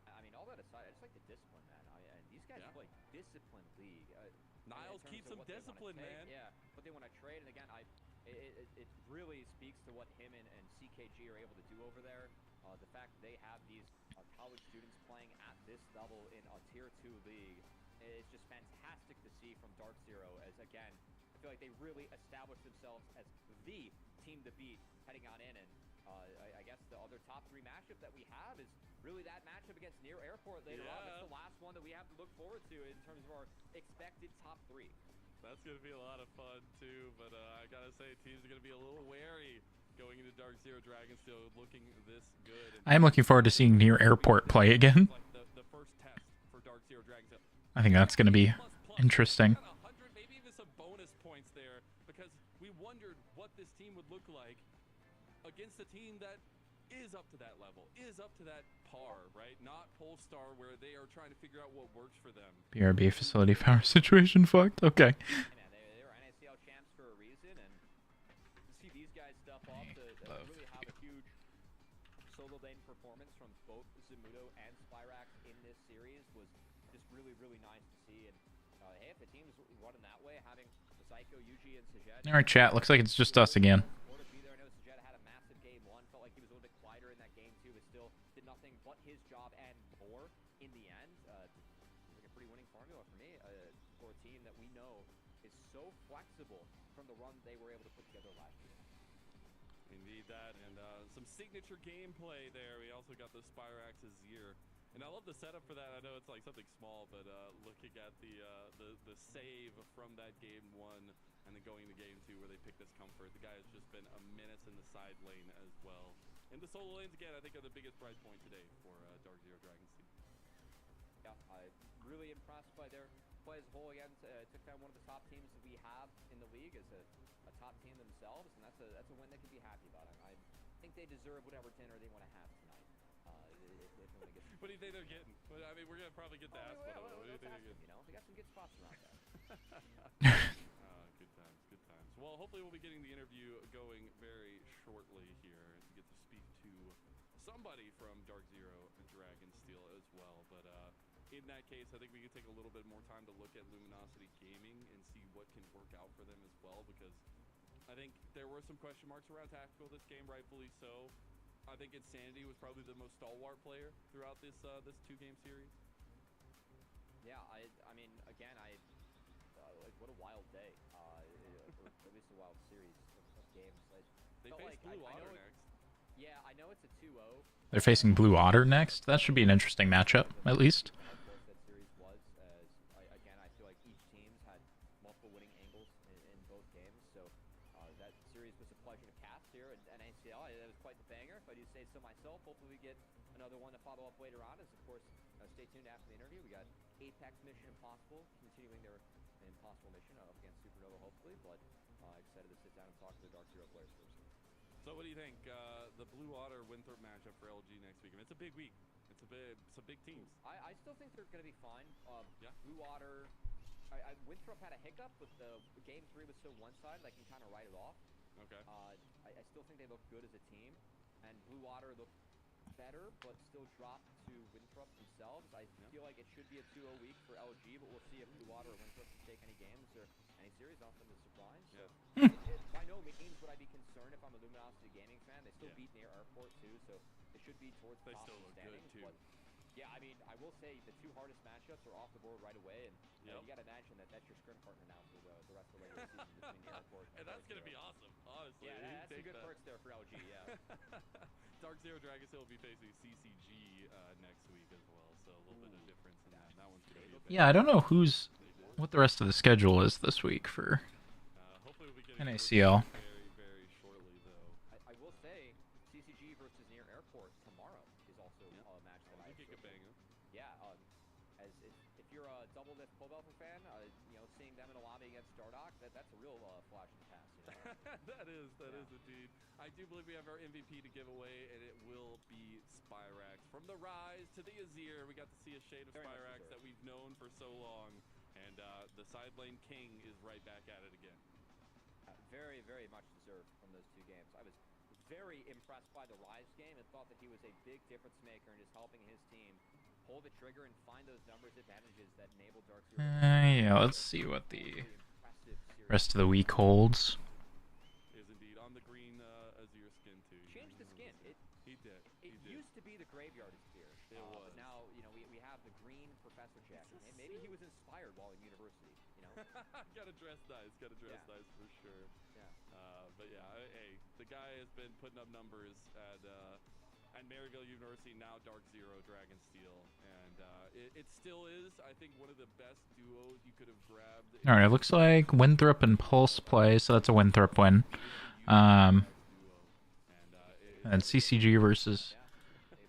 I mean, all that aside, I just like the discipline, man. And these guys Yeah. play disciplined league. Niles in terms keeps of some what they wanna discipline, take. man. Yeah, what they want to trade. And again, it really speaks to what him and CKG are able to do over there. The fact that they have these college students playing at this level in a Tier 2 league is just fantastic to see from Dark Zero. As again, feel like they really established themselves as the team to beat heading on in. And I guess the other top 3 matchup that we have is really that matchup against Near Airport later on. It's the last one that we have to look forward to in terms of our expected top 3. That's going to be a lot of fun, too. But I got to say, teams are going to be a little wary going into Dark Zero Dragonsteel looking this good. I'm looking forward to seeing Near Airport play again. Like the first test for Dark Zero Dragonsteel. I think that's going to be interesting. 100, maybe even some bonus points there, because we wondered what this team would look like against a team that is up to that level, is up to that par, right? Not Polestar, where they are trying to figure out what works for them. BRB facility power situation fucked. Okay. Yeah, they were NACL champs for a reason, and to see these guys step up to really have a huge solo lane performance from both Zamudo and Spyrax in this series was just really, really nice to see. And hey, if the team's running that way, having Psycho, Yuji, and Sajed. All right, chat. Looks like it's just us again. I know Sajed had a massive game 1, felt like he was a little bit quieter in that game 2, but still did nothing but his job and more in the end. Seems like a pretty winning formula for me for a team that we know is so flexible from the run they were able to put together last year. Indeed that, and some signature gameplay there. We also got the Spyrax's year. And I love the setup for that. I know it's like something small, but looking at the save from that game 1 and then going to game 2 where they pick this comfort. The guy has just been a menace in the side lane as well. And the solo lanes, again, I think are the biggest prize point today for Dark Zero Dragonsteel. Yeah, I'm really impressed by their play as a whole. Again, took down one of the top teams that we have in the league as a top team themselves, and that's a win they can be happy about. I think they deserve whatever dinner they want to have tonight. What do you think they're getting? I mean, we're gonna probably get to ask them. What do you think they're getting? You know, they got some good spots around there. Good times, good times. Well, hopefully we'll be getting the interview going very shortly here to get to speak to somebody from Dark Zero Dragonsteel as well. But in that case, I think we can take a little bit more time to look at Luminosity Gaming and see what can work out for them as well, because I think there were some question marks around Tactical this game, rightfully so. I think Insanity was probably the most stalwart player throughout this 2-game series. Yeah, I mean, again, like what a wild day, or at least a wild series of games. They face Blue Otter next. Yeah, I know it's a 2-0. They're facing Blue Otter next. That should be an interesting matchup, at least. How close that series was, as again, I feel like each team's had multiple winning angles in both games, so that series was a pleasure to cast here at NACL. That was quite the banger, if I do say so myself. Hopefully we get another one to follow up later on, as of course, stay tuned after the interview. We got Apex Mission Impossible continuing their impossible mission up against Supernova, hopefully, but excited to sit down and talk to the Dark Zero players first. So what do you think? The Blue Otter Winthrop matchup for LG next week. I mean, it's a big week. It's a big teams. I still think they're going to be fine. Yeah. Blue Otter, Winthrop had a hiccup, but the game 3 was so one-sided, I can kind of write it off. Okay. I still think they look good as a team, and Blue Otter looked better, but still dropped to Winthrop themselves. I feel like it should be a 2-0 week for LG, but we'll see if Blue Otter or Winthrop can take any games or any series off them to surprise. So by no means would I be concerned if I'm a Luminosity Gaming fan. They still beat Near Airport too, so they should be towards the top of the standings. But yeah, I mean, I will say the 2 hardest matchups are off the board right away, and you got to imagine that that's your scrim partner now for the rest of the regular season between Near Airport and that's going to be awesome, honestly. Yeah, that's some good perks there for LG, yeah. Dark Zero Dragonsteel will be facing CCG next week as well, so a little bit of difference in that. That one's going to be Yeah, I don't know what the rest of the schedule is this week for hopefully we'll be getting NACL. very, very shortly, though. I will say CCG versus Near Airport tomorrow is also a match that I think a banger. Yeah, as if you're a Double Lift Pole fan, seeing them in a lobby against Stardock, that's a real flash in the past. That is indeed. I do believe we have our MVP to give away, and it will be Spyrax. From the Rise to the Azir, we got to see a shade of Spyrax that we've known for so long, and the side lane king is right back at it again. Very, very much deserved from those 2 games. I was very impressed by the Rise game and thought that he was a big difference maker in just helping his team pull the trigger and find those numbers advantages that enabled Dark Zero. Yeah, let's see what the rest of the week holds. Is indeed on the green Azir skin too. Changed the skin. He did. It used to be the Graveyard Azir. It was. Now we have the green Professor Jack. Maybe he was inspired while in university. Gotta dress nice. Gotta dress nice for sure. Yeah. But yeah, hey, the guy has been putting up numbers at Maryville University, now Dark Zero, Dragon Steel, and it still is, I think, one of the best duos you could have grabbed. All right, it looks like Winthrop and Pulse play, so that's a Winthrop win. And CCG versus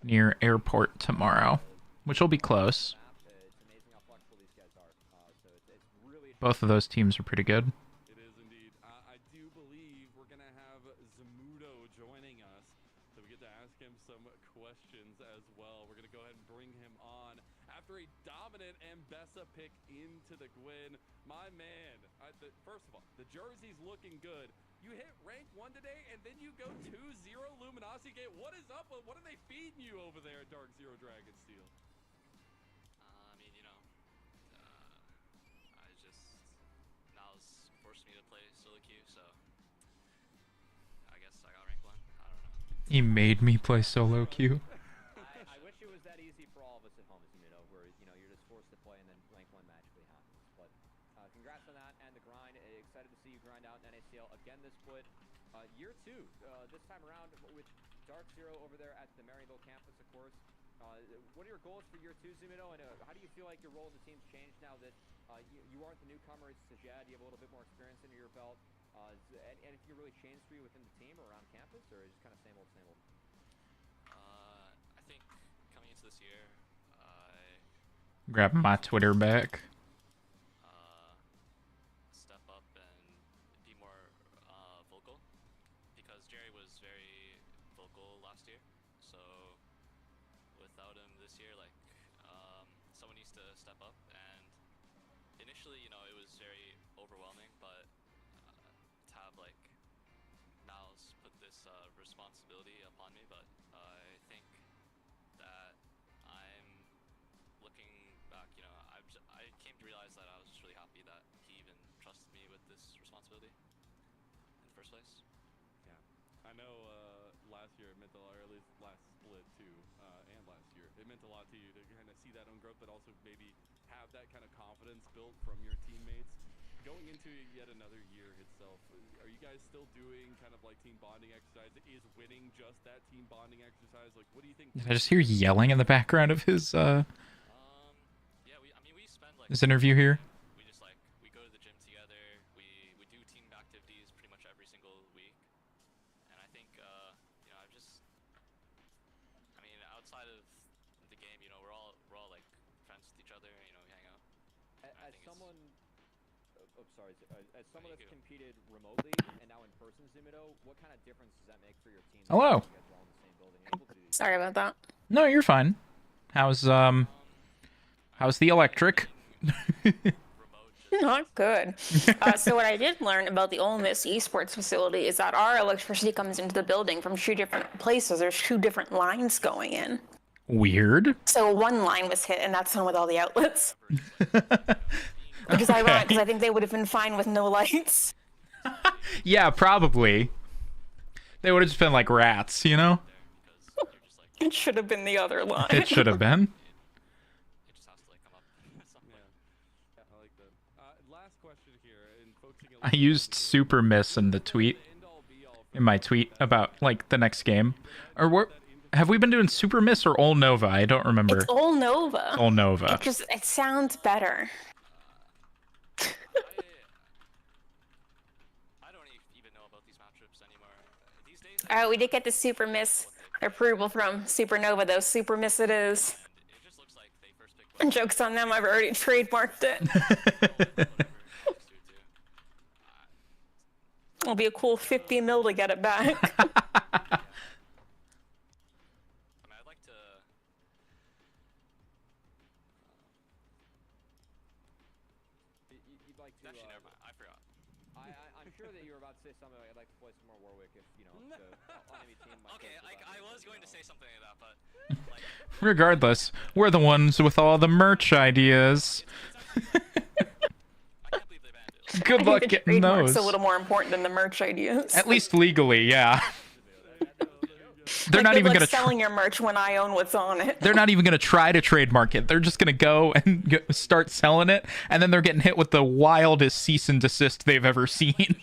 near airport tomorrow, which will be close. It's amazing how flexible these guys are. So it's really Both of those teams are pretty good. It is indeed. I do believe we're going to have Zamudo joining us, so we get to ask him some questions as well. We're going to go ahead and bring him on after a dominant Mbessa pick into the Gwyn. My man, first of all, the jersey's looking good. You hit rank 1 today, and then you go 2-0 Luminosity Gate. What is up? What are they feeding you over there at Dark Zero Dragon Steel? I mean, you know, Niles forced me to play solo queue, so I guess I got rank 1. I don't know. He made me play solo queue. I wish it was that easy for all of us at home, where you're just forced to play and then rank 1 magically happens. But congrats on that and the grind. Excited to see you grind out in NACL again this split. Year 2, this time around with Dark Zero over there at the Maryville campus, of course. What are your goals for year 2, Zumudo, and how do you feel like your role in the team's changed now that you aren't the newcomer, it's Sajad, you have a little bit more experience under your belt? And if you really changed for you within the team or around campus, or is it just kind of same old, same old? I think coming into this year, I Grabbing my Twitter back. step up and be more vocal, because Jerry was very vocal last year. So without him this year, like someone needs to step up. And initially, you know, it was very overwhelming, but to have like Niles put this responsibility upon me. But I think that I'm looking back, you know, I came to realize that I was just really happy that he even trusted me with this responsibility in the first place. Yeah, I know last year it meant a lot, or at least last split too, and last year it meant a lot to you to kind of see that own growth, but also maybe have that kind of confidence built from your teammates. Going into yet another year itself, are you guys still doing kind of like team bonding exercise? Is winning just that team bonding exercise? Like, what do you think? Did I just hear yelling in the background of his Yeah, I mean, we spend like his interview here? we just like we go to the gym together. We do team activities pretty much every single week. And I think you know, I mean, outside of the game, you know, we're all like friends with each other. You know, we hang out. I As think someone, as someone Thank that's you. competed remotely and now in person, Zumudo, what kind of difference does that make for your team? Hello. You guys are all in the same building, able to do these Sorry about that. No, you're fine. How's the electric? remote just Not good. So what I did learn about the Ole Miss esports facility is that our electricity comes into the building from 2 different places. There's 2 different lines going in. Weird. So one line was hit, and that's the one with all the outlets. Which is ironic, because I think they would have been fine with no lights. Yeah, probably. They would have just been like rats, you know? because you're just like It should have been the other line. It should have been. it just has to like come up at some point. Yeah, I like that. Last question here, and focusing a I little used bit super miss in the tweet, the end-all be-all for in my tweet about like the next game. Or what? Have we been doing super miss or Ol Nova? I don't remember. It's Ole Nova. Ol Nova. It sounds better. I don't even know about these matchups anymore. These days, We did get the super miss approval from Supernova, though. Super miss it is. it just looks like they first picked Joke's on them, I've already trademarked it. whatever next to it too. It'll be a cool 50 mil to get it back. I mean, I'd like to. You'd like to. Actually, never mind. I forgot. I'm sure that you were about to say something like, I'd like to play some more Warwick if, the enemy team might Okay, go like for that, I was you going to know. say something like that, but like Regardless, we're the ones with all the merch ideas. I can't believe they banned it. Like, Good I luck think the getting trademark's those. a little more important than the merch ideas. At least legally, yeah. They're not good even luck gonna selling your merch when I own what's on it. they're not even going to try to trademark it. They're just going to go and start selling it, and then they're getting hit with the wildest cease and desist they've ever seen.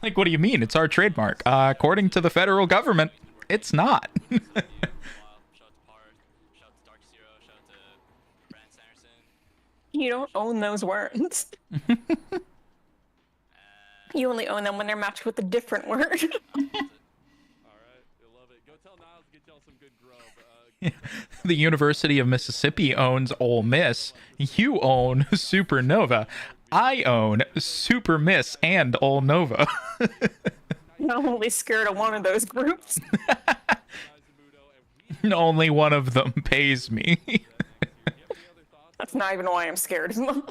Like, what do you mean? It's our trademark. According to the federal government, it's not. Shout out to Park, shout out to Dark Zero, shout out to Brand Sanderson. You don't own those words. You only own them when they're matched with a different word. All right, you'll love it. Go tell Niles to get y'all some good grub. The University of Mississippi owns Ole Miss. You own Supernova. I own Super Miss and Ole Nova. I'm only scared of one of those groups. Only one of them pays me. That's not even why I'm scared of them.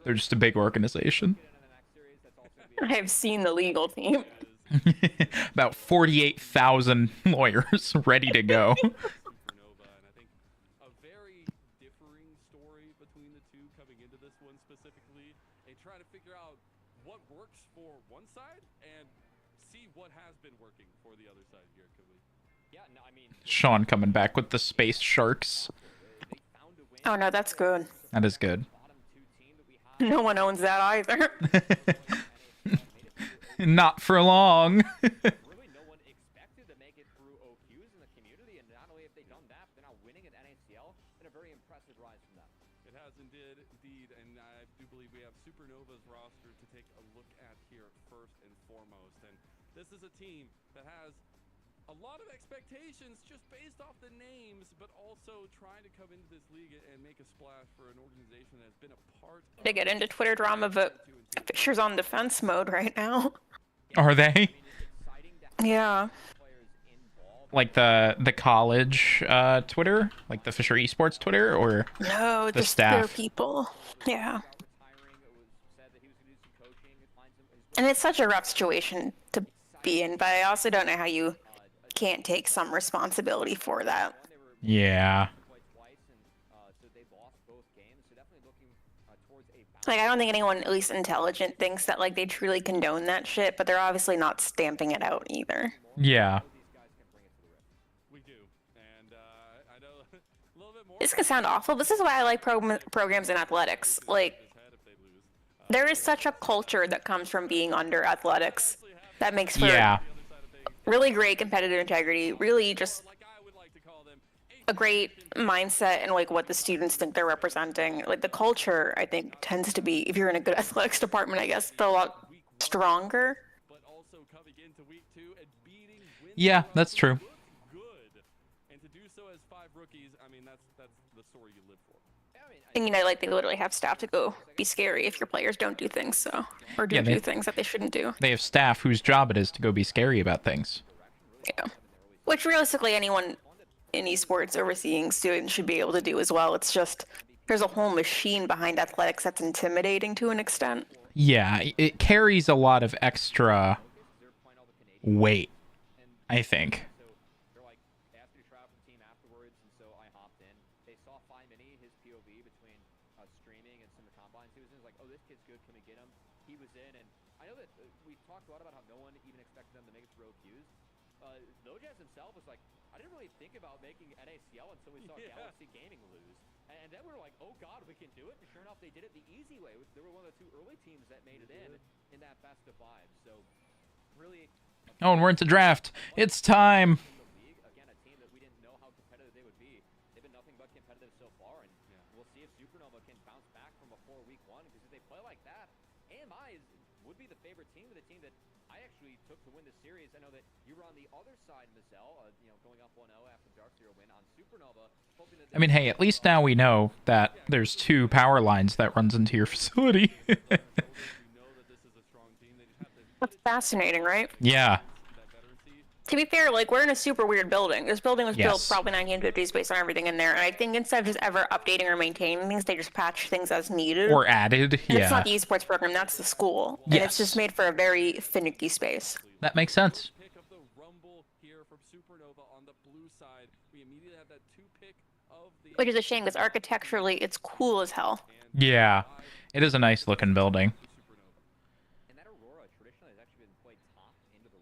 They're just a big organization. I have seen the legal team. About 48,000 lawyers ready to go. Supernova, and I think a very differing story between the two coming into this one specifically. They try to figure out what works for one side and see what has been working for the other side here, could we? Yeah, no, I mean, Sean coming back with the space sharks. they found a win. Oh no, that's good. That is good. Bottom two team that we have. No one owns that either. Not for long. Really, no one expected to make it through OQs in the community, and not only have they done that, but they're now winning at NACL in a very impressive rise from them. It has indeed, and I do believe we have Supernova's roster to take a look at here first and foremost. And this is a team that has a lot of expectations just based off the names, but also trying to come into this league and make a splash for an organization that's been a part of They get into Twitter drama, but Fisher's on defense mode right now. Are they? Yeah. Like the college Twitter? Like the Fisher Esports Twitter? Or No, The just their staff. people. Yeah. Retiring, it was said that he was going to do some coaching and find some. And it's such a rough situation to be in, but I also don't know how you can't take some responsibility for that. yeah. Quite twice, and so they lost both games. So definitely looking towards a bounce. Like, I don't think anyone, at least intelligent, thinks that, like, they truly condone that shit, but they're obviously not stamping it out either. Yeah. These guys can bring it to the rift. We do, and I know a little bit more. This could sound awful. This is why I like programs in athletics. Like, If they lose. there is such a culture that comes from being under athletics that makes for Yeah. really great competitive integrity, really just Like I would like to call them a great mindset and like what the students think they're representing. Like the culture, I think, tends to be, if you're in a good athletics department, I guess, they're a lot stronger. but also coming into week 2 and beating Yeah, that's true. good. And to do so as 5 rookies, I mean that's the story you live for. And you know, like they literally have staff to go be scary if your players don't do things or Yeah, they- do things that they shouldn't do. They have staff whose job it is to go be scary about things. Yeah. Which realistically anyone in esports overseeing students should be able to do as well. It's just there's a whole machine behind athletics that's intimidating to an extent. Yeah, it carries a lot of extra weight, I think. So they're like, they asked me to try out for the team afterwards, and so I hopped in. They saw Fi Mini, his POV between streaming and some of the combines he was in. It was like, oh, this kid's good. Can we get him? He was in, and I know that we talked a lot about how no one even expected them to make it through OQs. Nojaz himself was like, I didn't really think about making NACL until we saw Galaxy Gaming lose. And then we were like, oh god, we can do it. And sure enough, they did it the easy way. They were one of the 2 early teams that made it in that best of 5. So really, Oh, and we're into draft. It's time. the league, again, a team that we didn't know how competitive they would be. They've been nothing but competitive so far, and we'll see if Supernova can bounce back from a 4-week one, because if they play like that, AMI would be the favorite team, but the team that I actually took to win the series. I know that you were on the other side, Mazel, going up 1-0 after Dark Zero win on Supernova, hoping that I mean, hey, at least now we know that there's 2 power lines that runs into your facility. We know that this is a strong team. They just have to That's fascinating, right? Yeah. that veterancy. To be fair, like we're in a super weird building. This building was built Yes. probably 1950s based on everything in there. And I think instead of just ever updating or maintaining things, they just patch things as needed. Or added. And it's Yeah. not the esports program, that's the school. And it's just Yes. made for a very finicky space. That makes sense. Pick of the Rumble here from Supernova on the blue side. We immediately have that 2 pick of the Which is a shame because architecturally it's cool as hell. Yeah. It is a nice looking building. Supernova. And that Aurora traditionally has actually been played top into the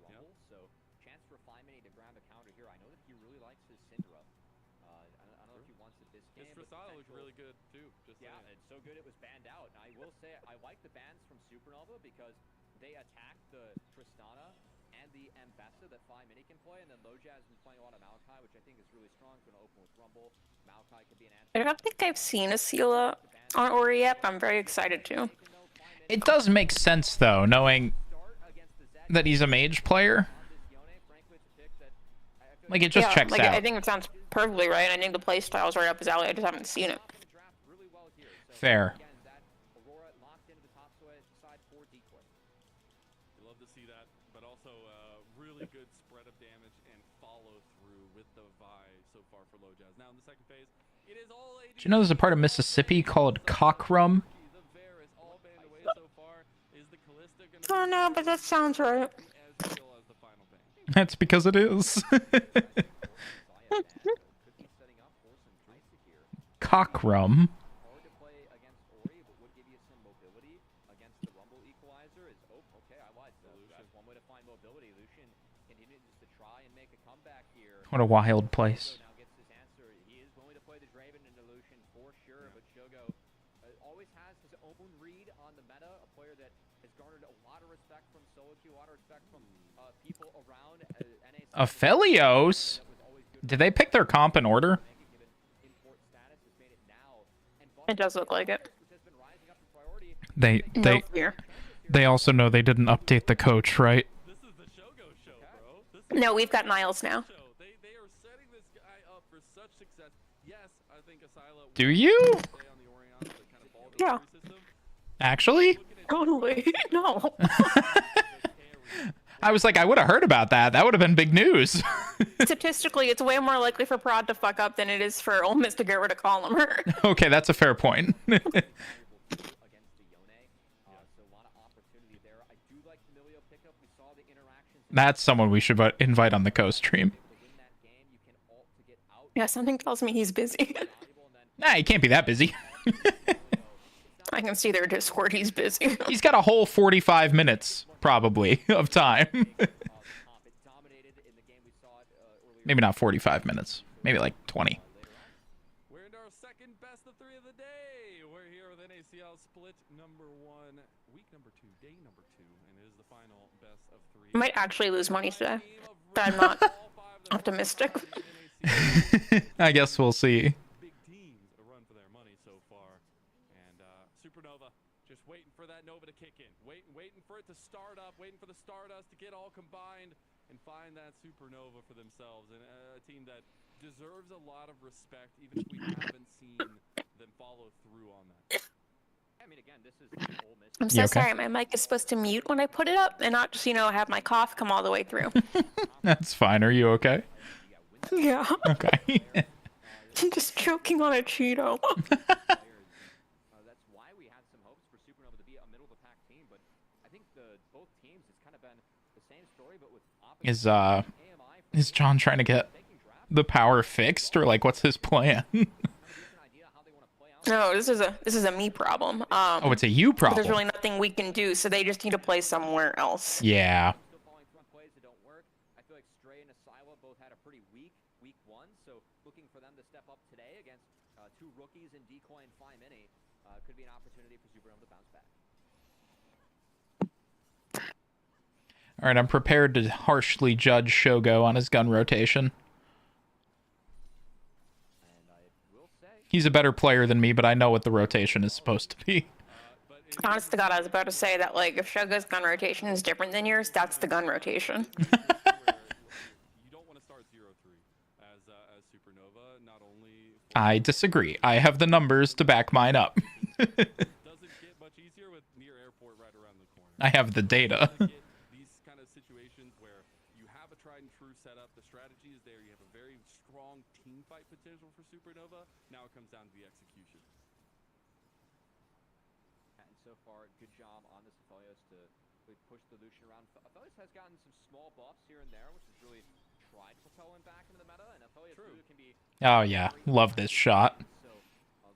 I will say I like the bans from Supernova because they attack the Tristana and the Ambessa that Fly Mini can play, and then Lojaz has been playing a lot of Maokai, which I think is really strong. Going to open with Rumble. Maokai could be an answer. I don't think I've seen a Sela on Ori yet, but I'm very excited to. It does make sense though, knowing that he's a mage player. Like it just checks like, out. I think it sounds perfectly right. I think the playstyle's right up his alley. I just haven't seen it. Fair. You love to see that, but also really good spread of damage and follow through with the Vi so far for Lojaz. Now in the second phase, it is all AD. Do you know there's a part of Mississippi called Cockrum? The Bear is all banned away so far. Is the Callista gonna Oh no, but that sounds right. as still as the final ban? That's because it is. Cockrum. Hard to play against Ori, but would give you some mobility against the Rumble Equalizer. Is okay, I lied. So that's one way to find mobility. Lucian continues to try and make a comeback here. What a wild place. Now gets his answer. He is willing to play the Draven into Lucian for sure, but Shogo always has his own read on the meta. A player that has garnered a lot of respect from solo queue, a lot of respect from people around NAC. Aphelios? Did they pick their comp in order? It does look like it. They No fear. they also know they didn't update the coach, right? This is the Shogo show, bro. This is No, we've got Niles now. the show. They are setting this guy up for such success. Yes, I think Asila Do you? will stay on the Orion, but kind of ball Yeah. system. Actually? Totally. No. I was like, I would have heard about that. That would have been big news. Statistically, it's way more likely for Prod to fuck up than it is for Ole Miss to get rid of Collimer. Okay, that's a fair point. Against the Yone, so a lot of opportunity there. I do like the Milio pickup. We saw the interactions. That's someone we should invite on the Costream. To win that game, you can ult to get out. Yeah, something tells me he's busy. Valuable, and then Nah, he can't be that busy. I can see their Discord. He's busy. He's got a whole 45 minutes, probably, of time. it dominated in the game. We saw it earlier. Maybe not 45 minutes. Maybe like 20. We're into our second best of three of the day. We're here with NACL split number 1, week number 2, day number 2, and it is the final best of 3. I might actually lose money today, but I'm not optimistic. I guess we'll see. Big teams a run for their money so far, and Supernova just waiting for that Nova to kick in, waiting for it to start up, waiting for the Stardust to get all combined and find that Supernova for themselves, and a team that deserves a lot of respect, even if we haven't seen them follow through on that. I mean, again, this is Ole Miss. I'm so You okay? sorry. My mic is supposed to mute when I put it up and not just, have my cough come all the way through. That's fine. Are you okay? Yeah. Okay. I'm just choking on a Cheeto. That's why we had some hopes for Supernova to be a middle of the pack team, but I think both teams it's kind of been the same story, but with opposite AMI Is John trying to get the power fixed, or like what's his plan? idea how they want to play out. No, this is a me problem. Oh, it's a you But problem. there's really nothing we can do, so they just need to play somewhere else. Yeah. Still falling front plays that don't work. I feel like Stray and Asila both had a pretty weak week 1, so looking for them to step up today against two rookies in Decoy and Fly Mini could be an opportunity for Supernova to bounce back. All right, I'm prepared to harshly judge Shogo on his gun rotation. And I will say, He's a better player than me, but I know what the rotation is supposed to be. Honest to God, I was about to say that, like, if Shogo's gun rotation is different than yours, that's the gun rotation. You don't want to start 0-3 as Supernova, not only for I disagree. I have the numbers to back mine up. doesn't get much easier with near airport right around the corner. I have the data. Get these kind of situations where you have a tried and true setup, the strategy is there, you have a very strong team fight potential for Supernova. Now it comes down to the execution. and so far, good job on this Aphelios to really push the Lucian around. Aphelios has gotten some small buffs here and there, which has really tried to propel him back into the meta, and Aphelios too can be Oh, yeah. Love this shot. so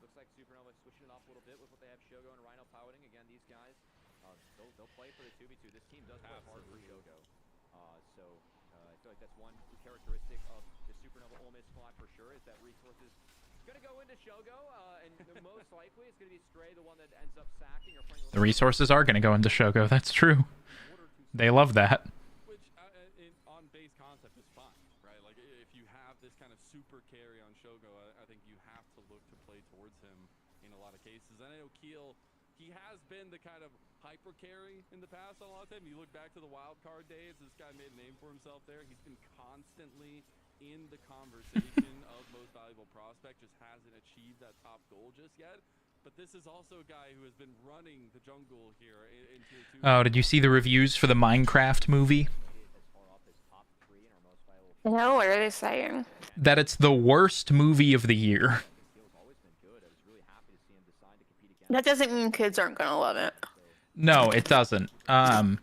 looks like Supernova switching it up a little bit with what they have Shogo and Rhino piloting. Again, these guys, they'll play for the 2v2. This team does play hard for Shogo. I feel like that's one characteristic of the Supernova Ole Miss squad for sure, is that resources gonna go into Shogo, and most likely it's gonna be Stray, the one that ends up sacking or playing. The resources are going to go into Shogo. That's true. They love that. Which, on base concept, is fine, right? Like, if you have this kind of super carry on Shogo, I think you have to look to play towards him in a lot of cases. And I know Keel, he has been the kind of hyper carry in the past on a lot of time. You look back to the wild card days, this guy made a name for himself there. He's been constantly in the conversation of most valuable prospect, just hasn't achieved that top goal just yet. But this is also a guy who has been running the jungle here in Tier 2. Oh, did you see the reviews for the Minecraft movie? No, what are they saying? That it's the worst movie of the year. That doesn't mean kids aren't gonna love it. No, it doesn't. But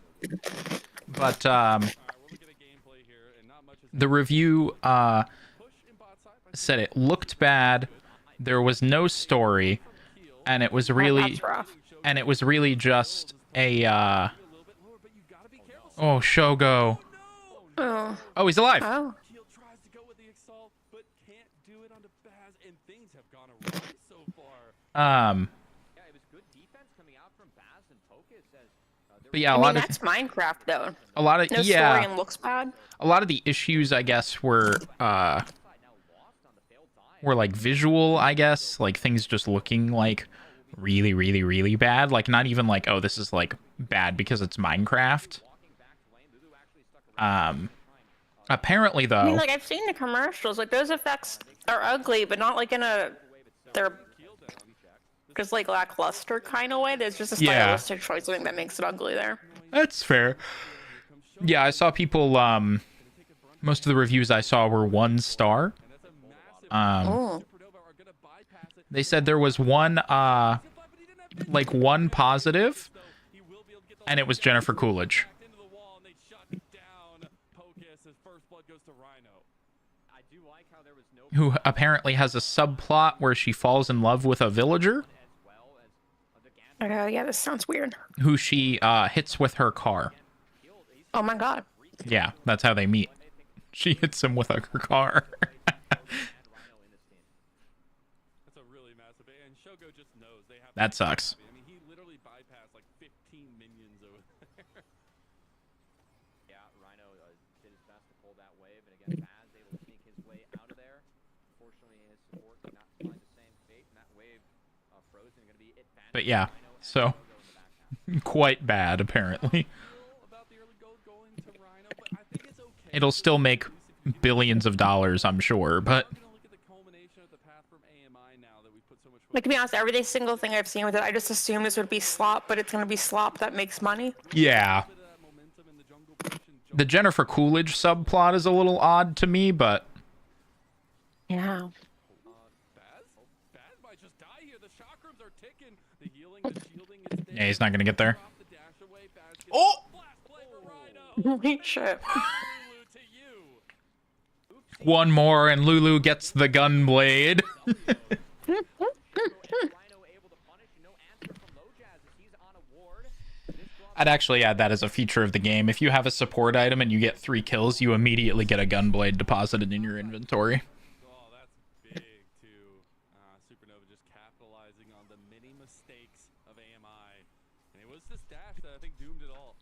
the review said it looked bad. There was no story, and it was really, That's rough. just a. Oh, Shogo. Oh. Oh, he's alive. Oh. Keel tries to go with the Exalt, but can't do it onto Baz, and things have gone awry so far. Yeah, it was good defense coming out from Baz and Focus as But yeah, I mean, that's Minecraft though. a lot of No story and looks bad. a lot of the issues, I guess, were like visual, I guess, like things just looking like really, really, really bad. Like not even like, oh, this is like bad because it's Minecraft. Apparently though, I mean, like I've seen the commercials. Like those effects are ugly, but not like in a they're just like lackluster kind of way. There's just a Yeah. stylistic choice I think that makes it ugly there. that's fair. Yeah, I saw people. Most of the reviews I saw were 1 star. Oh. They said there was one positive, and it was Jennifer Coolidge, who apparently has a subplot where she falls in love with a villager Yeah, this sounds weird. who she hits with her car. Oh my god. Yeah, that's how they meet. She hits him with her car. That sucks. I mean, he literally bypassed like 15 minions over there. Yeah, Rhino did his best to pull that wave, and again, Baz able to sneak his way out of there. Unfortunately, his support did not find the same fate, and that wave frozen. Going to be it. But yeah, so quite bad apparently. It'll still make billions of dollars, I'm sure, but Like to be honest, every single thing I've seen with it, I just assumed this would be slop, but it's gonna be slop that makes money. yeah. The Jennifer Coolidge subplot is a little odd to me, but Yeah. Baz might just die here. The chakrams are ticking. The healing, the shielding is there. yeah, he's not gonna get there. Off the dash away, Baz gets Oh! the blast play for Rhino. Holy shit. Lulu to you. One more, and Lulu gets the gun blade. Rhino able to punish, no answer from Lojaz as he's on a ward. I'd actually add that as a feature of the game. If you have a support item and you get 3 kills, you immediately get a gun blade deposited in your inventory. Oh, that's big too. Supernova just capitalizing on the many mistakes of AMI, and it was this dash that I think doomed it all.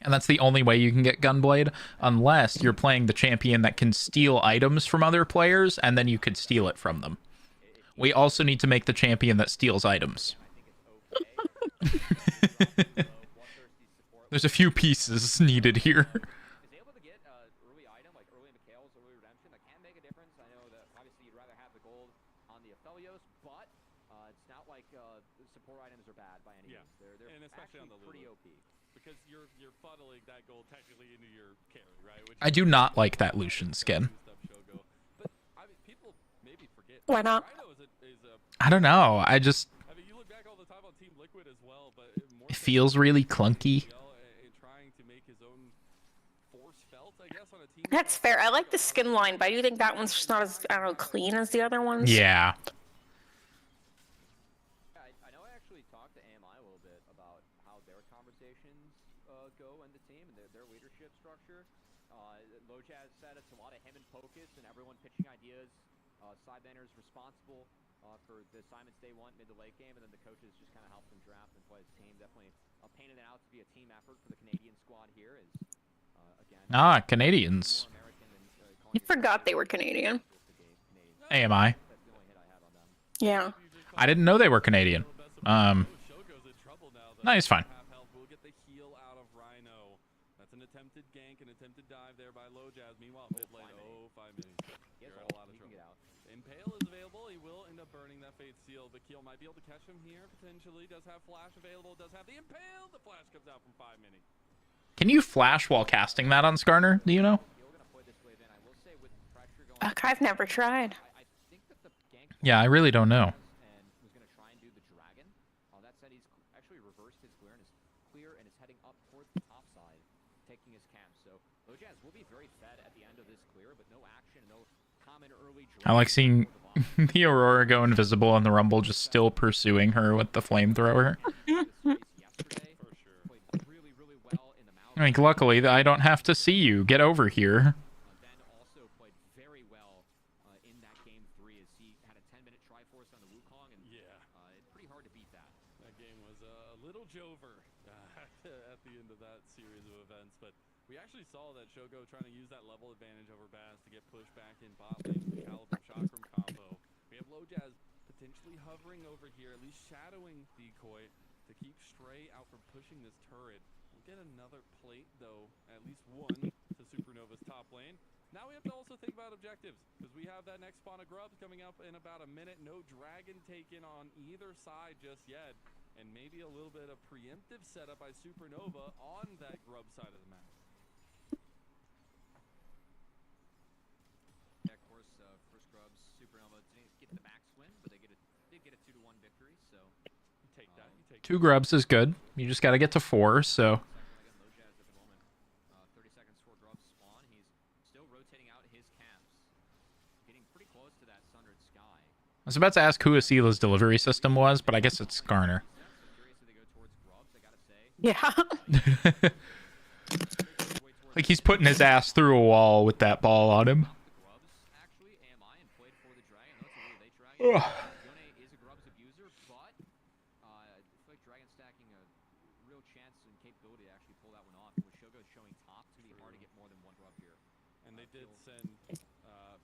And that's the only way you can get Gunblade, unless you're playing the champion that can steal items from other players, and then you could steal it from them. We also need to make the champion that steals items. There's a few pieces needed here. Is able to get early item like early Mikhail's early redemption that can make a difference. I know that obviously you'd rather have the gold on the Aphelios, but it's not like the support items are bad by any means. They're and especially on the pretty Lulu. OP. Because you're funneling that gold technically into your carry, right? Which I do not like that Lucian skin. But I mean, people maybe forget. Why not? Rhino is a I don't know. I mean, you look back all the time on Team Liquid as well, but more it feels really clunky. trying to make his own force felt, I guess, on a team. That's fair. I like the skin line, but I do think that one's just not as, I don't know, clean as the other ones. Yeah. I know I actually talked to AMI a little bit about how their conversations go in the team and their leadership structure. Lojaz said it's a lot of him and Focus and everyone pitching ideas Side laners responsible for the assignments they want mid to late game, and then the coaches just kind of help them draft and play as a team. Definitely painted it out to be a team effort for the Canadian squad here. Is again Ah, Canadians. more American than calling You yourself forgot they were Canadian. just a Canadian. AMI. That's the only hit I have on them. Yeah. I didn't know they were Canadian. Shogo's in trouble now, though. No, he's fine. Half health will get the heal out of Rhino. That's an attempted gank, an attempted dive there by Low Jazz. Meanwhile, mid lane, 5 minutes. He has You're in ult, a lot of he can trouble. get out. Impale is available. He will end up burning that Fate Seal, but Keel might be able to catch him here, potentially. Does have Flash available, does have the Impale. The Flash comes out from 5 minutes. Can you flash while casting that on Skarner? Do you know? He'll gonna play this wave in. I will say with pressure going I've never tried. I think that the gank Yeah, I really don't know. and was going to try and do the dragon. That said, he's actually reversed his clear and is heading up towards the top side, taking his camp. So Lojaz will be very fed at the end of this clear, but no action, no common early I like seeing the Aurora go invisible and the Rumble just still pursuing her with the flamethrower. yesterday. For sure. Played really, really well in the mouth. Like, luckily, I don't have to see you. Get over here. Then also played very well in that game 3 as he had a 10-minute Triforce on the Wukong, and pretty hard to beat that. That game was a little jover at the end of that series of events, but we actually saw that Shogo trying to use that level advantage over Baz to get pushed back in bot lane with the Caliber Chakram combo. We have Low Jazz potentially hovering over here, at least shadowing Decoy to keep Stray out from pushing this turret. We'll get another plate, though, at least one to Supernova's top lane. Now we have to also think about objectives, because we have that next spawn of grubs coming up in about a minute. No dragon taken on either side just yet, and maybe a little bit of preemptive setup by Supernova on that grub side of the map. Yeah, of course, first Grubs, Supernova didn't get the max win, but they did get a 2-1 victory, so... You take that. You take 2 grubs is good. You just gotta get to 4, so... Again, Lojaz at the moment, 30 seconds for Grubs spawn. He's still rotating out his camps, getting pretty close to that Sundered Sky. I was about to ask who Asila's delivery system was, but I guess it's Skarner. So curious if they go towards Grubs, I gotta say. Yeah. Like, he's putting his ass through a wall with that ball on him. Grubs, actually, AMI, and played for the Dragon. That's a really late Dragon. Yone is a Grubs abuser, but I feel like Dragon stacking a real chance and capability to actually pull that one off. With Shogo showing top, it's going to be hard to get more than one Grub here. And they did send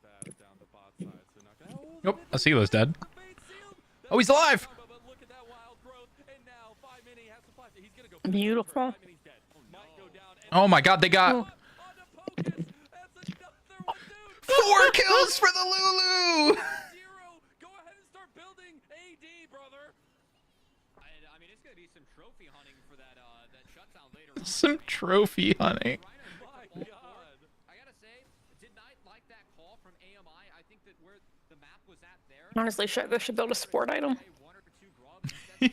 Baz down the bot side, so not gonna... Nope, Asila's dead. Fate sealed! Oh, he's alive! But look at that wild growth, and now 5 minutes has to flash. He's gonna go. Beautiful. 5 minutes dead. Might go down. And Oh my god, they got on the Pocus. That's another one, dude. 4 kills for the Lulu! 0. Go ahead and start building AD, brother. I mean, it's going to be some trophy hunting for that shutdown later on. Some trophy hunting. My God. I gotta say, did not like that call from AMI. I think that where the map was at there, Honestly, Shogo should build a sport item. one or two Grubs, and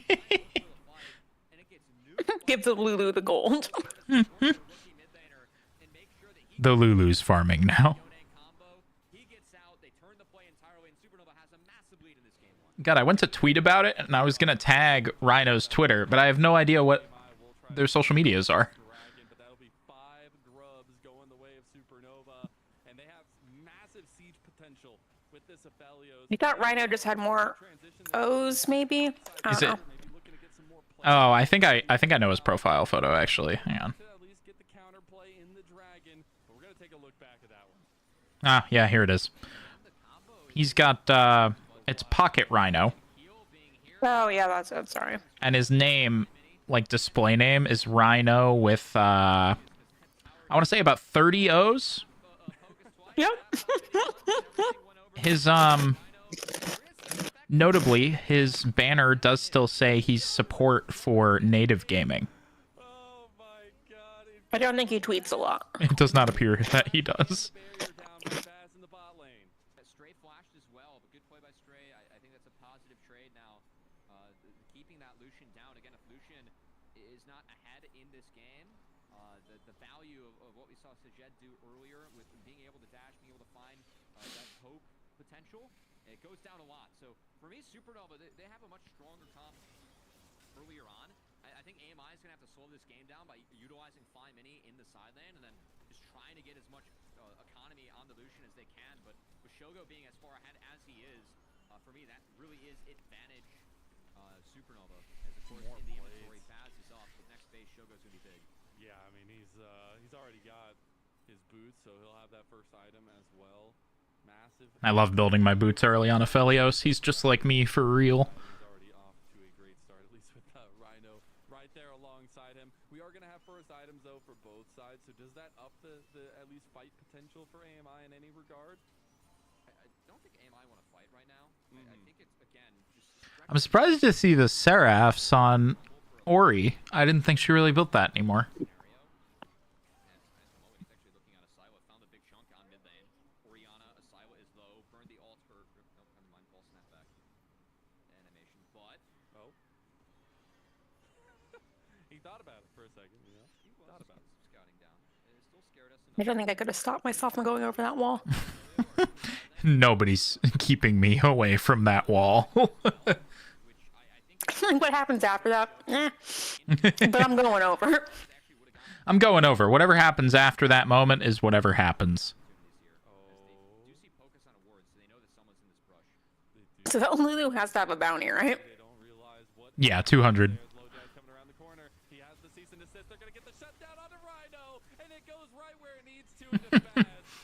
it gets nuked. Give the Lulu the gold. Rookie mid laner, and make sure that he The Lulu's farming now. Yone combo. He gets out. They turn the play entirely, and Supernova has a massive lead in this game one. God, I went to tweet about it, and I was gonna tag Rhino's Twitter, but I have no idea what their social medias are. Dragon, but that'll be 5 grubs going the way of Supernova, and they have massive siege potential with this Aphelios. You thought Rhino just had more O's, maybe? I Is don't it- know. Maybe looking to get some more play. Oh, I think I know his profile photo actually. Hang on. To at least get the counterplay in the dragon, but we're gonna take a look back at that one. Ah, yeah, here it is. He's got it's Pocket Rhino, Oh, yeah, that's it. Sorry. and his name, like display name, is Rhino with I want to say about 30 O's. Yep. His notably, his banner does still say he's support for native gaming. Oh my God! I don't think he tweets a lot. It does not appear that he does. Barrier down by Baz in the bot lane. Stray flashed as well, but good play by Stray. I think that's a positive trade now. Keeping that Lucian down. Again, if Lucian is not ahead in this game, the value of what we saw Sejed do earlier with being able to dash, being able to find that hope potential, it goes down a lot. So for me, Supernova, they have a much stronger comp earlier on. I think AMI is going to have to slow this game down by utilizing Fly Mini in the side lane and then just trying to get as much economy on the Lucian as they can. But with Shogo being as far ahead as he is, for me, that really is advantage Supernova. As of course in the inventory, Baz is off, but next phase Shogo's gonna be big. Yeah, I mean he's already got his boots, so he'll have that first item as well. Massive. I love building my boots early on Aphelios. He's just like me for real. He's already off to a great start, at least with Rhino right there alongside him. We are gonna have first items though for both sides. So does that up the at least fight potential for AMI in any regard? I don't think AMI want to fight right now. I think it's again just. I'm surprised to see the Seraphs on Ori. I didn't think she really built that anymore. He thought about it for a second, you know? Thought about it. Scouting down. It still scared us I don't think I could have stopped myself from going over that wall. Nobody's keeping me away from that wall. Like, what happens after that? Eh. But I'm going over. I'm going over. Whatever happens after that moment is whatever happens. So the Lulu has to have a bounty, right? Yeah, 200. He has the cease and desist. They're going to get the shutdown on the Rhino, and it goes right where it needs to.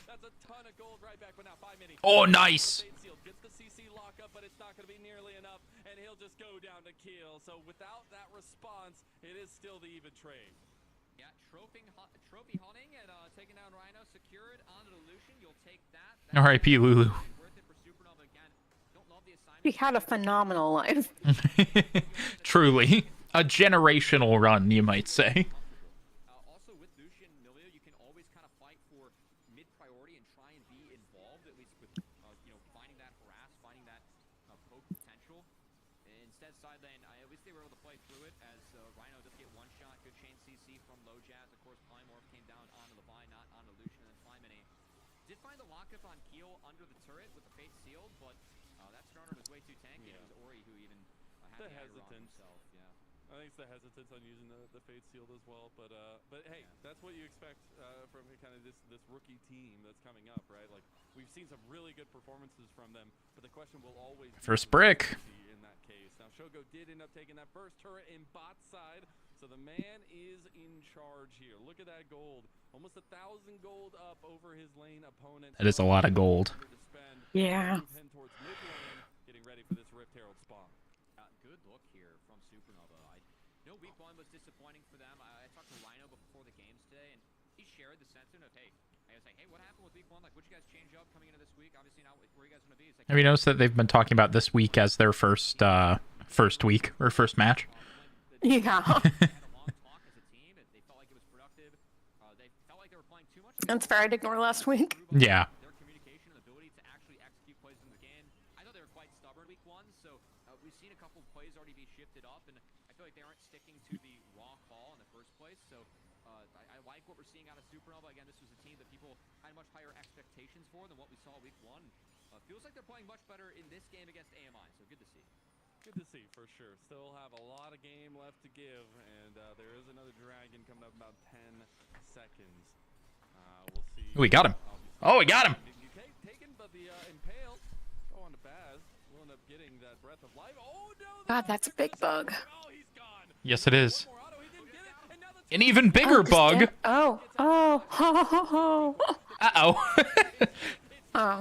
That's a ton of gold right back, but now 5 minutes. Oh, nice. Gets the CC lockup, but it's not going to be nearly enough, and he'll just go down to kill. So without that response, it is still the even trade. Yeah, trophy hunting and taking down Rhino, secured onto the Lucian. You'll take that. R.I.P. Lulu. Worth it for Supernova again. Don't love the assignment. He had a phenomenal life. Truly. A generational run, you might say. Also with Lucian Milio, you can always kind of fight for mid-priority and try and be involved, at least with finding that harass, finding that poke potential. Instead, side lane, at least they were able to play through it as Rhino does get one shot, good chain CC from Low Jazz. Of course, Polymorph came down onto the Vine, not onto Lucian, and Flymini did find the lockup on Keel under the turret with the Fate sealed, but that starter was way too tanky. Yeah. It was Ori who even had the aggro on himself. Yeah. I think it's the hesitance on using the Fate Sealed as well, but hey, that's what you expect from kind of this rookie team that's coming up, right? Like we've seen some really good performances from them, but the question will always be First brick. in that case. Now Shogo did end up taking that first turret in bot side, so the man is in charge here. Look at that gold, almost 1,000 gold up over his lane opponent. That is a lot of gold. Yeah. Getting ready for this Rift Herald spawn. Good look here from Supernova. I know week 1 was disappointing for them. I talked to Rhino before the games today, and he shared the sentiment of, hey, I was like, hey, what happened with week 1? Like, what'd you guys change up coming into this week? Obviously not where you guys going to be. It's like, Have you noticed that they've been talking about this week as their first week or first match? Yeah. they had a long talk as a team, and they felt like it was productive. They felt like they were playing too much. That's fair. I'd ignore last week. Yeah. Their communication and ability to actually execute plays in the game. I know they were quite stubborn week 1, so we've seen a couple of plays already be shifted up, and I feel like they aren't sticking to the raw call in the first place. So I like what we're seeing out of Supernova. Again, this was a team that people had much higher expectations for than what we saw week 1. Feels like they're playing much better in this game against AMI, so good to see. Good to see, for sure. Still have a lot of game left to give, and there is another dragon coming up in about 10 seconds. We'll see. We got him. Oh, we got him. Taken, but the Impale go on to Baz. We'll end up getting that breath of life. Oh, no! God, that's a big bug. Oh, he's gone. Yes, it is. One more auto, he didn't get it, and now the An even bigger bug. Oh. Uh-oh. Oh. 5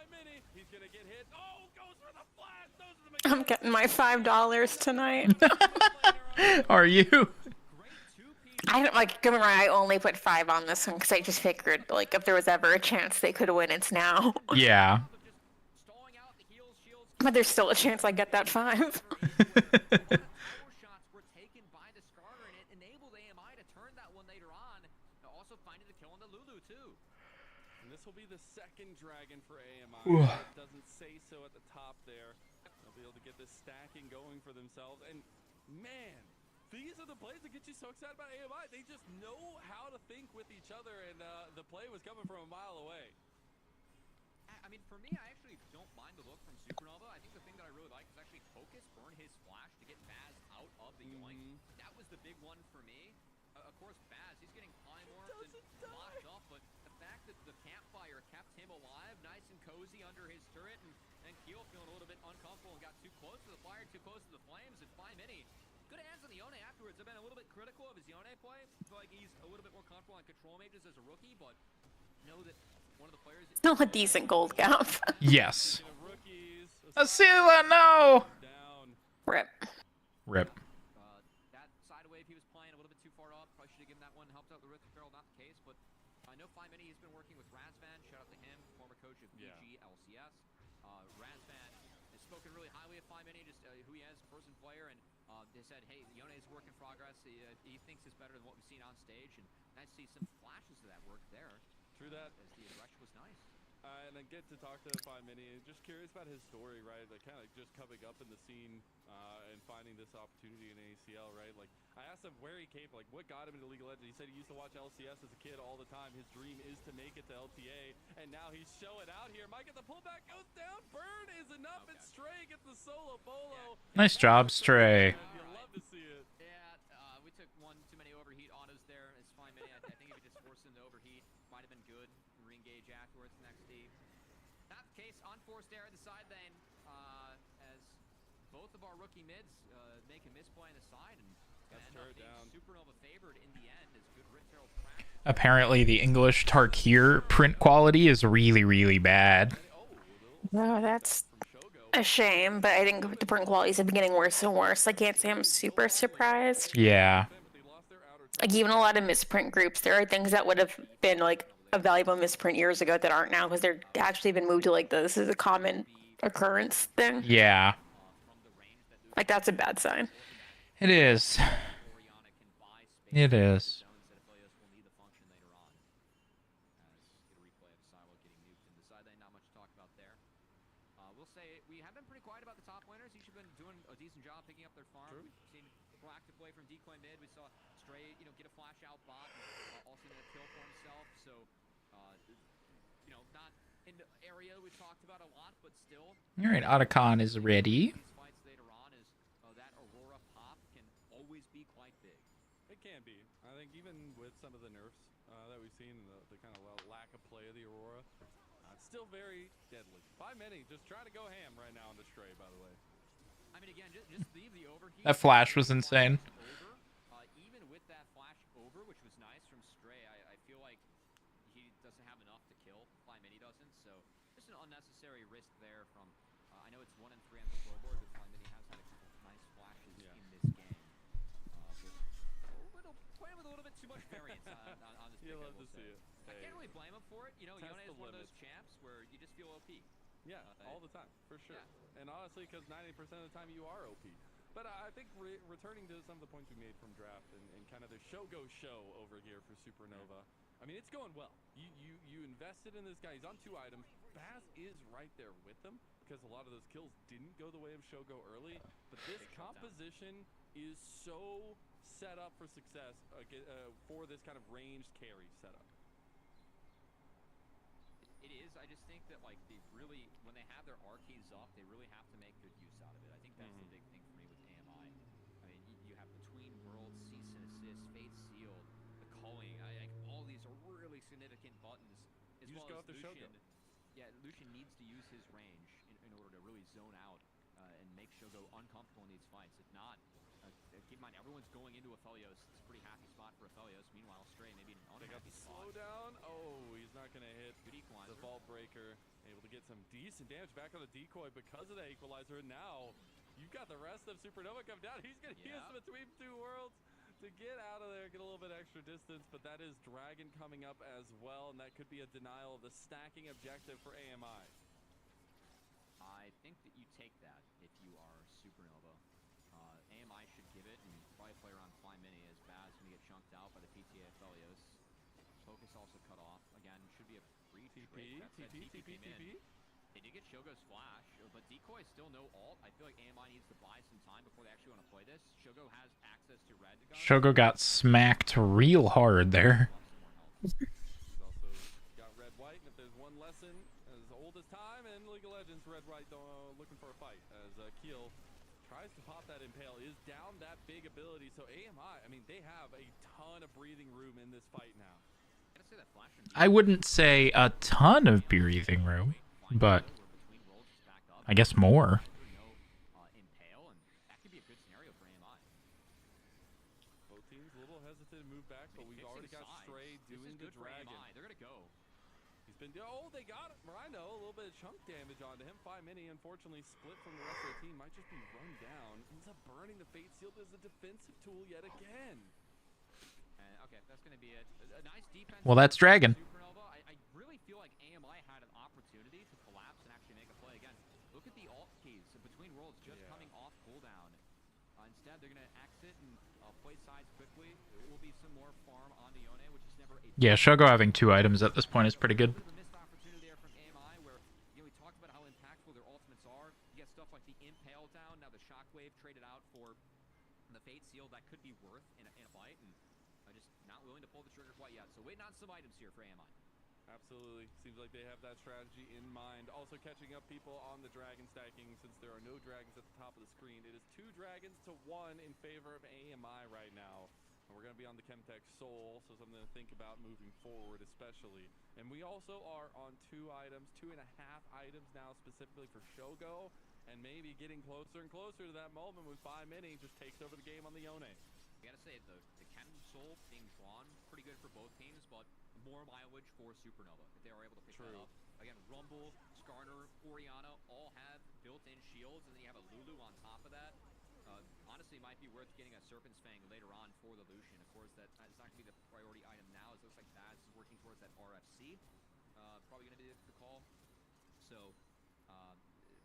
minutes. He's gonna get hit. Oh, goes for the flash. Those are the I'm getting my $5 tonight. Are you? I don't like. Don't get me wrong, I only put 5 on this one because I just figured, like, if there was ever a chance they could win, it's now. Yeah. Stalling out the heals, shields. But there's still a chance I get that 5. Shots were taken by the starter, and it enabled AMI to turn that one later on. Also finding the kill on the Lulu too. And this will be the second dragon for AMI. It doesn't say so at the top there. They'll be able to get this stacking going for themselves. And man, these are the plays that get you so excited about AMI. They just know how to think with each other, and the play was coming from a mile away. I mean, for me, I actually don't mind the look from Supernova. I think the thing that I really like is actually Focus burn his flash to get Baz out of the yoink. That was the big one for me. Of course, Baz, he's getting dimorphed and locked up, but the fact that the campfire kept him alive, nice and cozy under his turret, and Keel feeling a little bit uncomfortable and got too close to the fire, too close to the flames, and Fly Mini. Good hands on the Yone afterwards. I've been a little bit critical of his Yone play. I feel like he's a little bit more comfortable on control mages as a rookie, but know that one of the players... Still a decent gold cap. Yes. Rookies. Asila, no! Down. Rip. Rip. That side wave he was playing a little bit too far up. Probably should have given that one. Helped out the Rift Barrel, not the case, but I know Fly Mini has been working with Razvan. Shout out to him, former coach of BG LCS. Razvan has spoken really highly of Fly Mini, just who he is, person, player, and they said, hey, Yone is a work in progress. He thinks it's better than what we've seen on stage, and nice to see some flashes of that work there. True that. As the aggression was nice. And I get to talk to Fly Mini. Just curious about his story, right? Like kind of just coming up in the scene and finding this opportunity in ACL, right? Like I asked him where he came, like what got him into League of Legends. He said he used to watch LCS as a kid all the time. His dream is to make it to LTA, and now he's showing out here. Mike at the pullback goes down. Burn is enough, and Stray gets the solo bolo. Nice job, Stray. You love to see it. Yeah, we took one too many overheat autos there. It's Fly Mini. I think if we just forced him to overheat, might have been good. Re-engage afterwards next D. Not the case. Unforced error at the side lane as both of our rookie mids make a misplay on the side and end up being Supernova favored in the end as good Rift Herald practice. Apparently, the English Tarkir print quality is really, really bad. No, that's a shame, but I think the print qualities have been getting worse and worse. I can't say I'm super surprised. Yeah. Like, even a lot of misprint groups, there are things that would have been, like, a valuable misprint years ago that aren't now because they're actually been moved to, like, this is a common occurrence thing. Yeah. Like, that's a bad sign. It is. It is. We'll say we have been pretty quiet about the top laners. Each have been doing a decent job picking up their farm. We've seen proactive play from Decoy mid. We saw Stray, get a flash out bot, and also get a kill for himself. So, not in the area we talked about a lot, but still. All right, Otacon is ready. These fights later on is that Aurora pop can always be quite big. It can be. I think even with some of the nerfs that we've seen, the kind of lack of play of the Aurora, it's still very deadly. Fly Mini just trying to go ham right now on the Stray, by the way. I mean, again, just leave the overheat. That flash was insane. Even with that flash over, which was nice from Stray, I feel like he doesn't have enough to kill. Fly Mini doesn't, so just an unnecessary risk there from, I know it's 1 and 3 on the scoreboard, but Fly Mini has had a couple nice flashes in this game. Playing with a little bit too much variance on this pick. You love to see it. I can't really blame him for it. Yone is one of those champs where you just feel OP. Yeah, all the time, for sure. Yeah. And honestly, because 90% of the time you are OP. But I think returning to some of the points we made from draft and kind of the show over here for Supernova, I mean, it's going well. You invested in this guy. He's on 2 items. Baz is right there with them because a lot of those kills didn't go the way of Shogo early. But this composition is so set up for success for this kind of ranged carry setup. It is. I just think that, like, they really, when they have their R keys up, they really have to make good use out of it. I think that's the big thing for me with AMI. I mean, you have Between Worlds, Cease and Assist, Fate Sealed, the culling. All these are really significant buttons. As You well just go as after Lucian. Shogo. Yeah, Lucian needs to use his range in order to really zone out and make Shogo uncomfortable in these fights. If not, keep in mind, everyone's going into Aphelios. It's a pretty happy spot for Aphelios. Meanwhile, Stray maybe an unhappy spot. Slow down. Oh, he's not going to hit Good equalizer. the Vault Breaker. Able to get some decent damage back on the Decoy because of the equalizer. And now you've got the rest of Supernova come down. He's going to use Between Two Worlds to get out of there, get a little bit extra distance. But that is Dragon coming up as well. And that could be a denial of the stacking objective for AMI. I think that you take that if you are Supernova. AMI should give it and probably play around Fly Mini as Baz going to get chunked out by the PTA Aphelios. Focus also cut off. Again, should be a free TP. They did get Shogo's flash, but Decoy is still no ult. I feel like AMI needs to buy some time before they actually want to play this. Shogo has access to red. Shogo got smacked real hard there. He's also got red-white, and if there's one lesson as old as time in League of Legends, red-white looking for a fight as Keel tries tries to pop that impale, is down that big ability. So AMI, I mean, they have a ton of breathing room in this fight now. I wouldn't say a ton of breathing room, but I guess more. Both teams a little hesitant to move back, but we've already got Stray doing the dragon. They're gonna go. He's been, oh, they got it. Rhino, a little bit of chunk damage onto him. 5 mini, unfortunately, split from the rest of the team. Might just be run down. Ends up burning the Fate Shield as a defensive tool yet again. Okay, that's gonna be it. A nice defense. Well, that's Dragon. Supernova. I really feel like AMI had an opportunity to collapse and actually make a play again. Look at the alt keys between worlds just coming off cooldown. Instead, they're gonna exit and play sides quickly. It will be some more farm on the Yone, which is never a Yeah, Shogo having 2 items at this point is pretty good. bit of a missed opportunity there from AMI, where we talked about how impactful their ultimates are. You get stuff like the Impale down, now the Shockwave traded out for the Fate Seal that could be worth in a fight, and just not willing to pull the trigger quite yet. So waiting on some items here for AMI. Absolutely. Seems like they have that strategy in mind. Also catching up people on the dragon stacking since there are no dragons at the top of the screen. It is 2 dragons to 1 in favor of AMI right now. And we're going to be on the Chemtech Soul, so something to think about moving forward especially. And we also are on 2 items, 2.5 items now specifically for Shogo. And maybe getting closer and closer to that moment when 5 mini just takes over the game on the Yone. I gotta say, the Chem Soul being drawn, pretty good for both teams, but more mileage for Supernova if they are able to pick that up. Again, Rumble, Skarner, Oriana all have built-in shields, and then you have a Lulu on top of that. Honestly, might be worth getting a Serpent's Fang later on for the Lucian. Of course, that is not going to be the priority item now. It looks like Baz is working towards that RFC. Probably going to be the call. So,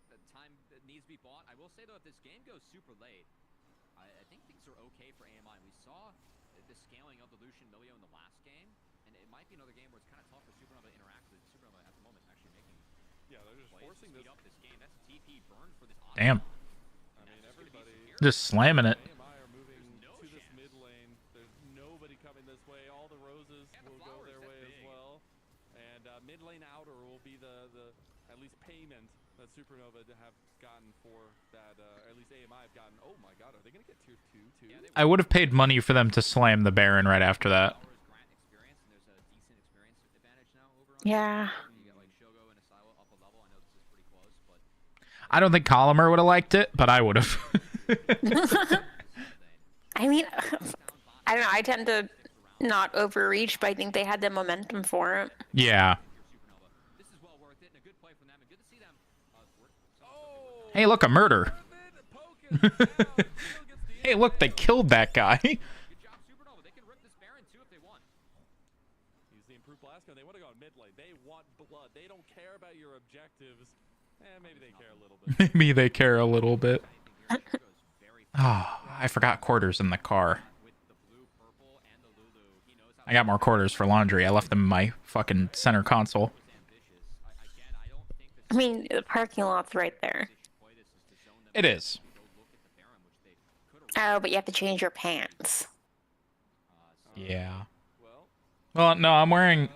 the time that needs to be bought. I will say, though, if this game goes super late, I think things are okay for AMI. We saw the scaling of the Lucian Milio in the last game, and it might be another game where it's kind of tough for Supernova to interact with. Supernova at the moment actually making Yeah, they're just plays to forcing speed this. up this game. That's a TP burn for this. Damn. I mean, everybody. Just slamming it. AMI are moving to this mid lane. There's nobody coming this way. All the roses will go their way as well. And mid lane outer will be the at least payment that Supernova have gotten for that. At least AMI have gotten. Oh my God, are they gonna get tier 2 too? I would have paid money for them to slam the Baron right after that. Grant experience, and there's a decent experience advantage now over on Yeah. you got like Shogo and Asilo up a level. I know this is pretty close, but I don't think Colomer would have liked it, but I would have. I mean, I don't know. I tend to not overreach, but I think they had the momentum for it. Yeah. this is well worth it and a good play from them, and good to see them work. Oh, Hey, look, a murder. poke it down. Still gets the Hey, look, they killed that guy. Good job, Supernova. They can rip this Baron too if they want. Use the improved blast gun. They want to go on mid lane. They want blood. They don't care about your objectives. Maybe they care a little bit. Maybe they care a little bit. Shogo's very Oh, I forgot quarters in the car. with the blue, purple, and the Lulu. He knows how I got more quarters for laundry. I left them in my fucking center console. ambitious. Again, I don't think I mean, the parking lot's right there. play this is to zone them. It is. Go look at the Baron, which they could have. Oh, but you have to change your pants. Yeah. Well, Well, no, I'm wearing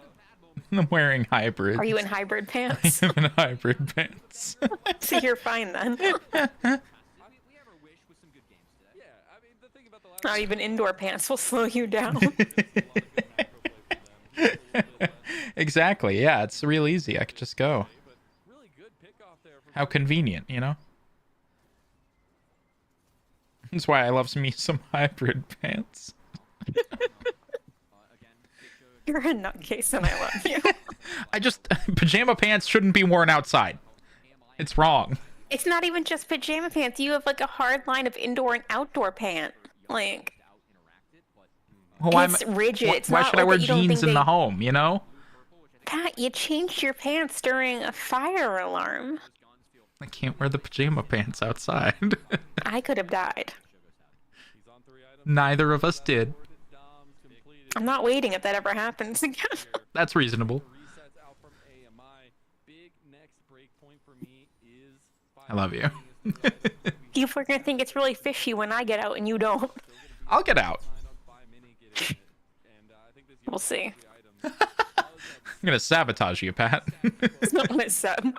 hybrid. Are you in hybrid pants? I'm in hybrid pants. So you're fine then. We have our wish with some good games today. yeah. I mean, the thing about the last. Not even indoor pants will slow you down. Exactly. Yeah, it's real easy. I could just go. But really good pick off there from How convenient, you know? That's why I love me some hybrid pants. Again, Big Show You're a nutcase and I love you. I just pajama pants shouldn't be worn outside. It's wrong. It's not even just pajama pants. You have like a hard line of indoor and outdoor pant. Like, out interacted, but Well, why it's rigid. It's why not should I like wear that you don't jeans think in the they- home, you know? Pat, you changed your pants during a fire alarm. I can't wear the pajama pants outside. I could have died. he's on 3 items. Neither of us did. Doms completed. I'm not waiting if that ever happens again. That's reasonable. Resets out from AMI. Big next break point for me is. I love you. People are gonna think it's really fishy when I get out and you don't. I'll get out. We'll see. I'm gonna sabotage you, Pat. It's not what it said.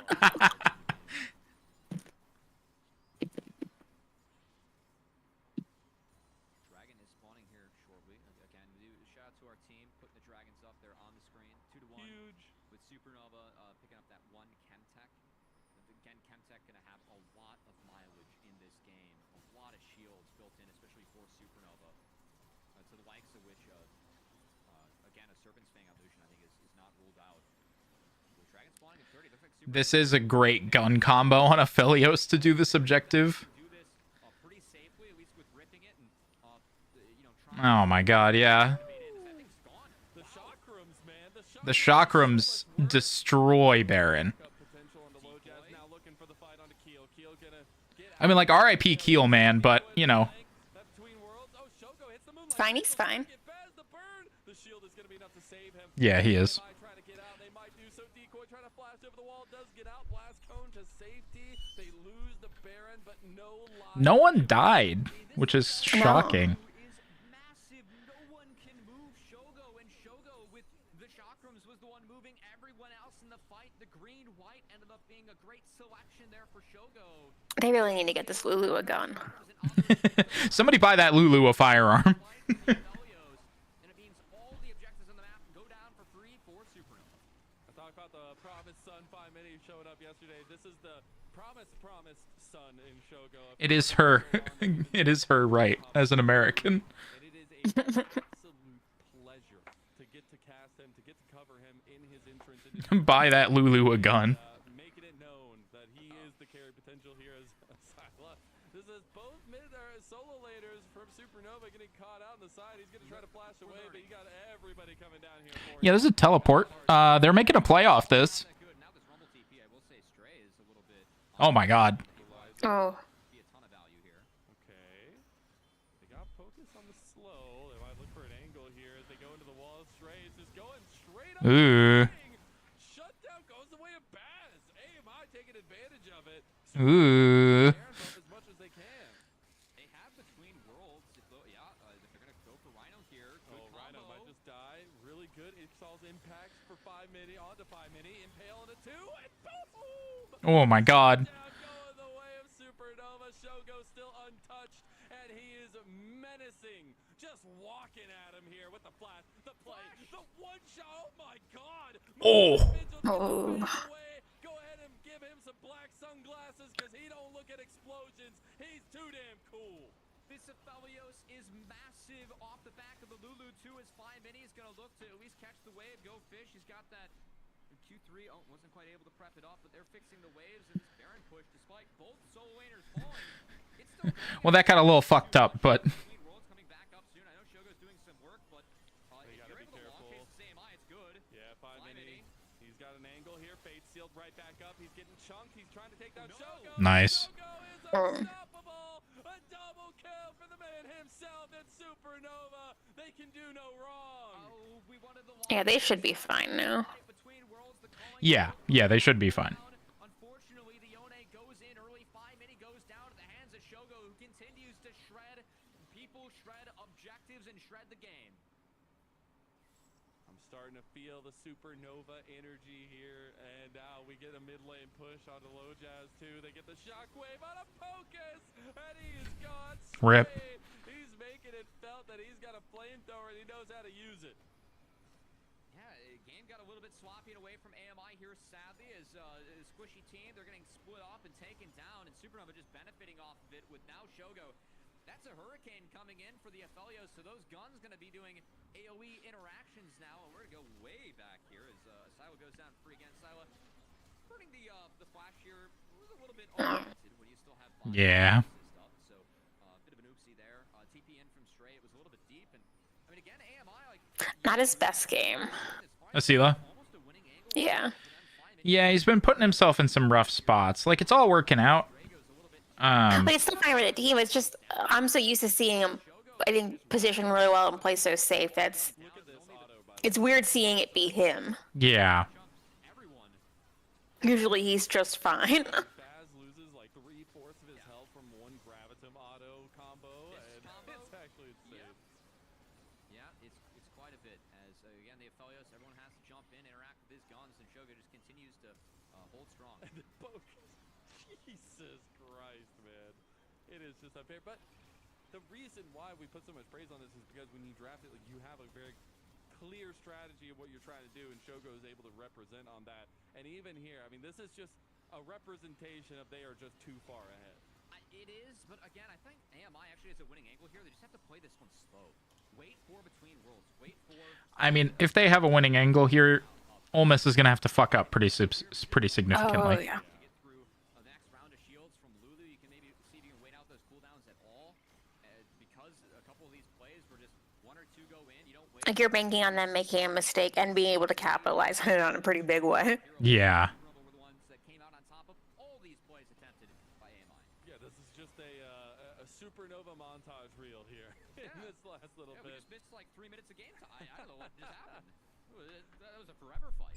out to our team, putting the Dragons up there on the screen, 2-1. Huge. With Supernova picking up that one Chemtech. Again, Chemtech going to have a lot of mileage in this game. A lot of shields built in, especially for Supernova. To the likes of which, again, a Serpent's Fang evolution, I think, is not ruled out. The Dragon spawning at 30. Looks like Supernova This is a great gun combo on Aphelios to do this objective. do this pretty safely, at least with ripping it and, you know, trying Oh my god, yeah. to activate it. That thing's gone. The chakrams, man. The chakrams destroy Baron. Potential on the low jazz. Now looking for the fight onto Keel. Keel gonna get I mean, like, RIP Keel, man, but, you know. that between worlds. Oh, Shogo hits the moonlight. It's fine, he's fine. Get Baz the burn. The shield is gonna be enough to save him. Yeah, he is. Might try to get out. They might do so. Decoy trying to flash over the wall. Does get out. Blast cone to safety. They lose the Baron, but no lives. No one died, which is shocking. Is massive. No one can move Shogo, and Shogo with the chakrams was the one moving everyone else in the fight. The green white ended up being a great selection there for Shogo. They really need to get this Lulu a gun. Somebody buy that Lulu a firearm. And it means all the objectives on the map go down for free for Supernova. I talked about the Promised Son 5 mini showing up yesterday. This is the Promised Son in Shogo. It is her. It is her right as an American. And it is a absolute pleasure to get to cast him, to get to cover him in his entrance. Into Buy that Lulu a gun. making it known that he is the carry potential here as Syla. This is both mid or solo laters from Supernova getting caught out on the side. He's gonna try to flash away, but you got everybody coming down here for Yeah, him. this is a teleport. They're making a play off this. That good. Now this Rumble TP, I will say Stray is a little bit Oh my god. Oh, be a ton of value here. Okay. They got focus on the slow. They might look for an angle here as they go into the wall. Stray is just going straight up. Ooh. Shutdown goes the way of Baz. AMI taking advantage of it. Ooh. As much as they can. They have between worlds. If they're going to go for Rhino here. Good Oh, Rhino combo. might just die. Really good. Ixal's impacts for 5 mini. Onto 5 mini. Impale into 2. And boom! Oh my god. Down going the way of Supernova. Shogo still untouched. And he is menacing. Just walking at him here with the flash. The play. The one shot. Oh my god. Oh. Oh. Go ahead and give him some black sunglasses because he don't look at explosions. He's too damn cool. This Aphelios is massive off the back of the Lulu 2 as 5 mini is going to look to at least catch the wave, go fish. He's got that Q3. Oh, wasn't quite able to prep it off, but they're fixing the waves and this Baron push despite both solo laners falling. It's still Well, that got a little fucked up, but between worlds coming back up soon. I know Shogo's doing some work, but if gotta you're be able to long careful. case the same eye, it's good. Yeah, 5 mini. He's got an angle here. Fate sealed right back up. He's getting chunked. He's trying to take down Shogo. Nice. Shogo is unstoppable. A double kill for the man himself. It's Supernova. They can do no wrong. Oh, we wanted the long yeah, they should be fine now. between worlds. The calling yeah, they should be fine. Unfortunately, the Yone goes in early. 5 mini goes down to the hands of Shogo, who continues to shred people, shred objectives, and shred the game. I'm starting to feel the Supernova energy here, and now we get a mid lane push onto Low Jazz too. They get the shockwave on a Pocus, and he's gone Rip. straight. He's making it felt that he's got a flamethrower and he knows how to use it. Yeah, game got a little bit sloppy and away from AMI here, sadly, as a squishy team. They're getting split off and taken down, and Supernova just benefiting off of it with now Shogo. That's a hurricane coming in for the Aphelios, so those guns going to be doing AoE interactions now, and we're going to go way back here as Syla goes down free again. Syla burning the flash here was a little bit oriented when you still have Yeah. stuff, so a bit of an oopsie there. TP in from Stray, it was a little bit deep, and I mean again, AMI like Not his best game. Asila. almost a winning angle. Yeah. Yeah, he's been putting himself in some rough spots. Like, it's all working out. But it's still fine with the team. It's just I'm so used to seeing him, I think, position really well and play so safe. That's Look at this auto, by the way. it's weird seeing it be him. Yeah. Everyone. Usually he's just fine. Baz loses like 3/4 of his health from one Gravitum auto combo, and it's actually insane. Yeah, it's quite a bit. As again, the Aphelios, everyone has to jump in, interact with his guns, and Shogo just continues to hold strong. And the poke. Jesus Christ, man. It is just unfair. But the reason why we put so much praise on this is because when you draft it, like, you have a very clear strategy of what you're trying to do, and Shogo is able to represent on that. And even here, I mean, this is just a representation of they are just too far ahead. It is, but again, I think AMI actually has a winning angle here. They just have to play this one slow. Wait for between worlds. Wait for. I mean, if they have a winning angle here, Ole Miss is gonna have to fuck up pretty significantly. Oh yeah. Get through the next round of shields from Lulu. You can maybe see if you can wait out those cooldowns at all, because a couple of these plays were just one or two go in. You don't wait. Like you're banking on them making a mistake and being able to capitalize on it on a pretty big way. Yeah. Were the ones that came out on top of all these plays attempted by AMI. Yeah, this is just a supernova montage reel here in this last little We bit. just missed like 3 minutes of game time. I don't know what just happened. That was a forever fight.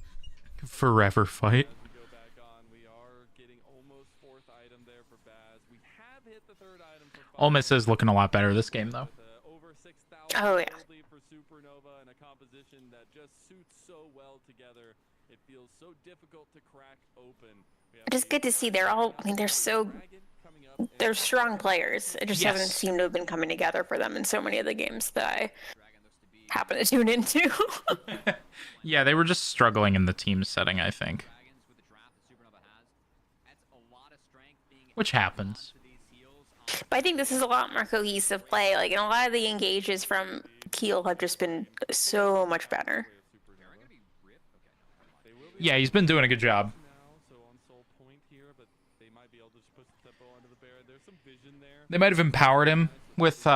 Forever fight. As we go back on, we are getting almost 4th item there for Baz. We have hit the 3rd item for Ole Miss is looking a lot better this game, though. with, over 6,000 Oh, yeah. gold lead for Supernova and a composition that just suits so well together. It feels so difficult to crack open. We have Just good to see they're all. I mean, they're strong players. It just Yes. hasn't seemed to have been coming together for them in so many of the games that I happen to tune into. Yeah, they were just struggling in the team setting, I think. Dragons with the draft that Supernova has. That's a lot of strength being Which happens. to these heals. But I think this is a lot more cohesive play. Like, and a lot of the engages from Keel have just been so much better. Yeah, he's been doing a good job. now, so on Soul Point here, but they might be able to just push the tempo onto the bear. There's some vision there. They might have empowered him with Clear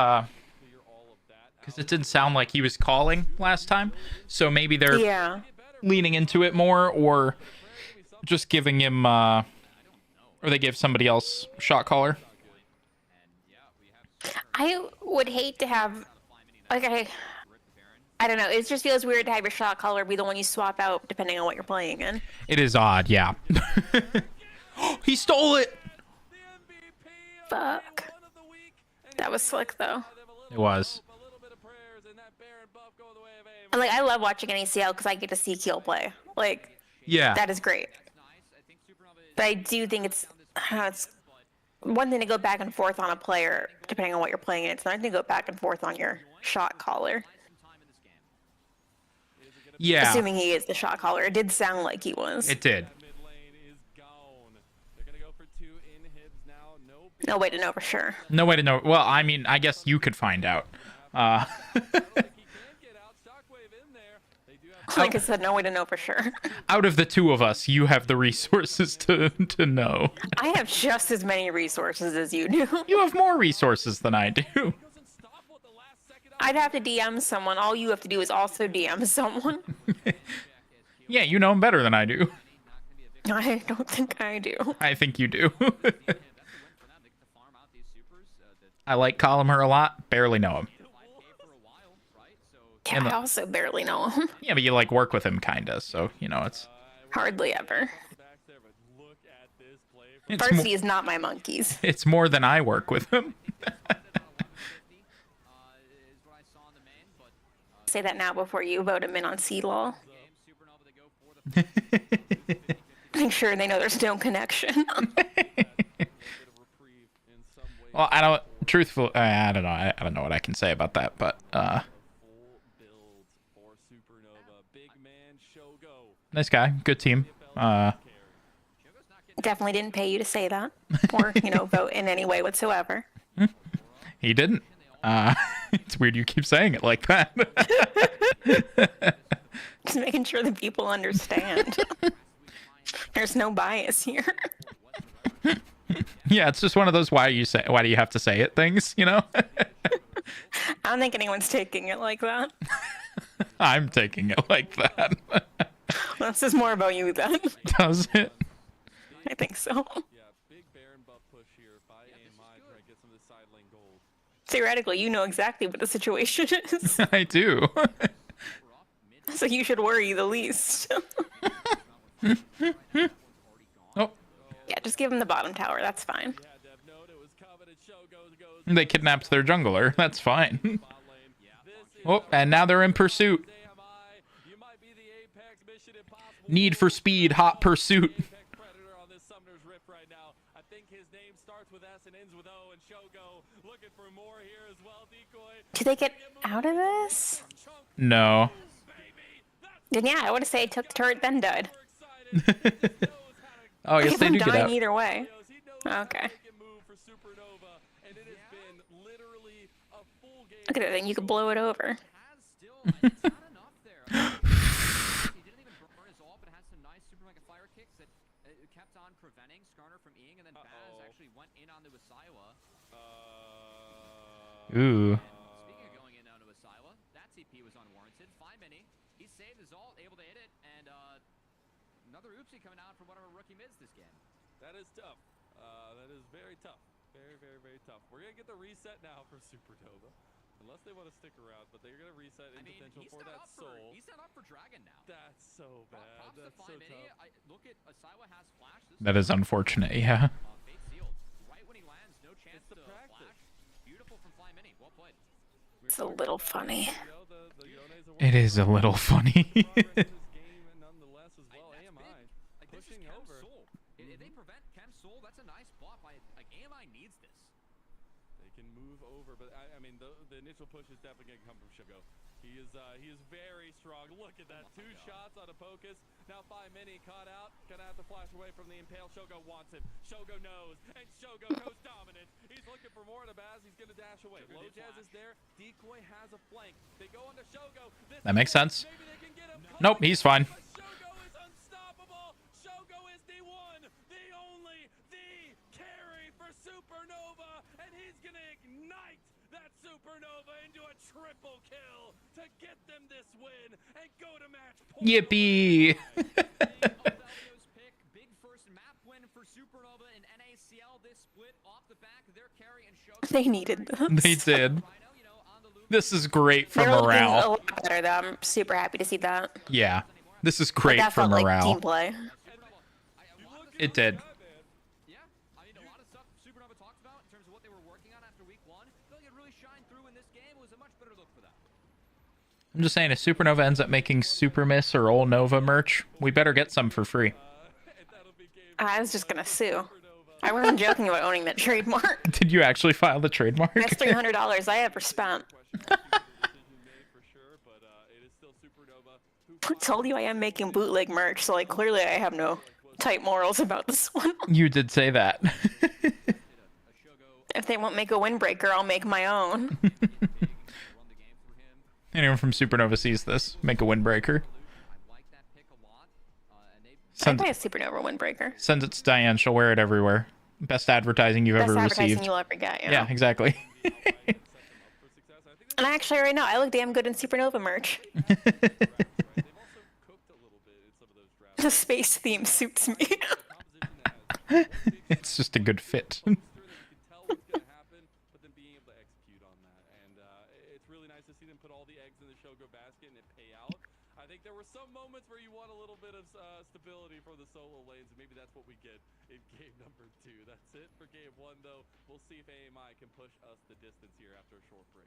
all of that because it didn't sound like he was calling last time. So maybe they're Yeah. leaning into it more, or just giving him, or they give somebody else shot caller. I would hate to have, like, I don't know. It just feels weird to have your shot caller be the one you swap out depending on what you're playing in. It is odd, yeah. He stole it. Fuck. That was slick though. It was. And like, I love watching NACL because I get to see Keel play. Like, Yeah. that is great. But I do think it's one thing to go back and forth on a player depending on what you're playing in. It's another thing to go back and forth on your shot caller. Yeah. Assuming he is the shot caller. It did sound like he was. It did. Mid lane is gone. They're gonna go for 2 inhibs now. No No way to know for sure. No way to know. Well, I mean, I guess you could find out. he can't get out. Shockwave in there. They do have Like I said, no way to know for sure. Out of the two of us, you have the resources to know. I have just as many resources as you do. You have more resources than I do. doesn't stop with the last second. I'd have to DM someone. All you have to do is also DM someone. Yeah, you know him better than I do. I don't think I do. I think you do. I like Collimer a lot. Barely know him. Yeah, And I also barely know him. Yeah, but you like work with him, kinda. So you know it's Hardly ever. Back there, but look at this play from it's Varsity is not my monkeys. it's more than I work with him. Say that now before you vote him in on C-Law. Make sure they know there's no connection. Well, I don't. Truthfully, I don't know. I don't know what I can say about that, but full builds for Supernova. Big man Shogo. nice guy, good team. Definitely didn't pay you to say that. Or, vote in any way whatsoever. He didn't. It's weird you keep saying it like that. Just making sure that people understand. There's no bias here. Yeah, it's just one of those why do you have to say it things, you know? I don't think anyone's taking it like that. I'm taking it like that. This is more about you then. Does it? I think so. Yeah, big Baron buff push here by AMI trying to get some of the side lane gold. Theoretically, you know exactly what the situation is. I do. So you should worry the least. Oh, Yeah, just give him the bottom tower. That's fine. Yeah, Dev note it was coveted. Shogo goes they kidnapped their jungler. That's fine. bot lane. This is Oh, and now they're in pursuit. AMI. You might be the Apex Mission Impossible. Need for speed, hot pursuit. Apex Predator on this Summoner's Rift right now. I think his name starts with S and ends with O, and Shogo looking for more here as well. Decoy. Do they get out of this? No. Then yeah, I would say I took the turret then died. Oh, yes, If they I'm do get dying out. either way. Okay. Look at it, then you could blow it over. It's not enough there. He didn't even burn his ult, but had some nice super mega fire kicks that kept on preventing Skarner from eating, and then Baz actually went in onto Asiwa. Ooh. Speaking of going in onto Asiwa, that TP was unwarranted. 5-mini. He saved his ult, able to hit it, and another oopsie coming out from one of our rookie mids this game. That is tough. That is very tough. Very, very, very tough. We're going to get the reset now for Supernova. Unless they want to stick around, but they're going to reset in potential for that soul. He's not up for Dragon now. That's so bad. Props That's to so 5-mini. tough. Look at Asiwa has flash. That is unfortunate, yeah. Fate sealed. Right when he lands, no chance It's the to practice. flash. Beautiful from 5-mini. Well played. It's a little funny. It is a little funny. Nonetheless, as well, That's AMI big. Like, this is pushing Chem's over. soul. If they prevent Chem's soul, that's a nice buff. Like AMI needs this. They can move over, but I mean, the initial push is definitely going to come from Shogo. He is very strong. Look at that, two shots on a Pocus. Now 5-mini caught out. Gonna have to flash away from the impale. Shogo wants him. Shogo knows, and Shogo goes dominant. He's looking for more in a Baz. He's gonna dash away. Low Jazz is there. Decoy has a flank. They go onto Shogo. That makes sense. Maybe they can get him. Nope, he's fine. But Shogo is unstoppable. Shogo is the one, the only, the carry for Supernova, and he's gonna ignite that Supernova into a triple kill to get them this win and go to match point. Yippee! Alvelio's pick, big first map win for Supernova in NACL. This split off the back of their carry and Shogo. They needed this. They did. Rhino, you know, on the loop. This is great for They're looking a morale. lot better though. I'm super happy to see that. Yeah, this is Like, great that for felt like morale. team play. It did. Yeah, I mean, a lot of stuff Supernova talked about in terms of what they were working on after week 1. I feel like it really shined through in this game. It was a much better look for them. I'm just saying, if Supernova ends up making Super Miss or Ol Nova merch, we better get some for free. I was just gonna sue. I wasn't joking about owning that trademark. Did you actually file the trademark? That's $300 I ever spent. I told you I am making bootleg merch, so like clearly I have no tight morals about this one. You did say that. If they won't make a windbreaker, I'll make my own. Anyone from Supernova sees this, make a windbreaker. I like that pick a lot. And they I Send, buy a supernova windbreaker. send it to Diane, she'll wear it everywhere. Best advertising you've Best ever advertising received. you'll ever get. You know? Yeah, exactly. And I actually right now I look damn good in supernova merch. The space theme suits me. It's just a good fit. I think there were some moments where you want a little bit of stability from the solo lanes, and maybe that's what we get in game number 2. That's it for game 1, though. We'll see if AMI can push us the distance here after a short break.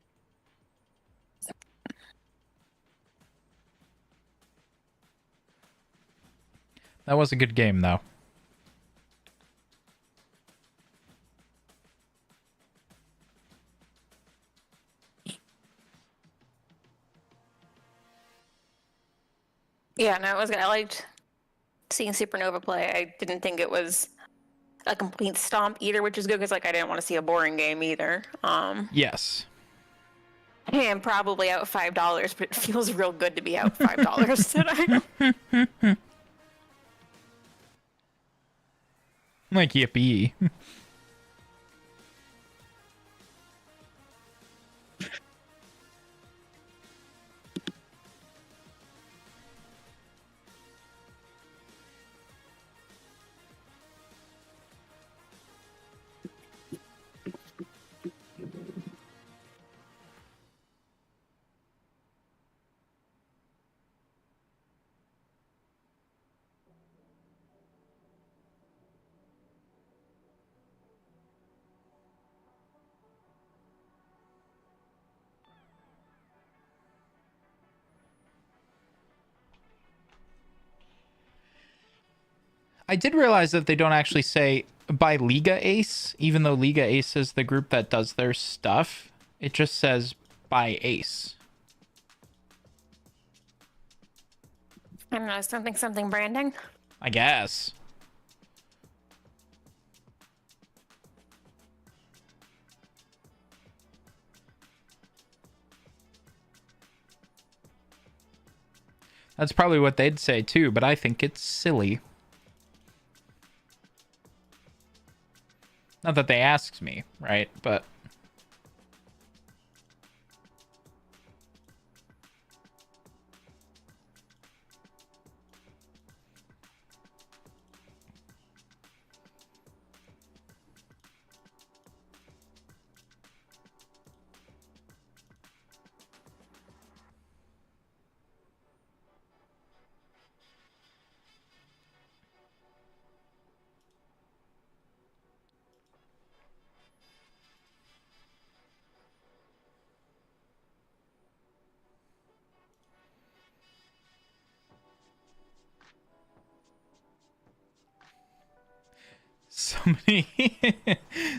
That was a good game, though. Yeah, no, it was good. I liked seeing supernova play. I didn't think it was a complete stomp either, which is good because like I didn't want to see a boring game either. Yes. And probably out $5, but it feels real good to be out $5 today. Like, yippee. I did realize that they don't actually say by Liga Ace, even though Liga Ace is the group that does their stuff. It just says by Ace. I don't know, something branding. I guess. That's probably what they'd say too, but I think it's silly. Not that they asked me, right? But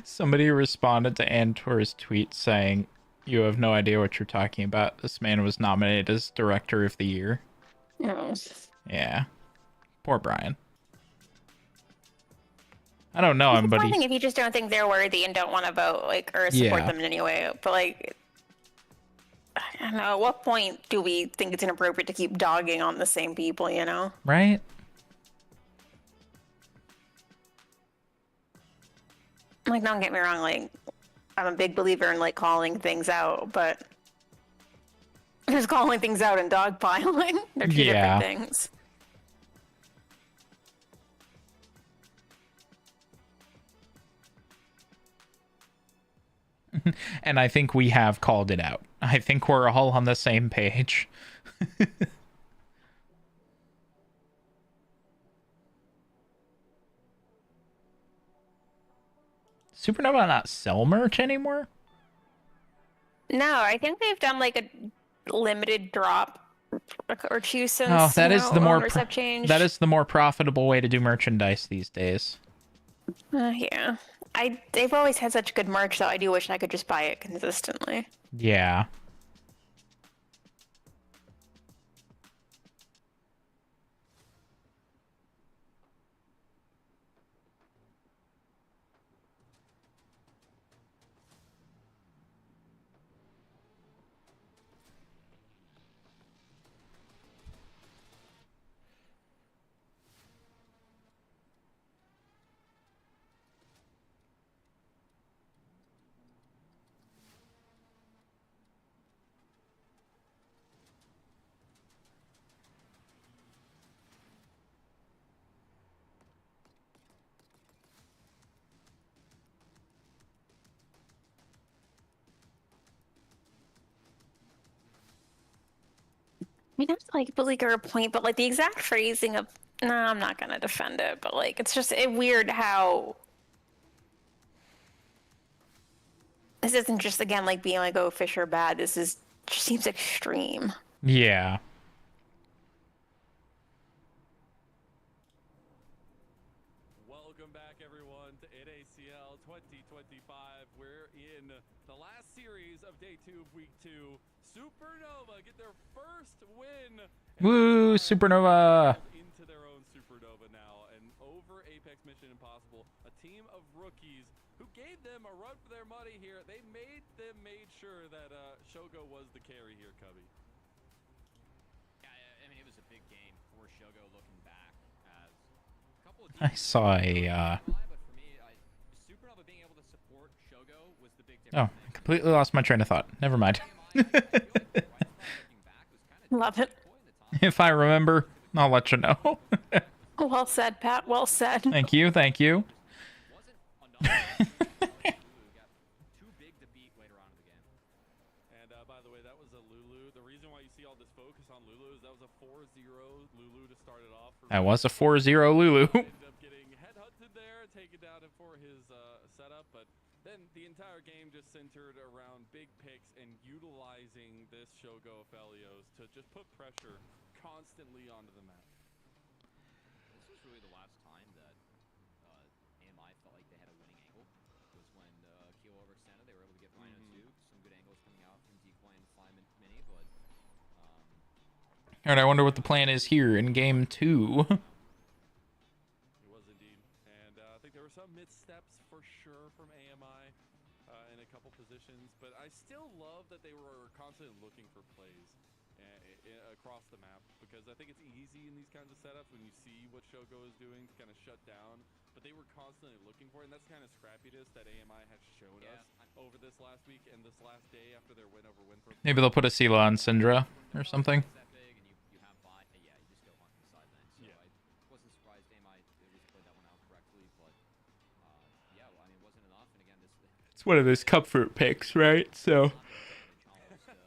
somebody responded to Antor's tweet saying, "You have no idea what you're talking about. This man was nominated as Director of the Year." Oh. Yeah. Poor Brian. I don't know him, It's but one thing he's... if you just don't think they're worthy and don't want to vote, like, or support Yeah. them in any way. But like, I don't know. At what point do we think it's inappropriate to keep dogging on the same people? You know? Right? Like, don't get me wrong. Like, I'm a big believer in like calling things out, but just calling things out and dogpiling, they're two Yeah. different things. And I think we have called it out. I think we're all on the same page. Supernova not sell merch anymore? No, I think they've done like a limited drop or two since Oh, that is the more owners have changed. that is the more profitable way to do merchandise these days. Yeah. They've always had such good merch though. I do wish I could just buy it consistently. Yeah. I mean, that's like beleaguer a point, but like the exact phrasing of no, I'm not gonna defend it, but like it's just weird how this isn't just again like being like, oh, fish are bad. This is just seems extreme. Yeah. Welcome back, everyone, to NACL 2025. We're in the last series of day 2 of week 2. Supernova get their first win. Woo, Supernova! Into their own Supernova now, and over Apex Mission Impossible, a team of rookies who gave them a run for their money here. They made sure that Shogo was the carry here, Cubby. Yeah, I mean, it was a big game for Shogo looking back as a couple of I saw a but for me, Supernova being able to support Shogo was the big Oh, difference. I completely lost my train of thought. Never mind. Love it. If I remember, I'll let you know. Well said, Pat. Well said. Thank you, thank you. Too big to beat later on in the game. And by the way, that was a Lulu. The reason why you see all this focus on Lulu is that was a 4-0 Lulu to start it off. That was a 4-0 Lulu. Ended up getting headhunted there, taken down for his setup, but then the entire game just centered around big picks and utilizing this Shogo Aphelios to just put pressure constantly onto the map. This was really the last time that AMI felt like they had a winning angle. Was when Kilo overextended. They were able to get Rhino 2. Some good angles coming out from Decoy and Slime and Mini, but All right, I wonder what the plan is here in game 2. It was indeed. And I think there were some missteps for sure from AMI in a couple positions, but I still love that they were constantly looking for plays across the map, because I think it's easy in these kinds of setups when you see what Shogo is doing to kind of shut down, but they were constantly looking for it, and that's kind of scrappiness that AMI has shown us over this last week and this last day after their win over Winthrop. Maybe they'll put a Sela on Syndra or something. That big, and you have Vi. Yeah, you just go hunt the sideline. So I wasn't surprised AMI at least played that one out correctly, but yeah, well, I mean, it wasn't enough. And again, this It's one of those comfort picks, right? So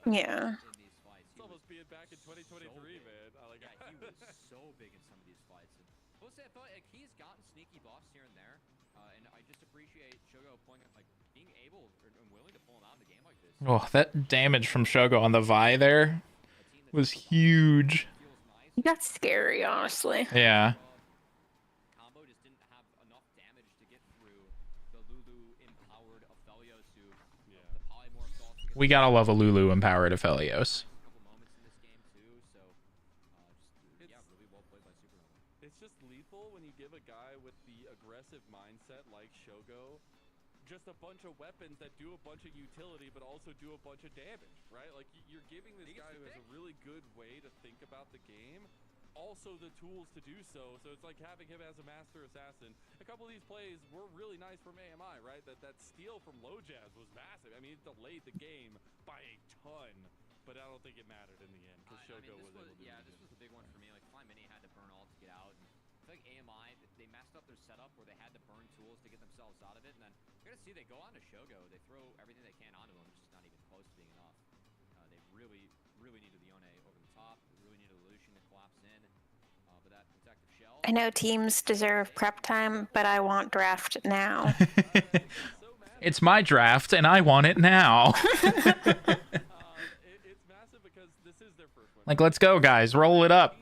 Yeah. in these fights, It's almost being back in 2023, man. I like yeah, he was so big in some of these fights. And I will say, I felt like he's gotten sneaky buffs here and there, and I just appreciate Shogo pulling like being able and willing to pull him out in a game like this. oh, that damage from Shogo on the Vi there was huge. Feels nice. He got scary, honestly. Yeah. Combo just didn't have enough damage to get through the Lulu empowered Aphelios who the polymorph also gets We gotta love a Lulu empowered Aphelios. a couple moments in this game too, so just yeah, really well played by Supernova. It's just lethal when you give a guy with the aggressive mindset like Shogo just a bunch of weapons that do a bunch of utility but also do a bunch of damage, right? Like you're giving this guy who has a really good way to think about the game also the tools to do so. So it's like having him as a master assassin. A couple of these plays were really nice from AMI, right? That steal from Low Jazz was massive. I mean, it delayed the game by a ton, but I don't think it mattered in the end because Shogo was able to do it. This was the big one for me. Like Fly Mini had to burn all to get out. And I feel like AMI, they messed up their setup where they had to burn tools to get themselves out of it. And then you're gonna see they go on to Shogo. They throw everything they can onto him. It's just not even close to being enough. They really needed the Yone over the top. They really needed Lucian to collapse in. But that protective shell. I know teams deserve prep time, but I want draft now. It's my draft, and I want it now. It's massive because this is their first win. Like, let's go, guys. Roll it up.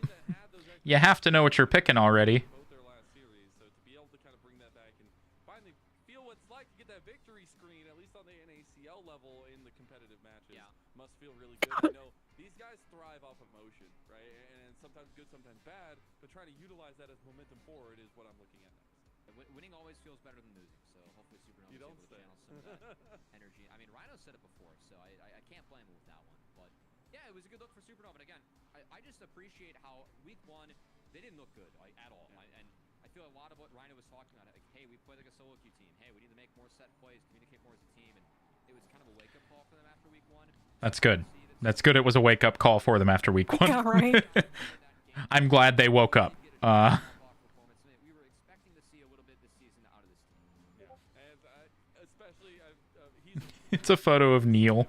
You have to know what you're picking already. Both their last series, so to be able to kind of bring that back and finally feel what it's like to get that victory screen, at least on the NACL level in the competitive matches, must feel really good. You know, these guys thrive off emotion, right? And sometimes good, sometimes bad, but trying to utilize that as momentum forward is what I'm looking at next. Winning always feels better than losing, so hopefully Supernova is able to channel some of that energy. I mean, Rhino said it before, so I can't blame him with that one. But yeah, it was a good look for Supernova. And again, I just appreciate how week 1 they didn't look good at all. And I feel a lot of what Rhino was talking about, like, hey, we play like a solo queue team. Hey, we need to make more set plays, communicate more as a team. And it was kind of a wake-up call for them after week 1. That's good. That's good. It was a wake-up call for them after week 1. Yeah, right. I'm glad they woke up. We were expecting to see a little bit this season out of this team. And especially, he's It's a photo of Neil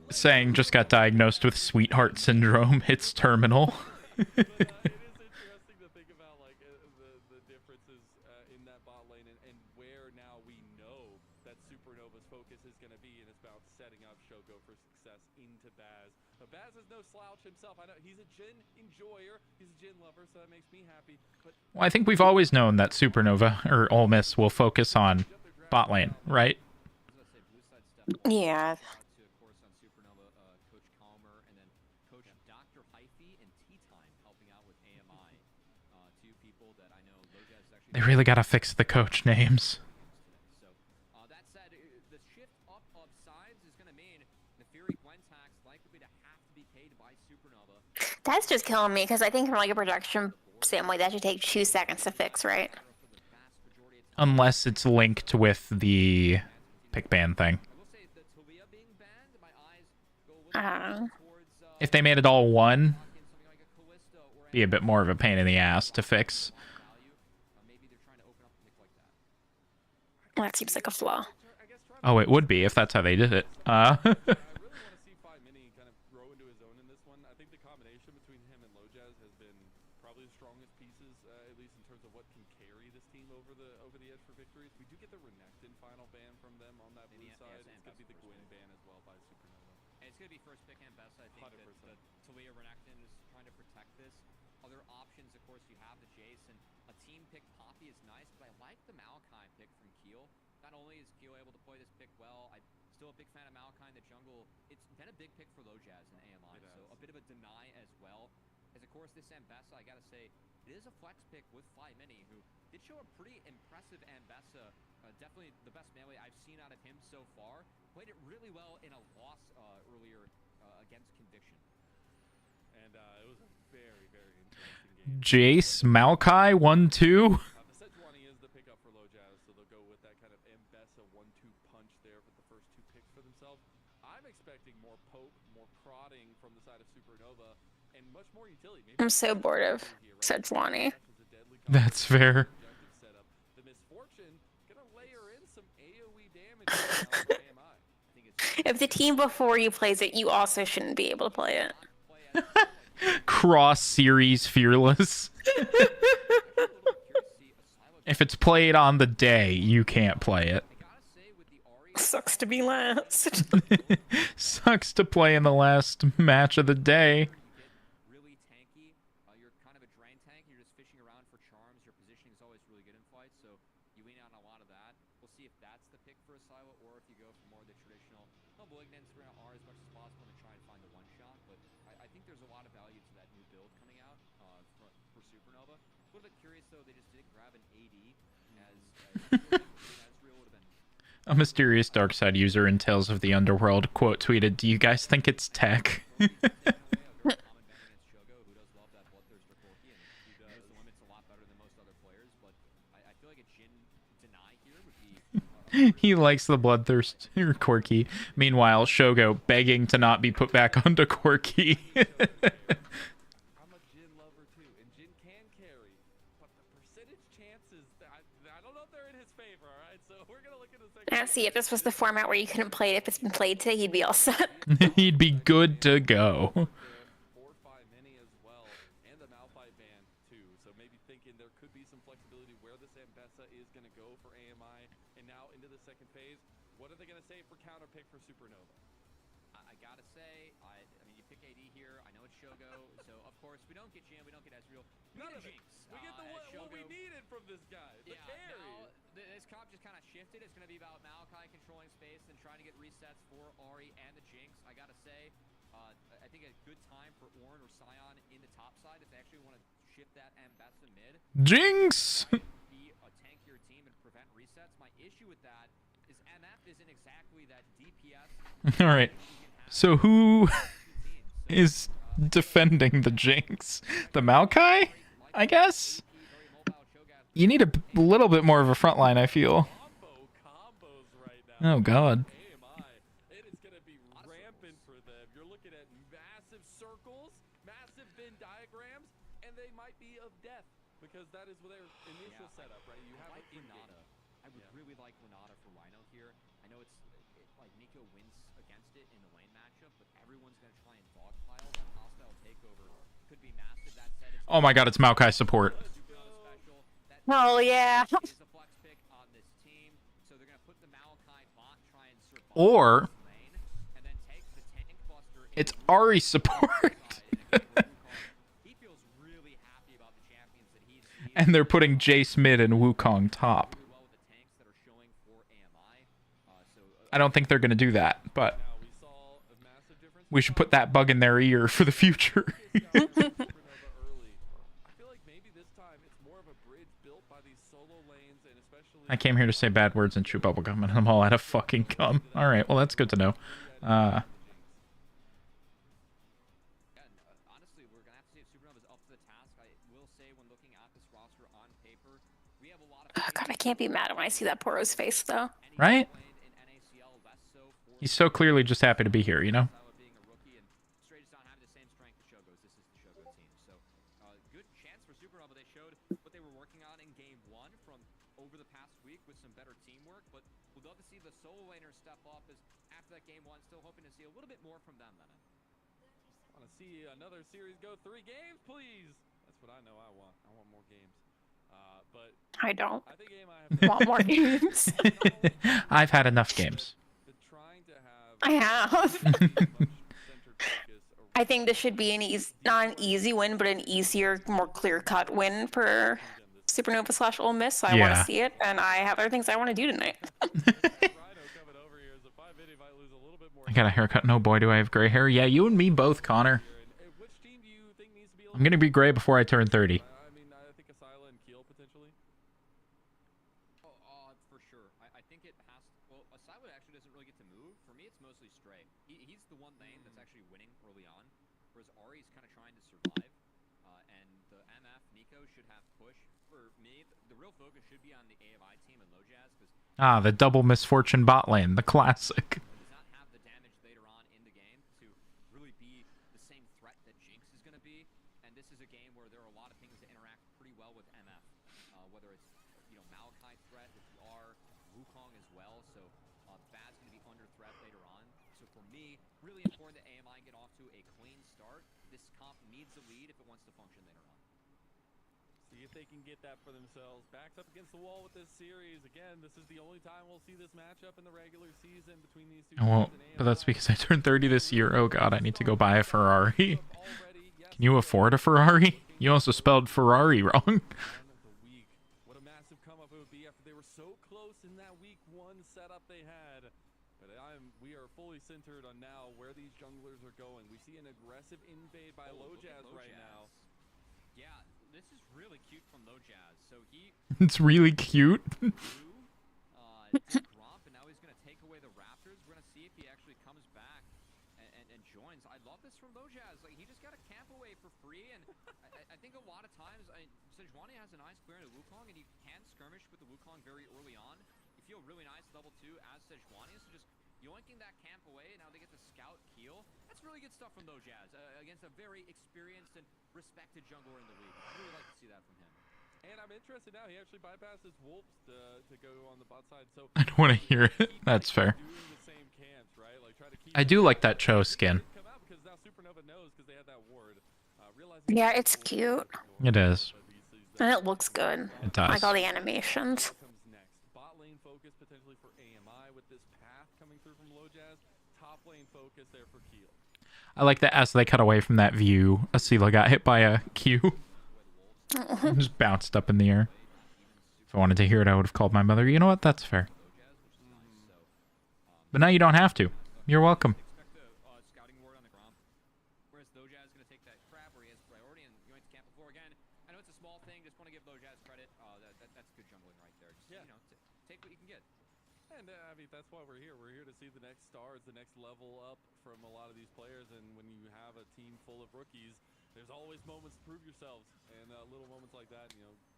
saying just got diagnosed with sweetheart syndrome. It's terminal. it is interesting to think about like the differences in that bot lane and where now we know that Supernova's focus is going to be, and it's about setting up Shogo for success into Baz. But Baz is no slouch himself. I know he's a Jhin enjoyer, he's a Jhin lover, so that makes me happy. But Well, I think we've always known that Supernova or Ole Miss will focus on bot lane, right? Yeah. To, of course, on Supernova, Coach Calmer, and then Coach Dr. Hyphy and Tea Time helping out with AMI. Two people that I know Lojaz is actually. They really gotta fix the coach names. So, that said, the shift up of sides is going to mean the Fury Gwentax likely to have to be paid by Supernova. That's just killing me because I think from like a production standpoint, that should take 2 seconds to fix, right? For the vast majority of time. Unless it's linked with the pick ban thing. I will say the Talia being banned, my eyes go a little towards If they made it all one, something like a Callisto or be a bit more of a pain in the ass to fix. value. Maybe they're trying to open up a pick like that. That seems like a flaw. Oh, it would be if that's how they did it. I really want to see Phi Mini kind of grow into his own in this one. I think the combination between him and Lojaz has been probably the strongest pieces, at least in terms of what can carry this team over the edge for victories. We do get the Renekton final ban from them on that blue side. It's going to be the Gwyn ban as well by Supernova. And it's going to be first pick and best. I think 100%. that Talia Renekton is trying to protect this. Other options, of course, you have the Jace, and a team pick Poppy is nice, but I like the Maokai pick from Keel. Not only is Keel able to play this pick well, I'm still a big fan of Maokai in the jungle. It's been a big pick for Lojaz in AMI, so a bit of a deny as well. As of course, this Ambessa, I gotta say, it is a flex pick with Fly Mini, who did show a pretty impressive Ambessa. Definitely the best melee I've seen out of him so far. Played it really well in a loss earlier against Conviction. And it was a very, very interesting game. Jace, Maokai, 1-2. The Sejuani is the pickup for Lojaz, so they'll go with that kind of Ambessa 1-2 punch there with the first 2 picks for themselves. I'm expecting more poke, more prodding from the side of Supernova, and much more utility. Maybe I'm so bored of Sejuani. That's fair. The Misfortune gonna layer in some AoE damage for AMI. If the team before you plays it, you also shouldn't be able to play it. Cross series fearless. If it's played on the day, you can't play it. Sucks to be last. Sucks to play in the last match of the day. Really tanky. You're kind of a drain tank. You're just fishing around for charms. Your positioning is always really good in fights, so you lean on a lot of that. We'll see if that's the pick for a silo, or if you go for more of the traditional Malignance. We're going to R as much as possible to try and find the one shot, but I think there's a lot of value to that new build coming out for Supernova. A little bit curious though, they just didn't grab an AD as Ezreal would have been. A mysterious dark side user in Tales of the Underworld quote tweeted, "Do you guys think it's tech?" He likes the bloodthirst Corki. Meanwhile, Shogo begging to not be put back onto Corki. I'm a Jhin lover too, and Jhin can carry, but the percentage chances, I don't know if they're in his favor, alright? So we're gonna look at the second. Now, see, if this was the format where you couldn't play it, if it's been played today, he'd be all set. He'd be good to go. 4-5 mini as well, and the Malphite ban too. So maybe thinking there could be some flexibility where this Ambessa is gonna go for AMI. And now into the second phase, what are they going to say for counter pick for Supernova? I gotta say, I mean, you pick AD here. I know it's Shogo, so of course we don't get Jhin, we don't get Ezreal. We get a Jinx. We get what we needed from this guy. The carry. Now, this comp just kind of shifted. It's going to be about Maokai controlling space and trying to get resets for Ahri and the Jinx. I gotta say, I think a good time for Ornn or Sion in the top side if they actually want to shift that Ambessa mid. Jinx! Be a tankier team and prevent resets. My issue with that is MF isn't exactly that DPS. All right. So who is defending the Jinx? The Maokai? I guess? You need a little bit more of a front line, I feel. Oh, God. It is going to be rampant for them. You're looking at massive circles, massive Venn diagrams, and they might be of death because that is their initial setup, right? You have Renata. I would really like Renata for Rhino here. I know it's like Nico wins against it in the lane matchup, but everyone's going to try and dogpile. That hostile takeover could be massive. That said, it's Oh my God, it's Maokai support. Oh, yeah. is a flex pick on this team, so they're going to put the Maokai bot, try and survive Or this lane, and then take the tank buster. it's Ahri support. He feels really happy about the champions that he's seen. And they're putting Jace mid and Wukong top. Really well with the tanks that are showing for AMI. I don't think they're going to do that, but now we saw a massive difference. we should put that bug in their ear for the future. Supernova early. I feel like maybe this time it's more of a bridge built by these solo lanes, and especially I came here to say bad words and chew bubblegum, and I'm all out of fucking gum. All right, well, that's good to know. Yeah, and, honestly, we're going to have to see if Supernova's up to the task. I will say when looking at this roster on paper, we have a lot of Oh, God, I can't be mad when I see that Poro's face, though. Right? in NACL, less so for He's so clearly just happy to be here, you know? Silo being a rookie, and Stray does not have the same strength as Shogo's. This is the Shogo team. So, good chance for Supernova. They showed what they were working on in Game 1 from over the past week with some better teamwork, but we'd love to see the solo laners step up as after that Game 1, still hoping to see a little bit more from them, then. want to see another series go 3 games, please. That's what I know I want. I want more games. But I don't I think AMI have want more games. I've had enough games. been trying to have I have. centered focus around I think this should be not an easy win, but an easier, more clear-cut win for Supernova / Ole Miss. So I want Yeah. to see it, and I have other things I want to do tonight. Rhino coming over here as a 5 minute might lose a little bit more. I got a haircut. No, boy, do I have gray hair. Yeah, you and me both, Connor. And which team do you think needs to be? I'm going to be gray before I turn 30. I mean, I think Asila and Keel potentially. For sure. I think it has. Well, Asila actually doesn't really get to move. For me, it's mostly Stray. He's the one lane that's actually winning early on, whereas Ari's kind of trying to survive. And the MF Nico should have push. For me, the real focus should be on the AMI team and Low Jazz because Ah, the double misfortune bot lane, the classic. does not have the damage later on in the game to really be the same threat that Jinx is going to be. And this is a game where there are a lot of things that interact pretty well with MF, whether it's Maokai threat with the R, Wukong as well. So Bad's going to be under threat later on. So for me, really important that AMI get off to a clean start. This comp needs a lead if it wants to function later on. See if they can get that for themselves. Backs up against the wall with this series. Again, this is the only time we'll see this matchup in the regular season between these two I won't, teams. but that's because I turned 30 this year. Oh god, I need to go buy a Ferrari. Can you afford a Ferrari? You also spelled Ferrari wrong. What a massive come up it would be after they were so close in that week 1 setup they had. But we are fully centered on now where these junglers are going. We see an aggressive invade by Low Jazz right now. Yeah, this is really cute from Low Jazz. So he It's really cute. Gromp, and now he's going to take away the Raptors. We're going to see if he actually comes back and joins. I love this from Low Jazz. Like, he just got a camp away for free, and I think a lot of times, Sejuani has a nice clear into Wukong, and you can skirmish with the Wukong very early on. You feel really nice level 2 as Sejuani, so just yoinking that camp away, and now they get the scout Keel. That's really good stuff from Low Jazz against a very experienced and respected jungler in the league. I really like to see that from him. And I'm interested now. He actually bypasses Wolves to go on the bot side. So I don't want to hear it. That's fair. doing the same camps, right? Like try to keep I do like that Cho skin. come out because now Supernova knows because they had that ward. Realizing Yeah, it's cute. It is. And it looks good. It does. Like all the animations. What comes next? Bot lane focus potentially for AMI with this path coming through from Low Jazz. Top lane focus there for Keel. I like that as they cut away from that view, Asila got hit by a Q. Just bounced up in the air. If I wanted to hear it, I would have called my mother. You know what? That's fair. But now you don't have to. You're welcome. Expect a scouting ward on the Gromp. Whereas Low Jazz is going to take that crab where he has priority and yoinks camp before again. I know it's a small thing. Just want to give Low Jazz credit. That's good jungling right there. Just, take what you can get. And I mean, that's why we're here. We're here to see the next stars, the next level up from a lot of these players. And when you have a team full of rookies, there's always moments to prove yourselves. And little moments like that,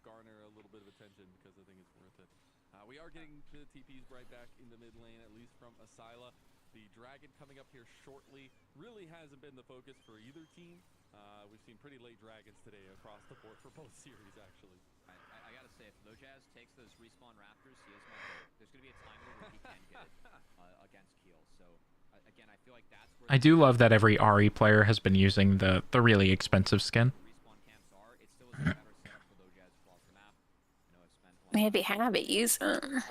garner a little bit of attention because I think it's worth it. We are getting the TPs right back in the mid lane, at least from Asila. The Dragon coming up here shortly really hasn't been the focus for either team. We've seen pretty late Dragons today across the board for both series, actually. I gotta say, if Low Jazz takes those respawn Raptors, he has my vote. There's gonna be a time where he can get it against Keel. So again, I feel like that's where I do love that every Ari player has been using the really expensive skin. respawn camps are. It still is a better setup for Low Jazz across the map. I've spent Maybe have it, use them.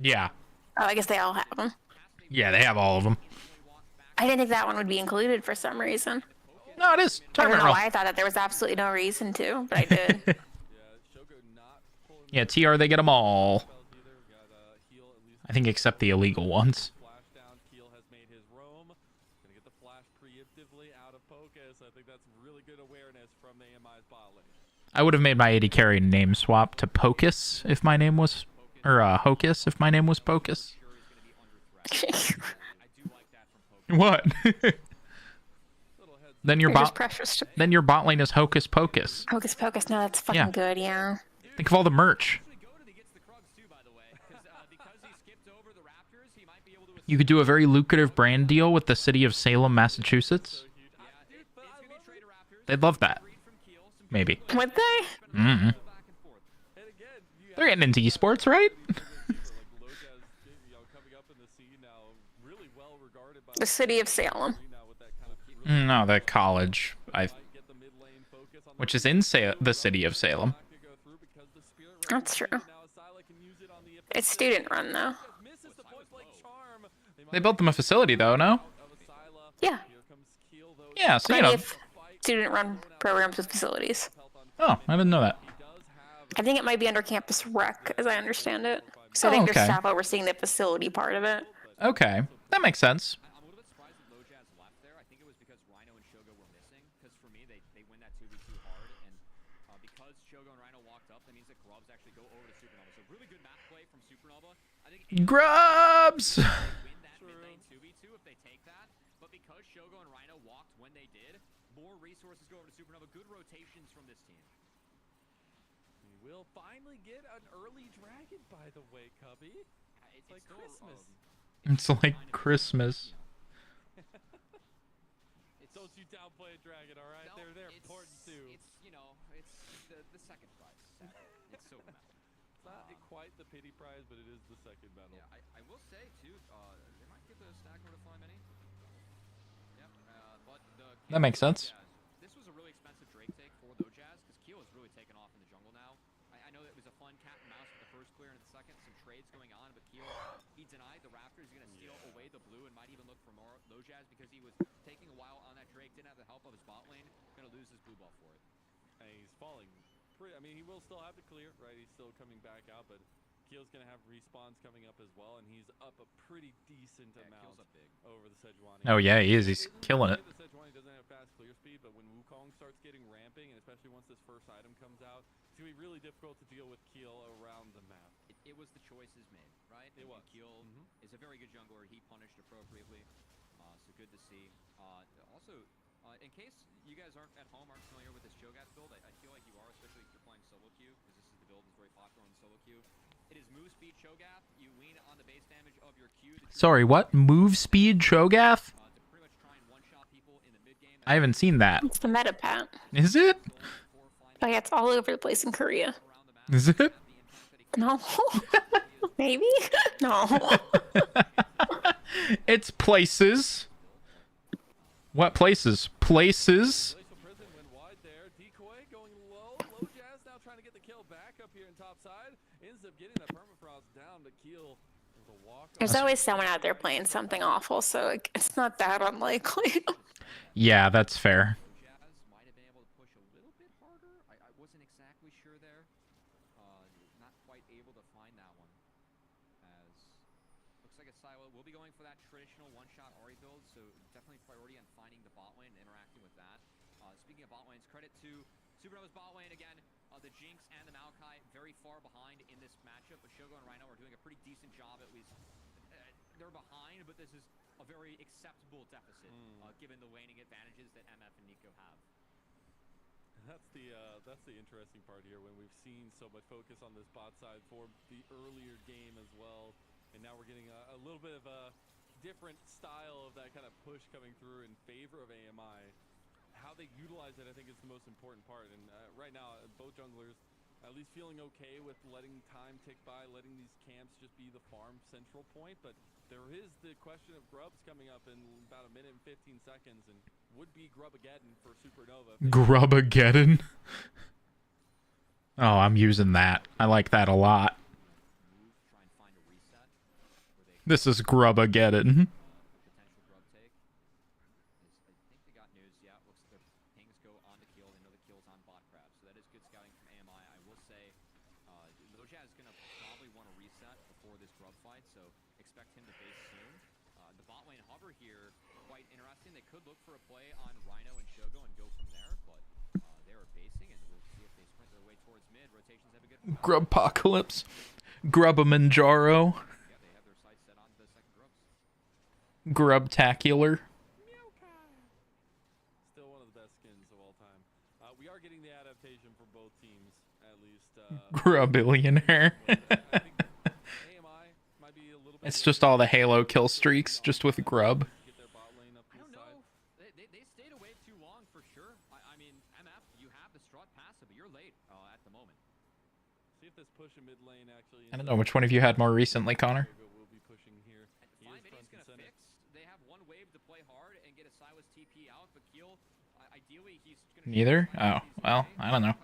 Yeah. Oh, I guess they all have them. Yeah, they have all of them. I didn't think that one would be included for some reason. No, it is. I don't Tournament know rule. why I thought that there was absolutely no reason to, but I did. Yeah, Shogo not pulling Yeah, TR, they get them all. spells either. We got heal at least I think except the illegal ones. flash down. Keel has made his roam. Gonna get the flash preemptively out of focus. I think that's really good awareness from AMI's bot lane. I would have made my AD carry name swap to Pocus if my name was... Or, Hocus if my name was Pocus. I do like that from Poke. What? Little heads then your You're just bot... precious. Then your bot lane is Hocus Pocus. Hocus Pocus, no, that's fucking Yeah. good, yeah. Think of all the merch. Actually, Goated, he gets the Krugs too, by the way, because he skipped over the Raptors, he might be able to. You could do a very lucrative brand deal with the city of Salem, Massachusetts. Yeah, it's gonna be Trader Raptors. They'd love that. Freed from Keel, some Maybe. Would they? Mm-hmm. back and forth. and again, you They're getting into esports, right? like Low Jazz, coming up in the scene now, really well regarded by The city of Salem. now with that kind of really No, the college, get the mid lane focus on which is in the city of Salem. to go through because the spirit That's true. now Asila can use it on the It's student run, though. misses the point blank charm. They built them a facility, though, no? Of Asila. Yeah. Here comes Keel though. Yeah, so, you Plenty know. of student run programs with facilities. Oh, I didn't know that. I think it might be under campus rec, as I understand it. So I Oh, think there's okay. staff overseeing the facility part of it. Okay, that makes sense. I'm a little bit surprised it was because Rhino and Shogo were missing. Because for me, they win that 2v2 hard, and because Shogo and Rhino walked up, that means that Grubs actually go over to Supernova. So really good map play from Supernova. I think Grubs! win that mid lane 2v2 if they take that. But because Shogo and Rhino walked when they did, more resources go over to Supernova. Good rotations from this team. We will finally get an early dragon, by the way, Cubby. It's like still, Christmas. It's like Christmas. Don't you downplay a dragon, all right? No, They're it's, important too. It's, you know, it's the second prize. It's silver medal. It's not quite the pity prize, but it is the second medal. Yeah, I will say too, they might give the stack over to Fly Mini. Yep, but That makes sense. This was a really expensive Drake take for Lojaz because Keel has really taken off in the jungle now. I know it was a fun cat and mouse with the first clear and the second, some trades going on, but Keel, he denied the Raptors. He's going to steal away the blue and might even look for more Lojaz because he was taking a while on that Drake, didn't have the help of his bot lane, going to lose his blue buff for it. And he's falling. I mean, he will still have to clear, right? He's still coming back out, but Keel's going to have respawns coming up as well, and he's up a pretty decent amount Keel's up big. over the Sejuani. Oh yeah, he is. He's killing it. The Sejuani doesn't have fast clear speed, but when Wukong starts getting ramping, and especially once this first item comes out, it's going to be really difficult to deal with Keel around the map. It was the choices made, right? It was. Keel is a very good jungler. He punished appropriately, so good to see. Also, in case you guys aren't familiar with this Cho'Gath build, I feel like you are, especially if you're playing solo queue, because this is the build that's very popular in solo queue. It is move speed Cho'Gath. You lean on the base damage of your Q. Sorry, what? Move speed Cho'Gath? To pretty much try and one-shot people in the mid game. I haven't seen that. It's the meta, Pat. Is it? Oh yeah, it's all over the place in Korea. Is it? No. Maybe? No. It's places. What places? Places. Glacial Prison went wide there. Decoy going low. Lojaz now trying to get the kill back up here in top side. Ends up getting that permafrost down to Keel with a walk. There's always someone out there playing something awful, so it's not that unlikely. Yeah, that's fair. Jazz might have been able to push a little bit harder. I wasn't exactly sure there. Not quite able to find that one. As looks like a silo will be going for that traditional one-shot Ahri build, so definitely priority on finding the bot lane and interacting with that. Speaking of bot lanes, credit to Supernova's bot lane again. The Jinx and the Maokai very far behind in this matchup, but Shogo and Rhino are doing a pretty decent job at least. They're behind, but this is a very acceptable deficit given the laning advantages that MF and Nico have. That's the interesting part here when we've seen so much focus on this bot side for the earlier game as well, and now we're getting a little bit of a different style of that kind of push coming through in favor of AMI. How they utilize it, I think, is the most important part. And right now, both junglers at least feeling okay with letting time tick by, letting these camps just be the farm central point. But there is the question of Grubs coming up in about 1 minute and 15 seconds, and would be Grubageddon for Supernova. Grubageddon? Oh, I'm using that. I like that a lot. Try and find a reset where they This is Grubageddon. potential grub take. I think they got news. Yeah, looks like their pings go on to Keel. They know the Keel's on bot crab, so that is good scouting from AMI. I will say, Lojaz is going to probably want to reset before this grub fight, so expect him to base soon. The bot lane hover here, quite interesting. They could look for a play on Rhino and Shogo and go from there, but they are basing, and we'll see if they sprint their way towards mid. Rotations have a good. Grubapocalypse. Grubamanjaro. Yeah, they have their sights set on the second grubs. Grubtacular. Still one of the best skins of all time. We are getting the adaptation for both teams, at least. Grubillionaire. I think AMI might be a little bit It's just all the Halo kill streaks, just with Grub. get their bot lane up I this don't side. know. They stayed away too long for sure. I mean, MF, you have the strut passive, but you're late at the moment. See if this push in mid lane actually. I don't know which one of you had more recently, Connor. Will be pushing here. He Fine is Mini's front gonna and center. fix. They have one wave to play hard and get a Silas TP out, but Keel, ideally, he's gonna. Neither? Oh, well, I don't know.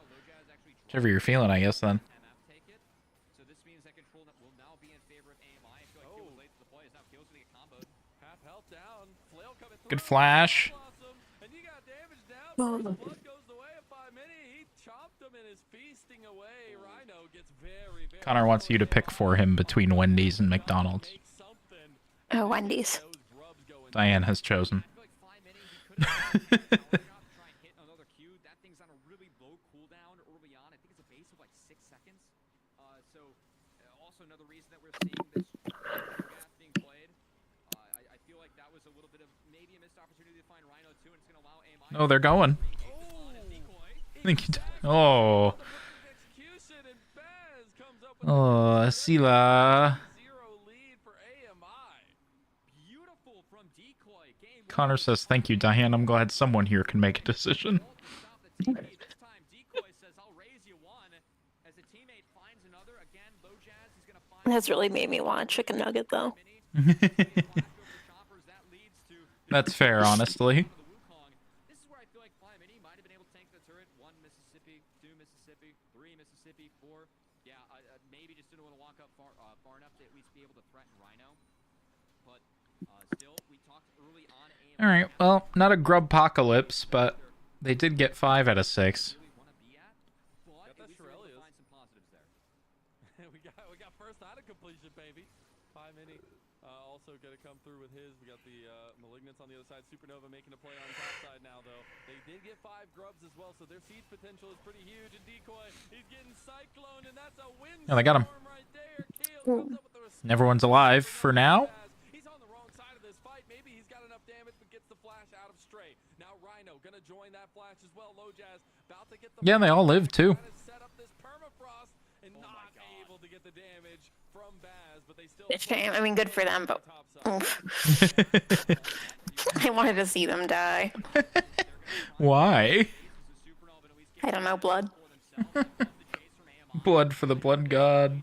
Whichever you're feeling, I guess, then. MF take it. So this means that control will now be in favor of AMI. I feel like Keel was late to the play. Is now Keel's gonna get comboed. Half health down. Flail coming through. Good flash. Blossom, and you got damage down. Oh. First blood goes the way of 5 Mini. He chopped him and is feasting away. Rhino gets very, very. Connor wants you to pick for him between Wendy's and McDonald's. Make something. Oh, Wendy's. Those grubs going Diane has chosen. I feel like 5 Mini, he Try and hit another Q. That thing's on a really low cooldown early on. I think it's a base of like 6 seconds. Also another reason that we're seeing this Cho'Gath being played. I feel like that was a little bit of maybe a missed opportunity to find Rhino too, and it's going to allow AMI. Oh, they're going. Thank you. Oh. Oh, Sila. Connor says, thank you, Diane. I'm glad someone here can make a decision. That's really made me want a chicken nugget, though. That's fair, honestly. This is where I feel like Fly Mini might have been able to tank the turret. 1 Mississippi, 2 Mississippi, 3 Mississippi, 4. Yeah, maybe just didn't want to walk up far enough to at least be able to threaten Rhino. But still, we talked early on. All right, well, not a grub-pocalypse, but they did get 5 out of 6. We got first out of completion, baby. 5 Mini. Also going to come through with his. We got the Malignants on the other side. Supernova making a play on top side now, though. They did get 5 grubs as well, so their siege potential is pretty huge. And Decoy, he's getting cycloned, and that's a win. Yeah, they got him. Right there. Comes up with And everyone's alive for now. He's on the wrong side of this fight. Maybe he's got enough damage, but gets the flash out of Stray. Now Rhino going to join that flash as well. Low Jazz about to get the Yeah, they all live too. set up this permafrost and not able to get the damage from Baz, but they still Shame. I mean, good for them, but oof. I wanted to see them die. Why? I don't know, blood. Blood for the blood god.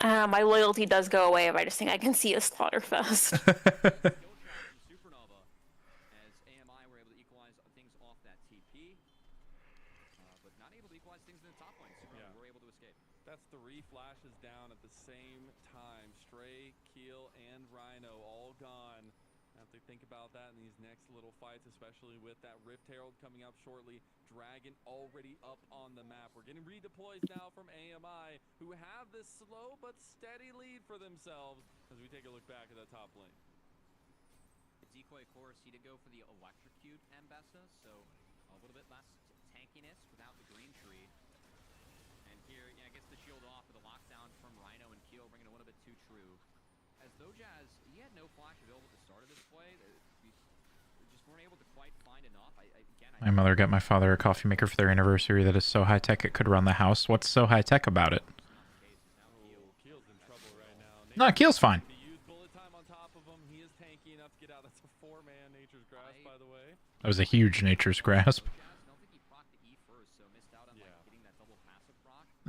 My loyalty does go away if I just think I can see a Slaughterfest. That's 3 flashes down at the same time. Stray, Keel, and Rhino all gone. I have to think about that in these next little fights, especially with that Rift Herald coming up shortly. Dragon already up on the map. We're getting redeploys now from AMI, who have this slow but steady lead for themselves as we take a look back at that top lane. Decoy, of course, he did go for the electrocute Ambessa, so a little bit less tankiness without the green tree. And here, yeah, gets the shield off with a lockdown from Rhino and Keel, bringing a little bit too true. As though Jazz, he had no flash available at the start of this play. We just weren't able to quite find enough. My mother got my father a coffee maker for their anniversary that is so high-tech it could run the house. What's so high-tech about it? Keel's in trouble right now. No, Keel's fine. Use bullet time on top of him. He is tanky enough to get out. That's a 4-man Nature's Grasp, by the way. That was a huge Nature's Grasp.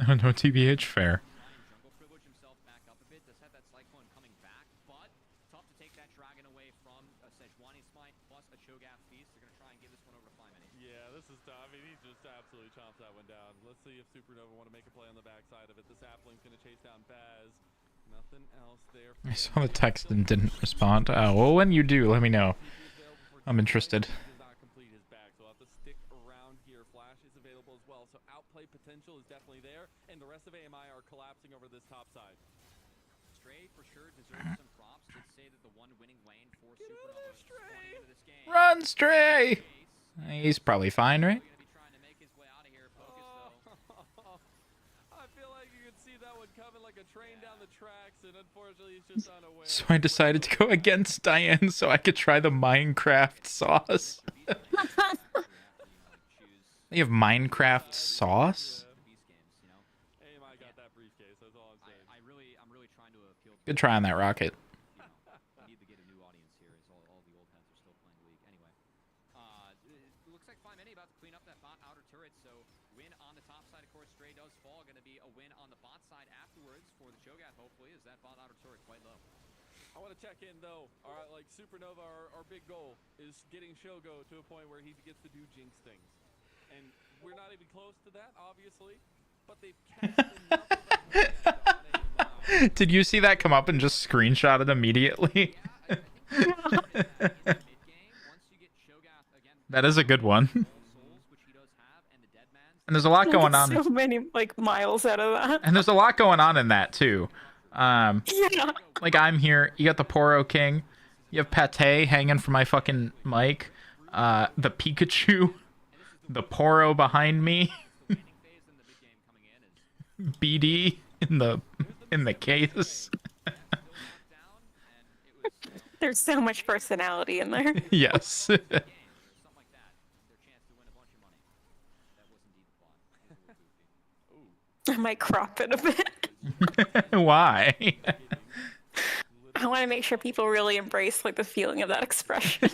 No TBH fair. Jungle privilege himself back up a bit. Does have that cyclone coming back, but tough to take that dragon away from a Sejuani Smite plus a Cho'Gath Feast. They're going to try and give this one over to 5 Mini. Yeah, this is tough. I mean, he just absolutely chomps that one down. Let's see if Supernova want to make a play on the backside of it. The Sapling's going to chase down Baz. Nothing else there. I saw the text and didn't respond. Oh, well, when you do, let me know. I'm interested. So outplay potential is definitely there, and the rest of AMI are collapsing over this top side. Stray for sure deserves some props. Did say that the one winning lane for Supernova into this game. Run, Stray! He's probably fine, right? Gonna be trying to make his way out of here. Focus though. I feel like you could see that one coming like a train down the tracks, and unfortunately he's just unaware. So I decided to go against Diane so I could try the Minecraft sauce. They have Minecraft sauce? AMI got that briefcase, that's all I'm saying. I'm really trying to appeal to Good try on that rocket. need to get a new audience here as all the old heads are still playing League. Anyway, it looks like 5 Mini about to clean up that bot outer turret, so win on the top side, of course, Stray does fall. Going to be a win on the bot side afterwards for the Cho'Gath, hopefully, is that bot outer turret quite low. I want to check in, though. All right, like Supernova, our big goal is getting Shogo to a point where he gets to do Jinx things. And we're not even close to that, obviously, but they've cast enough of a Did you see that come up and just screenshot it immediately? That is a good one. And there's a lot going on. So many like miles out of that. And there's a lot going on in that too. Yeah. Like, I'm here. You got the Poro King. You have Pate hanging from my fucking mic. The Pikachu. The Poro behind me. BD in the case. There's so much personality in there. Yes. I might crop it a bit. Why? I want to make sure people really embrace like the feeling of that expression.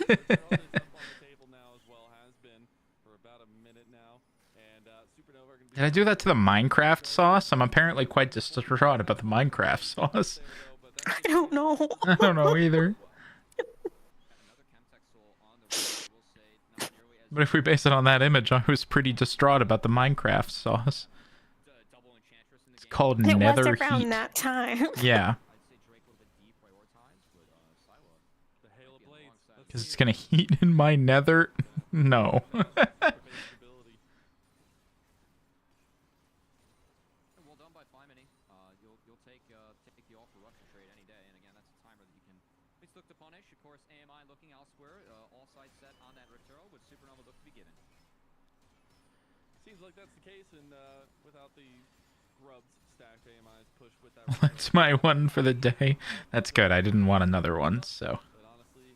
Did I do that to the Minecraft sauce? I'm apparently quite distraught about the Minecraft sauce. I don't know. I don't know either. But if we base it on that image, I was pretty distraught about the Minecraft sauce. It's called It Nether was around Heat. that time. Yeah. Because it's gonna heat in my nether? No. Well done by Flymanny. You'll take the offer Russian trade any day, and again, that's a timer that you can at least look to punish. Of course, AMI looking elsewhere. All sides set on that Riptero with Supernova look to be given. Seems like that's the case, and without the grubs stacked, AMI's push with that. That's my one for the day. That's good. I didn't want another one, so. But honestly,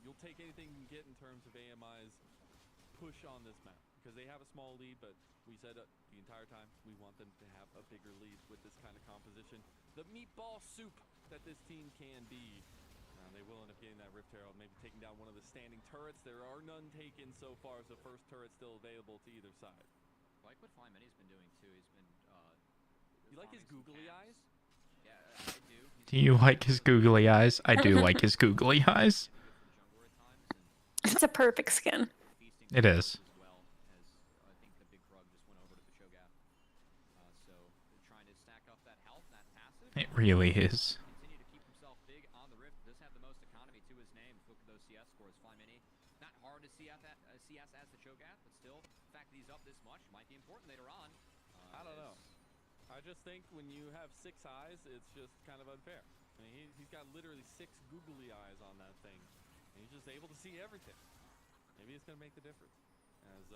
you'll take anything you can get in terms of AMI's push on this map because they have a small lead, but we said the entire time we want them to have a bigger lead with this kind of composition. The meatball soup that this team can be. They will end up getting that Rift Herald, maybe taking down one of the standing turrets. There are none taken so far, so first turret still available to either side. Like what Flymanny's been doing too. He's been. You like his googly eyes? Yeah, I do. Do you like his googly eyes? I do like his googly eyes. It's a perfect skin. It is. As well as I think the big frog just went over to the Cho'Gath. So they're trying to stack up that health, that passive. It really is. Continue to keep himself big on the Rift. Does have the most economy to his name. Look at those CS scores. Flymanny. Not hard to see at that CS as the Cho'Gath, but still, the fact that he's up this much might be important later on. I don't know. I just think when you have 6 eyes, it's just kind of unfair. I mean, he's got literally 6 googly eyes on that thing, and he's just able to see everything. Maybe it's going to make the difference, as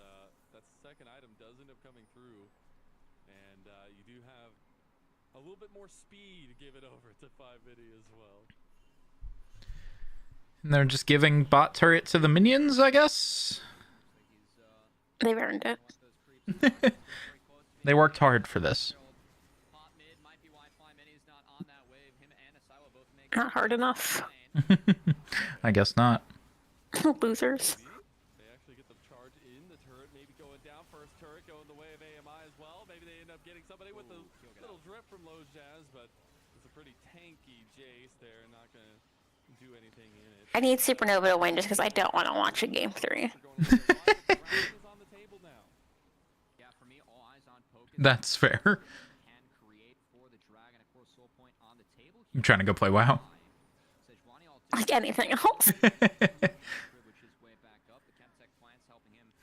that second item does end up coming through, and you do have a little bit more speed given over to 5-Mini as well. And they're just giving bot turret to the minions, I guess? They've earned it. They worked hard for this. Not hard enough. I guess not. Losers. They actually get the charge in the turret, maybe going down. First turret going the way of AMI as well. Maybe they end up getting somebody with a little drip from Low Jazz, but it's a pretty tanky Jace there, not going to do anything in it. I need Supernova to win just because I don't want to watch a game 3. That's fair. I'm trying to go play WoW. Like anything else.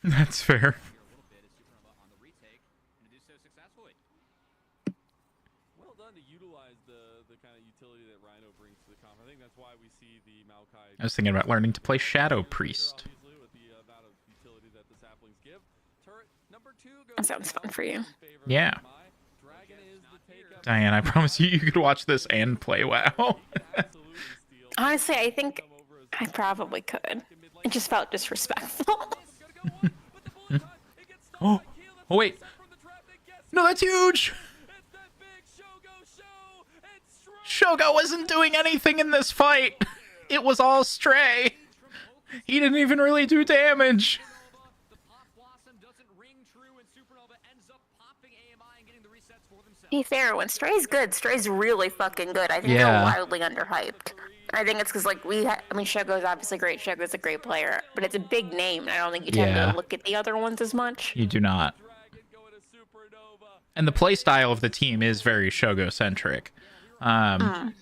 That's fair. Well done to utilize the kind of utility that Rhino brings to the comp. I think that's why we see the Maokai. I was thinking about learning to play Shadow Priest. With the amount of utility that the saplings give. Turret number 2 goes That sounds fun for you. Yeah. Dragon is the take-up. Diane, I promise you could watch this and play WoW. Honestly, I think I probably could. It just felt disrespectful. Oh, wait. No, that's huge. Shogo wasn't doing anything in this fight. It was all Stray. He didn't even really do damage. To be fair, when Stray's good, Stray's really fucking good. I think Yeah. they're wildly underhyped. I think it's because, like, I mean, Shogo's obviously great. Shogo's a great player, but it's a big name, and I don't think you tend Yeah. to look at the other ones as much. You do not. And the playstyle of the team is very Shogo-centric. But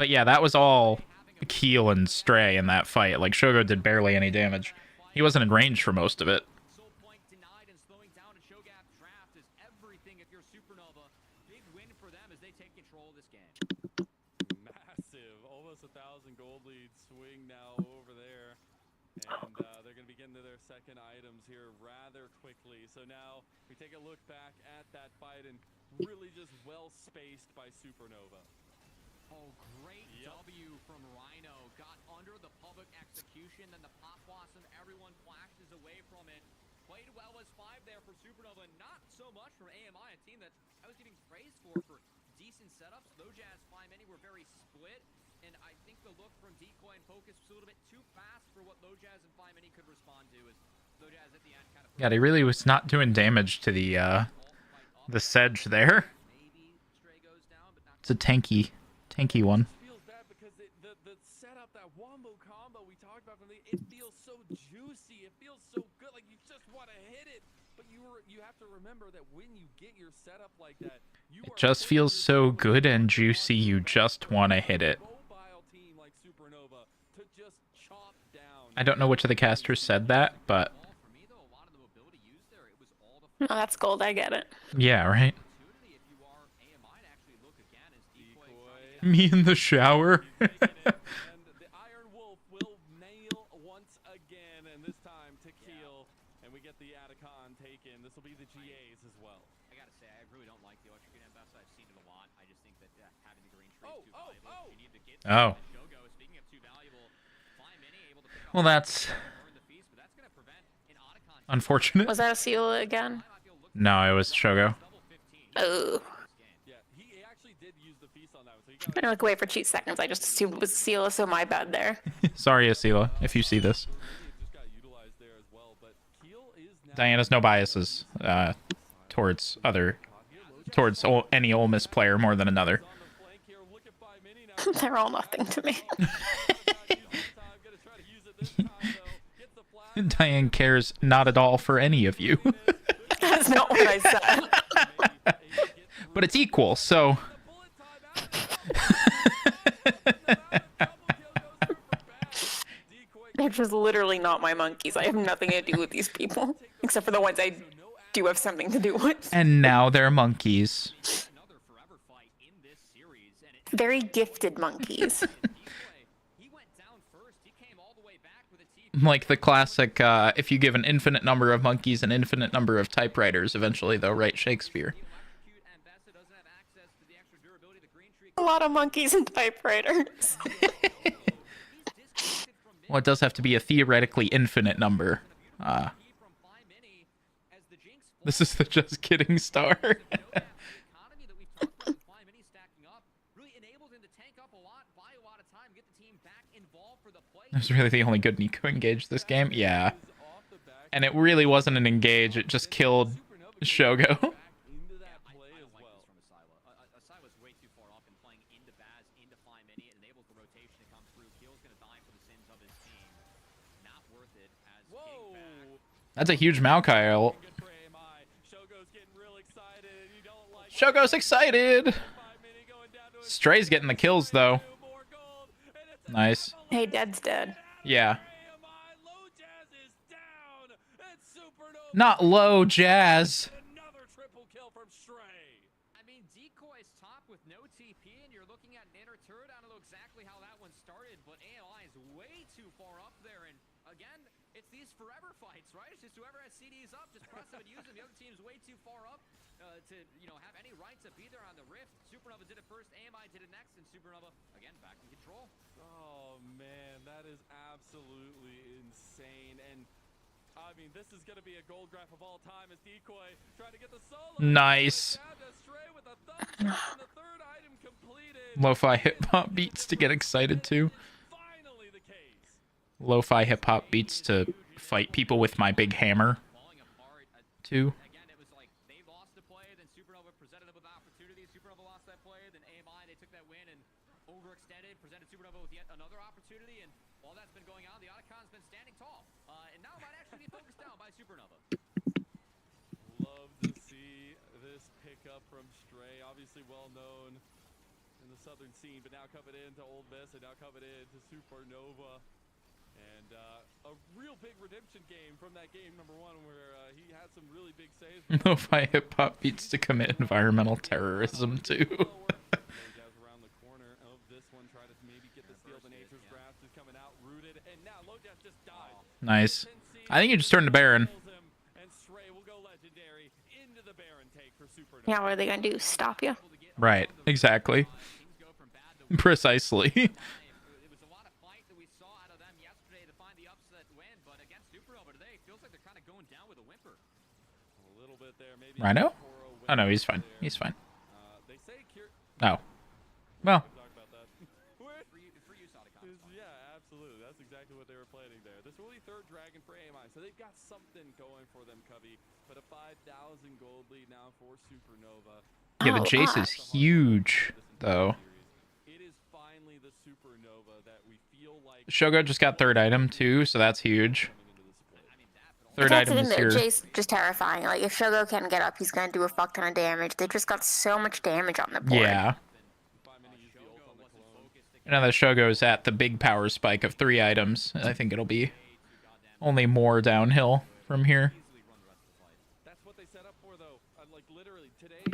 yeah, that was all Keel and Stray in that fight. Like, Shogo did barely any damage. He wasn't in range for most of it. control this game. Massive, almost 1,000 gold lead swing now over there. And they're going to be getting to their second items here rather quickly. So now we take a look back at that fight, and really just well spaced by Supernova. Oh, great W from Rhino. Got under the public execution, then the Pop Blossom. Everyone flashes away from it. Played well as 5 there for Supernova. Not so much from AMI, a team that I was getting praised for decent setups. Low Jazz, Many were very split. And I think the look from Decoy and Focus was a little bit too fast for what Low Jazz and Many could respond to. As Low Jazz at the end kind of... Yeah, he really was not doing damage to the Sedge there. Maybe Stray goes down, but not... It's a tanky one. It feels bad because the setup, that wombo combo we talked about from it feels so juicy. It feels so good. Like you just want to hit it. But you have to remember that when you get your setup like that, It just feels so good and juicy, you just want to hit it. I don't know which of the casters said that, but... No, that's gold. I get it. Yeah, right? Me in the shower. And the Iron Wolf will nail once again, and this time to Keel, and we get the Atacon taken. This will be the GAs as well. I gotta say, I really don't like the electrocuted Ambassador. I've seen it a lot. I just think that having the green tree is too valuable. You need the kids. Oh. Shogo, speaking of too valuable, Many able to pick up Well, that's burn the feast, but that's gonna prevent an Otacon unfortunate. Was that a seal again? No, it was Shogo. double 15. Oh. Yeah, he actually did use the feast on that one, so he I got didn't look away for 2 seconds. I just assumed it was seal, so my bad there. Sorry, Asila, if you see this. just got utilized there as well. But Keel is now Diana's no biases towards any Ole Miss player more than another. on the flank here. Look at Phi Mini now. They're all nothing to me. Gonna try to use it this time though. Gets the flag. Diane cares not at all for any of you. That's not what I said. But it's equal, so... They're just literally not my monkeys. I have nothing to do with these people. Except for the ones I do have something to do with. And now they're monkeys. Another forever fight in this series, and it Very gifted monkeys. he went down first. He came all the way back with a TP. Like the classic, if you give an infinite number of monkeys an infinite number of typewriters, eventually they'll write Shakespeare. Electrocute Ambassador doesn't have access to the extra durability of the green tree. A lot of monkeys and typewriters. Well, it does have to be a theoretically infinite number. From Phi Mini as the Jinx This is the just kidding star. economy that we've talked about with Phi Mini stacking up really enabled him to tank up a lot, buy a lot of time, get the team back involved for the play. That's really the only good Nico engage this game. Yeah. And it really wasn't an engage, it just killed Shogo. Into that I play don't as like well. this from Asila. Asila's way too far off and playing into Baz, into Phi Mini. It enables the rotation to come through. Keel's gonna die for the sins of his team. Not worth it as getting back. Whoa. That's a huge Maokai ult. Good for AMI. Shogo's getting real excited. You don't like Shogo's excited! Phi Mini going down to a Stray's getting the kills, though. more gold, and it's a Nice. Hey, Dead's dead. Yeah. AMI. Low Jazz is down. And Supernova. Not low jazz. Another triple kill from Stray. I mean, Decoy's top with no TP, and you're looking at an inner turret. I don't know exactly how that one started, but AMI is way too far up there. And again, it's these forever fights, right? It's just whoever has CDs up, just press them and use them. The other team's way too far up to, have any right to be there on the rift. Supernova did it first, AMI did it next, and Supernova, again, back in control. Oh man, that is absolutely insane. And I mean, this is gonna be a gold graph of all time as Decoy trying to get the solo. Nice. Down to Stray with a thumbs up and the third item completed. Lo-fi hip-hop beats to get excited to. Finally the case. Lo-fi hip-hop beats to fight people with my big hammer, Falling apart. too. Again, it was like they lost the play, then Supernova presented them with opportunity. Supernova lost that play, then AMI, they took that win and overextended, presented Supernova with yet another opportunity. And while that's been going on, the Otacon's been standing tall. And now might actually be focused down by Supernova. Love to see this pickup from Stray. Obviously well known in the southern scene, but now coming into Old Miss and now coming into Supernova. And a real big redemption game from that game number 1 where he had some really big saves. Lo-fi hip-hop beats to commit environmental terrorism, too. Nature's Grasp is coming out, rooted, and now Lojas just died. Nice. I think he just turned to Baron. And Stray will go legendary into the Baron take for Supernova. Yeah, what are they gonna do? Stop you? Right. Exactly. Precisely. It was a lot of fight that we saw out of them yesterday to find the upset win, but against Supernova today, it feels like they're kind of going down with a whimper. A little bit there, maybe. Rhino? Oh no, he's fine. He's fine. They say Oh. Well. talk about that. For you, Sadako. Yeah, absolutely. That's exactly what they were planning there. This will be third dragon for AMI, so they've got something going for them, Cubby. But a 5,000 gold lead now for Supernova. Yeah, the Oh, Jace is huge, though. It is finally the Supernova that we feel like Shogo just got third item, too, so that's huge. Third That's item the is thing, though. here. Jace just terrifying. Like if Shogo can get up, he's gonna do a fuck ton of damage. They just got so much damage on the board. Yeah. And now that Shogo's at the big power spike of 3 items, I think it'll be only more downhill from here. that's what they set up for, though. Like literally today,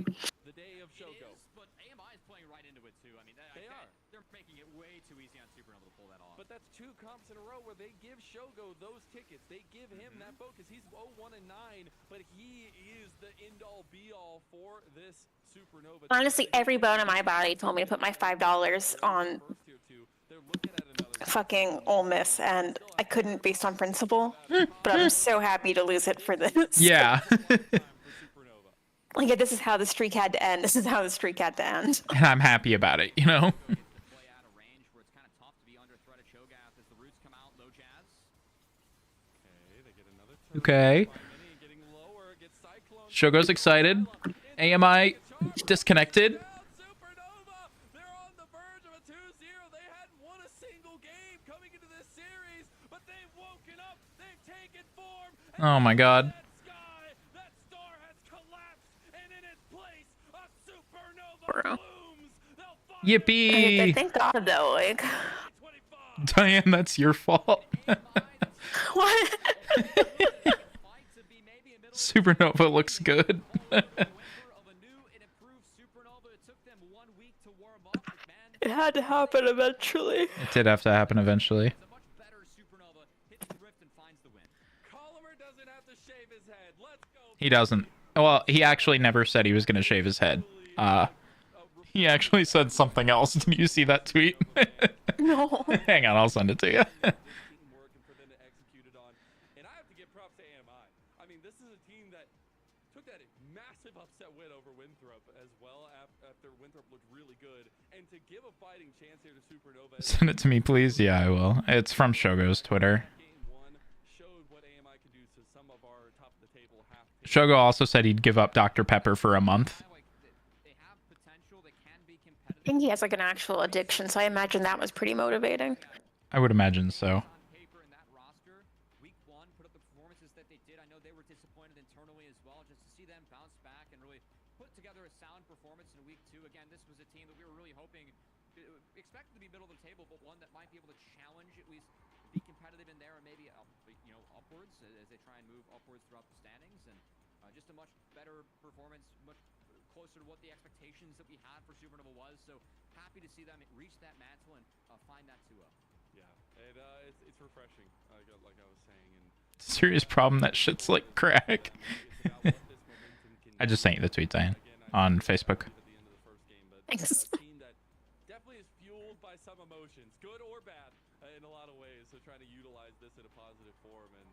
the day of Shogo. But AMI is playing right into it too. I mean, They are. They're making it way too easy on Supernova to pull that off. But that's 2 comps in a row where they give Shogo those tickets. They give him that focus. He's 0-1 and 9, but he is the end-all be-all for this Supernova. Honestly, every bone in my body told me to put my $5 on fucking Ole Miss, and I couldn't based on principle. But I'm so happy to lose it for this. Yeah. Like, this is how the streak had to end. This is how the streak had to end. And I'm happy about it, you know? Play out of range where it's kind of tough to be under threat of Cho'Gath as the roots come out. Low Jazz. Okay, they get another turn. Okay. Getting lower, gets Cyclone. Shogo's excited. AMI disconnected. Supernova, they're on the verge of a 2-0. They hadn't won a single game coming into this series, but they've woken up. They've taken form. Oh my god. That sky, that star has collapsed, and in its place, a supernova Bro. blooms. They'll find Yippee! Thank God, though. Like, 25. Diane, that's your fault. what? Fight to be maybe a middle Supernova looks good. of a new and improved Supernova. It took them 1 week to warm up. Man, It had to happen eventually. It did have to happen eventually. it's a much better Supernova. Hits the rift and finds the win. Colomer doesn't have to shave his head. Let's go. He doesn't. Well, he actually never said he was going to shave his head. He actually said something else. Did you see that tweet? No. Hang on, I'll send it to you. Team working for them to execute it on. And I have to give props to AMI. I mean, this is a team that took that massive upset win over Winthrop as well after Winthrop looked really good. And to give a fighting chance here to Supernova. Send it to me, please. Yeah, I will. It's from Shogo's Twitter. Game 1 showed what AMI could do to some of our top of the table half. Shogo also said he'd give up Dr. Pepper for a month. Like, they have potential. They can be I competitive. think he has like an actual addiction, so I imagine that was pretty motivating. I would imagine so. On paper in that roster, week 1 put up the performances that they did. I know they were disappointed internally as well. Just to see them bounce back and really put together a sound performance in week 2. Again, this was a team that we were really hoping, expected to be middle of the table, but one that might be able to challenge, at least be competitive in there, and maybe upwards as they try and move upwards throughout the standings. And just a much better performance, much closer to what the expectations that we had for Supernova was. So happy to see them reach that mantle and find that 2-0. Yeah, it's refreshing, like I was saying. And Serious problem, that shit's like crack. I just sent you the tweet, Diane, on Facebook. at the end of the first game, but Thanks. a team that definitely is fueled by some emotions, good or bad, in a lot of ways. So trying to utilize this in a positive form and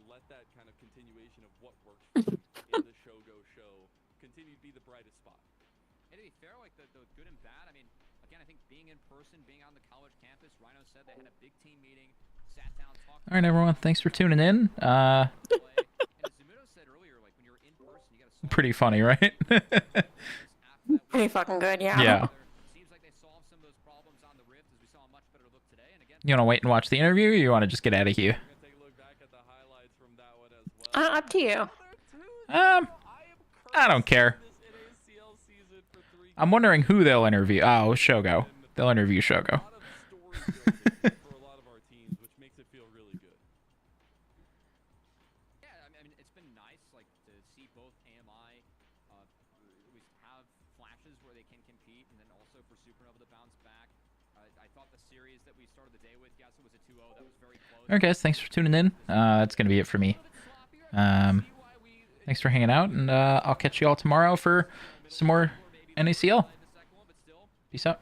let that kind of continuation of what works for them in the Shogo show continue to be the brightest spot. And to be fair, like the good and bad, I mean, again, I think being in person, being on the college campus, Rhino said they had a big team meeting, sat down, talked. All right, everyone. Thanks for tuning in. And as Zumuto said earlier, like when you're in person, you got to solve Pretty funny, right? Pretty fucking good, yeah. Yeah. Seems like they solved some of those problems on the Rift as we saw a much better look today. And again, You want to wait and watch the interview, or you want to just get out of here? We're gonna take a look back at the highlights from that one as well. Up to you. I don't care. This NACL season for 3 I'm wondering who they'll interview. Oh, Shogo. They'll interview Shogo. a lot of story building for a lot of our teams, which makes it feel really good. yeah, I mean, it's been nice, like to see both AMI at least have flashes where they can compete, and then also for Supernova to bounce back. I thought the series that we started the day with, yes, it was a 2-0. That was very close. All right, guys, thanks for tuning in. That's gonna be it for me. Thanks for hanging out, and I'll catch you all tomorrow for some more NACL. Peace out.